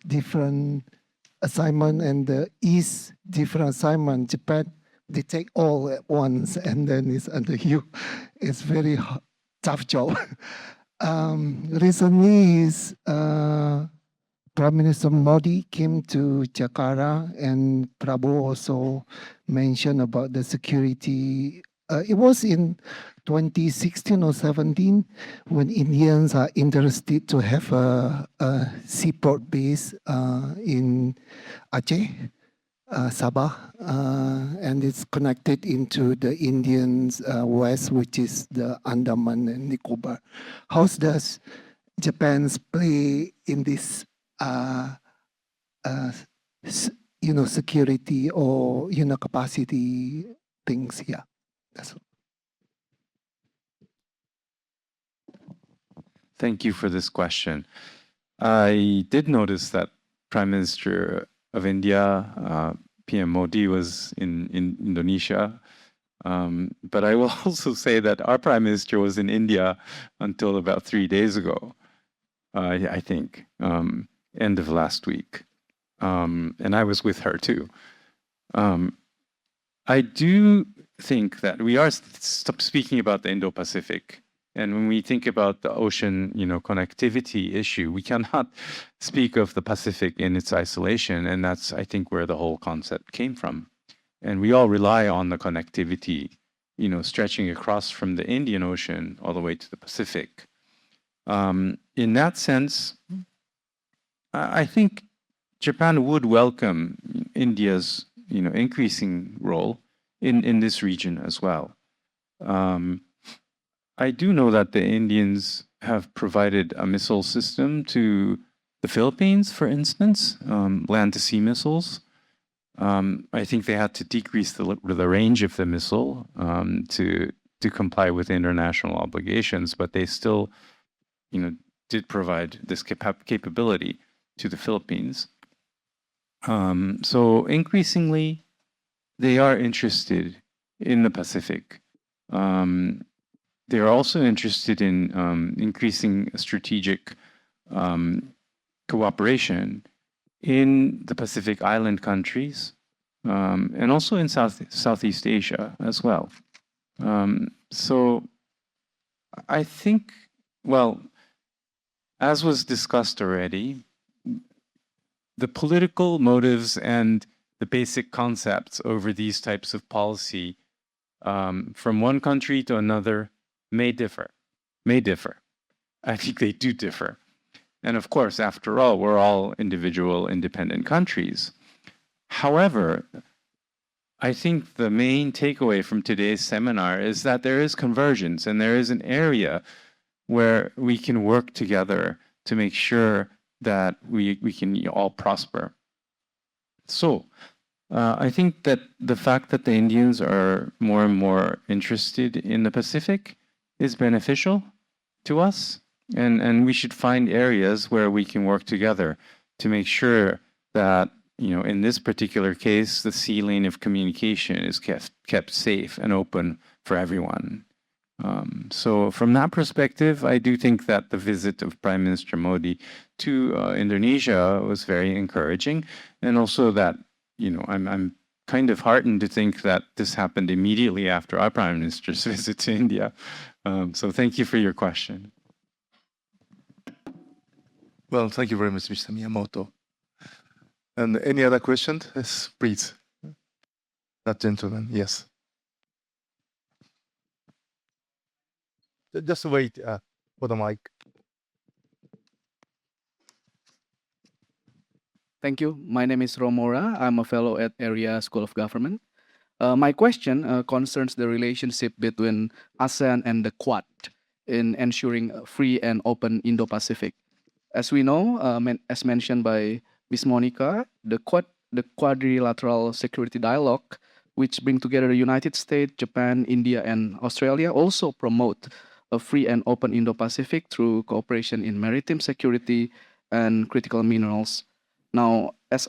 different assignment and the east different assignment. Japan, they take all at once, and then it's under you. It's very tough job. Recently, Prime Minister Modi came to Jakarta, and Prabowo also mentioned about the security. It was in 2016 or 17 when Indians are interested to have a seaport base in Aceh, Sabah, and it's connected into the Indians west, which is the Andaman and Nicobar. How does Japan's play in this, you know, security or, you know, capacity things? Yeah, that's all. Thank you for this question. I did notice that Prime Minister of India, PM Modi, was in Indonesia. But I will also say that our Prime Minister was in India until about 3 days ago, I think, end of last week. And I was with her too. I do think that we are speaking about the Indo-Pacific. And when we think about the ocean, you know, connectivity issue, we cannot speak of the Pacific in its isolation. And that's, I think, where the whole concept came from. And we all rely on the connectivity, you know, stretching across from the Indian Ocean all the way to the Pacific. In that sense, I think Japan would welcome India's, you know, increasing role in this region as well. I do know that the Indians have provided a missile system to the Philippines, for instance, land-to-sea missiles. I think they had to decrease the range of the missile to comply with international obligations, but they still, you know, did provide this capability to the Philippines. So increasingly, they are interested in the Pacific. They are also interested in increasing strategic cooperation in the Pacific Island countries and also in Southeast Asia as well. So I think, well, as was discussed already, the political motives and the basic concepts over these types of policy from one country to another may differ. may differ. I think they do differ. And of course, after all, we're all individual independent countries. However, I think the main takeaway from today's seminar is that there is convergence and there is an area where we can work together to make sure that we can all prosper. So, I think that the fact that the Indians are more and more interested in the Pacific is beneficial to us, and we should find areas where we can work together to make sure that, in this particular case, the sea lane of communication is kept safe and open for everyone. So from that perspective, I do think that the visit of Prime Minister Modi to Indonesia was very encouraging, and also that, I'm kind of heartened to think that this happened immediately after our Prime Minister's visit to India. So thank you for your question. Well, thank you very much, Mr. Miyamoto. And any other questions? Yes, please. That gentleman, yes. Just wait for the mic. Thank you. My name is Romora. I'm a fellow at ERIA School of Government. My question concerns the relationship between ASEAN and the Quad in ensuring a free and open Indo-Pacific. As we know, as mentioned by Ms. Monica, the quadrilateral security dialogue, which bring together the United States, Japan, India, and Australia, also promote a free and open Indo-Pacific through cooperation in maritime security and critical minerals. Now, as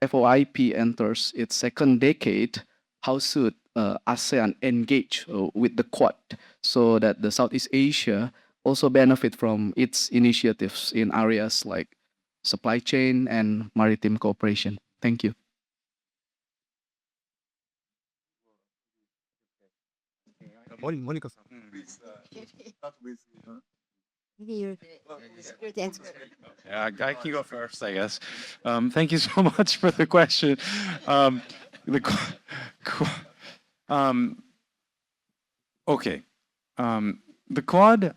FOIP enters its second decade, how should ASEAN engage with the Quad so that the Southeast Asia also benefit from its initiatives in areas like supply chain and maritime cooperation? Thank you. Monica-san, please start with. Maybe you're the security expert. Yeah, I can go first, I guess. Thank you so much for the question. Okay. The Quad,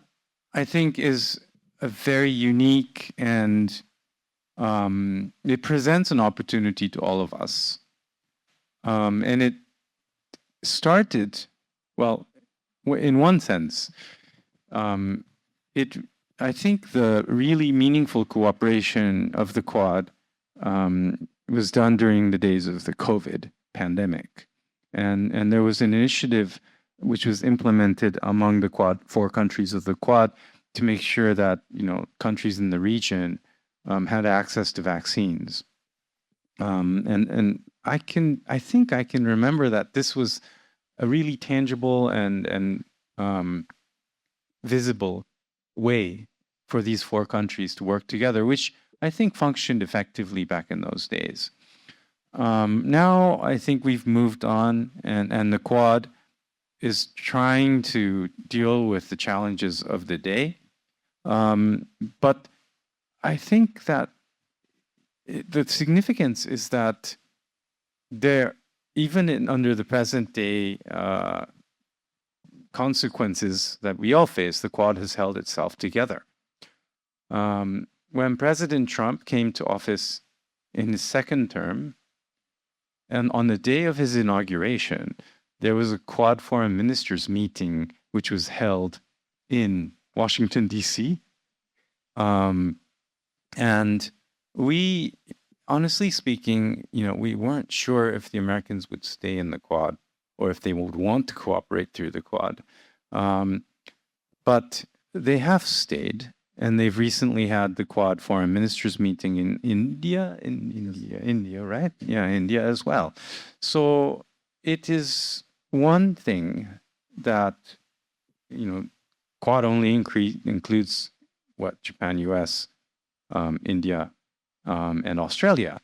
I think, is a very unique and it presents an opportunity to all of us. And it started, well, in one sense, I think the really meaningful cooperation of the Quad was done during the days of the COVID pandemic. And there was an initiative which was implemented among the Quad, 4 countries of the Quad, to make sure that, countries in the region had access to vaccines. And I think I can remember that this was a really tangible and visible way for these 4 countries to work together, which I think functioned effectively back in those days. Now I think we've moved on, and the Quad is trying to deal with the challenges of the day. But I think that the significance is that even under the present day consequences that we all face, the Quad has held itself together. When President Trump came to office in his second term, and on the day of his inauguration, there was a Quad Foreign Ministers meeting which was held in Washington, D.C. And we, honestly speaking, we weren't sure if the Americans would stay in the Quad or if they would want to cooperate through the Quad. But they have stayed, and they've recently had the Quad Foreign Ministers meeting in India, right? Yeah, India as well. So it is one thing that, Quad only includes Japan, US, India, and Australia.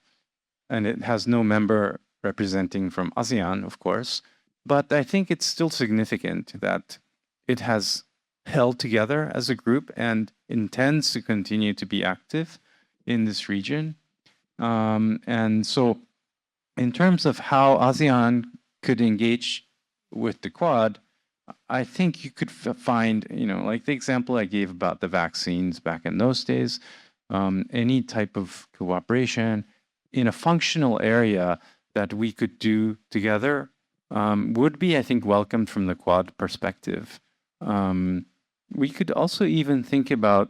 And it has no member representing from ASEAN, of course. But I think it's still significant that it has held together as a group and intends to continue to be active in this region. And so in terms of how ASEAN could engage with the Quad, I think you could find, like the example I gave about the vaccines back in those days, any type of cooperation in a functional area that we could do together would be, I think, welcomed from the Quad perspective. We could also even think about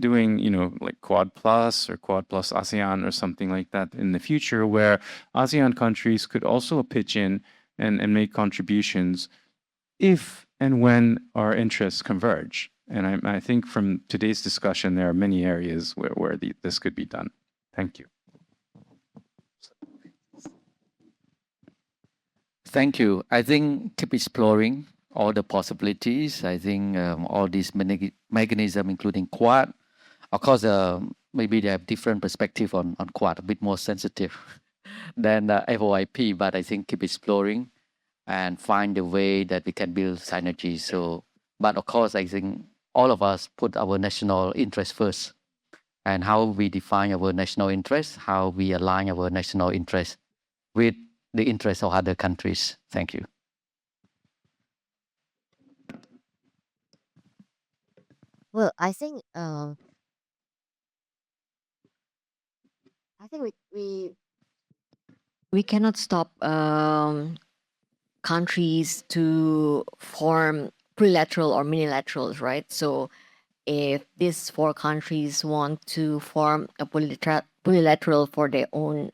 doing, like Quad Plus or Quad Plus ASEAN or something like that in the future, where ASEAN countries could also pitch in and make contributions if and when our interests converge. And I think from today's discussion, there are many areas where this could be done. Thank you. Thank you. I think keep exploring all the possibilities. I think all these mechanisms, including Quad, of course, maybe they have different perspective on Quad, a bit more sensitive than FOIP, but I think keep exploring and find a way that we can build synergy. So, but of course, I think all of us put our national interest first, and how we define our national interest, how we align our national interest with the interests of other countries. Thank you. Well, I think we cannot stop countries to form trilateral or minilaterals, right? So if these four countries want to form a multilateral for their own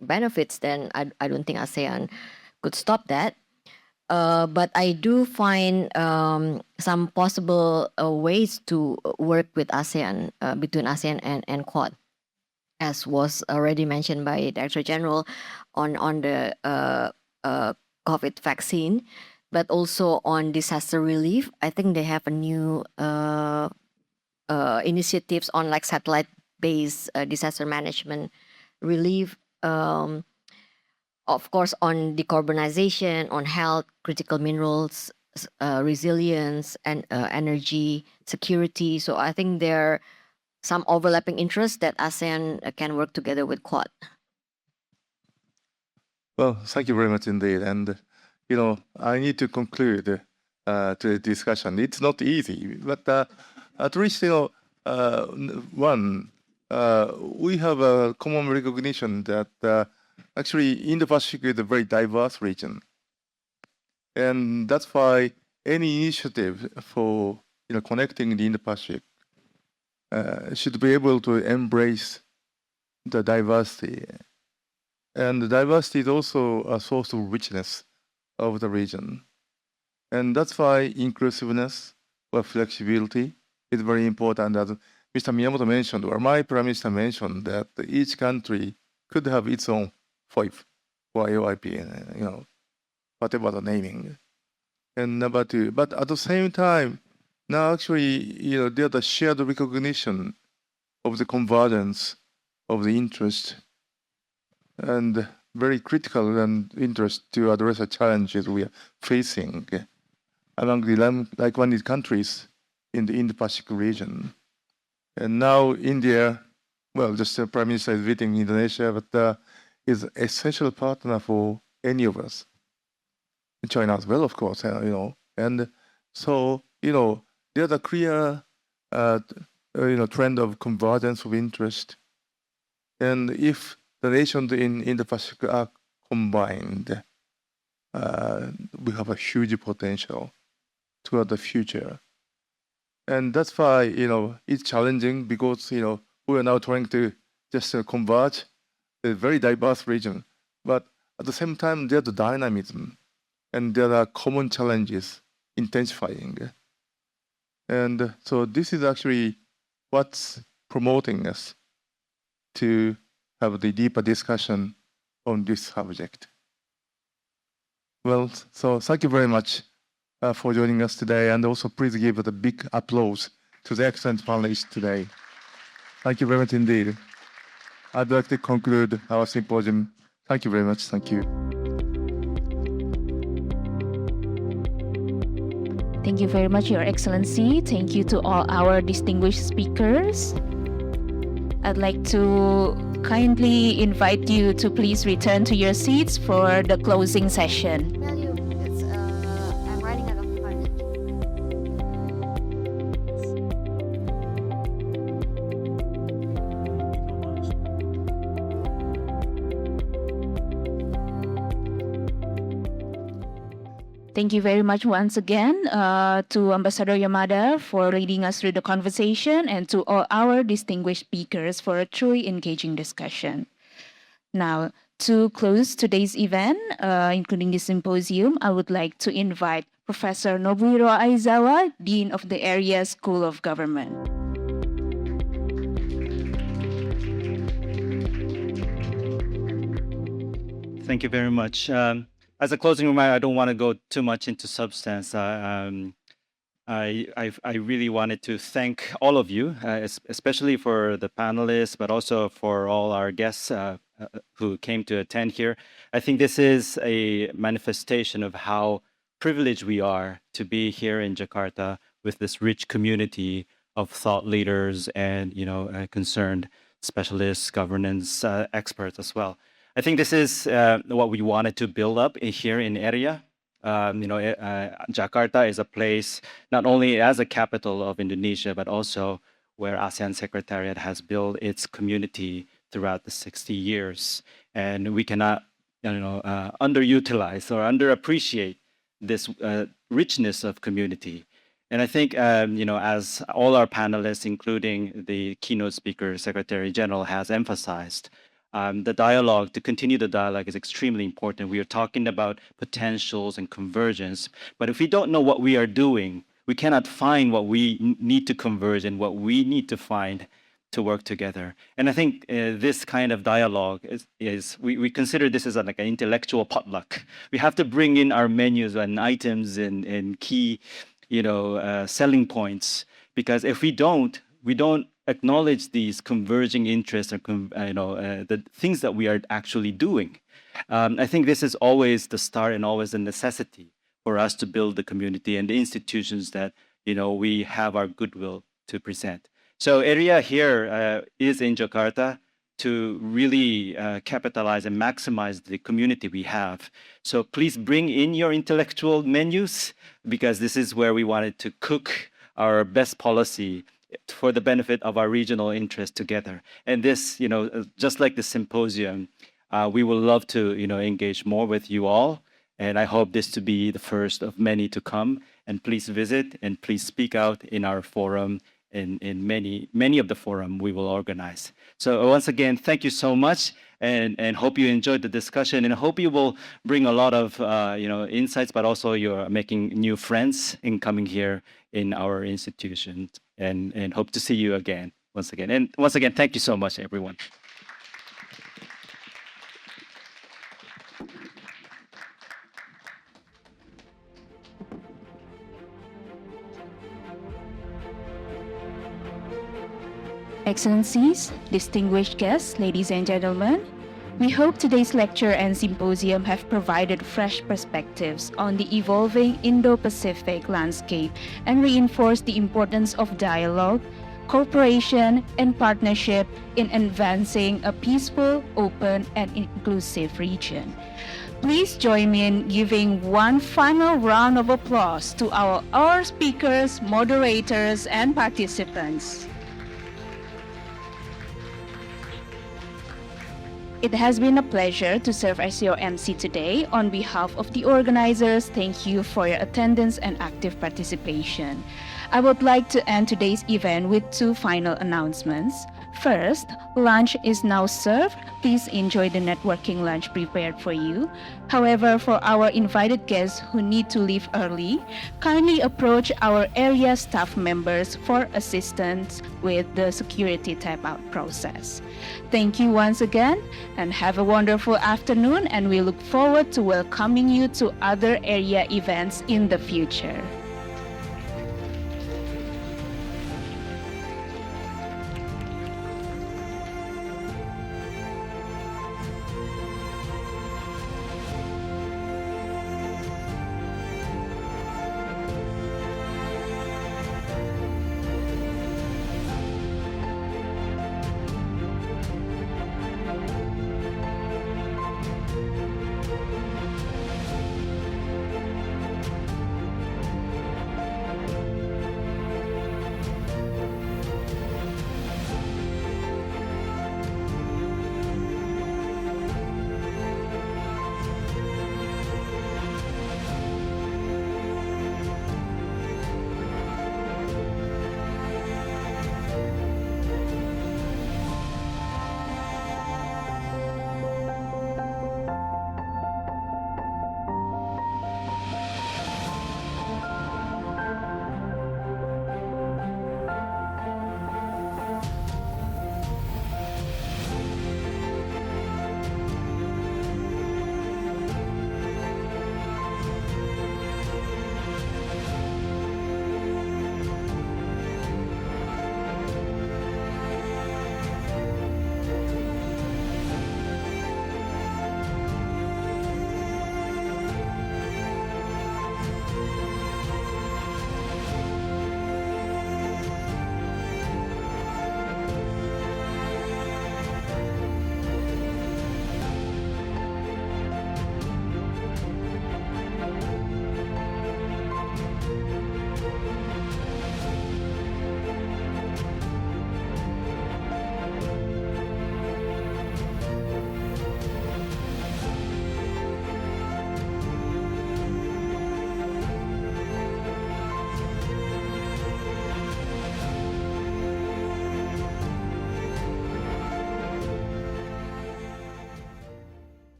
benefits, then I don't think ASEAN could stop that. But I do find some possible ways to work with ASEAN, between ASEAN and Quad, as was already mentioned by Director General on the COVID vaccine, but also on disaster relief. I think they have a new initiatives on like satellite-based disaster management relief. Of course, on decarbonization, on health, critical minerals, resilience, and energy security. So I think there are some overlapping interests that ASEAN can work together with Quad. Well, thank you very much indeed. And, I need to conclude to the discussion. It's not easy, but at least, one, we have a common recognition that actually Indo-Pacific is a very diverse region. And that's why any initiative for, connecting the Indo-Pacific should be able to embrace the diversity. And the diversity is also a source of richness of the region. And that's why inclusiveness or flexibility is very important. As Mr. Miyamoto mentioned, or my Prime Minister mentioned, that each country could have its own FOIP or AOIP, whatever the naming. And number two, but at the same time, now actually, there's a shared recognition of the convergence of the interest and very critical and interest to address the challenges we are facing among the like-minded countries in the Indo-Pacific region. And now India, well, just the Prime Minister is visiting Indonesia, but is an essential partner for any of us. China as well, of course, And so, there's a clear, trend of convergence of interest. And if the nations in the Pacific are combined, we have a huge potential toward the future. And that's why, it's challenging because, we are now trying to just converge a very diverse region. But at the same time, there's the dynamism and there are common challenges intensifying. And so this is actually what's promoting us to have the deeper discussion on this subject. Well, so thank you very much for joining us today, and also please give a big applause to the excellent panelists today. Thank you very much indeed. I'd like to conclude our symposium. Thank you very much. Thank you. Thank you very much, Your Excellency. Thank you to all our distinguished speakers. I'd like to kindly invite you to please return to your seats for the closing session. I'm running out of time. Thank you very much once again to Ambassador Yamada for leading us through the conversation and to all our distinguished speakers for a truly engaging discussion. Now, to close today's event, including the symposium, I would like to invite Professor Nobuhiro Aizawa, Dean of the ERIA School of Government. Thank you very much. As a closing remark, I don't want to go too much into substance. I really wanted to thank all of you, especially for the panelists, but also for all our guests who came to attend here. I think this is a manifestation of how privileged we are to be here in Jakarta with this rich community of thought leaders and concerned specialists, governance experts as well. I think this is what we wanted to build up here in ERIA. Jakarta is a place not only as a capital of Indonesia, but also where ASEAN Secretariat has built its community throughout the 60 years. And we cannot underutilize or underappreciate this richness of community. And I think, as all our panelists, including the keynote speaker, Secretary General, has emphasized, the dialogue, to continue the dialogue is extremely important. We are talking about potentials and convergence, but if we don't know what we are doing, we cannot find what we need to converge and what we need to find to work together. And I think this kind of dialogue we consider this as like an intellectual potluck. We have to bring in our menus and items and key, selling points, because if we don't acknowledge these converging interests or the things that we are actually doing. I think this is always the start and always a necessity for us to build the community and the institutions that we have our goodwill to present. So ERIA here is in Jakarta to really capitalize and maximize the community we have. So please bring in your intellectual menus, because this is where we wanted to cook our best policy for the benefit of our regional interests together. And this, just like the symposium, we would love to, engage more with you all. And I hope this to be the first of many to come. And please visit and please speak out in our forum, in many of the forum we will organize. So once again, thank you so much, and hope you enjoyed the discussion, and I hope you will bring a lot of insights, but also you're making new friends in coming here in our institution, and hope to see you again once again. And once again, thank you so much, everyone. Excellencies, distinguished guests, ladies and gentlemen, we hope today's lecture and symposium have provided fresh perspectives on the evolving Indo-Pacific landscape and reinforced the importance of dialogue, cooperation, and partnership in advancing a peaceful, open, and inclusive region. Please join me in giving one final round of applause to our speakers, moderators, and participants. It has been a pleasure to serve as your MC today. On behalf of the organizers, thank you for your attendance and active participation. I would like to end today's event with two final announcements. First, lunch is now served. Please enjoy the networking lunch prepared for you. However, for our invited guests who need to leave early, kindly approach our area staff members for assistance with the security tap-out process. Thank you once again, and have a wonderful afternoon, and we look forward to welcoming you to other area events in the future.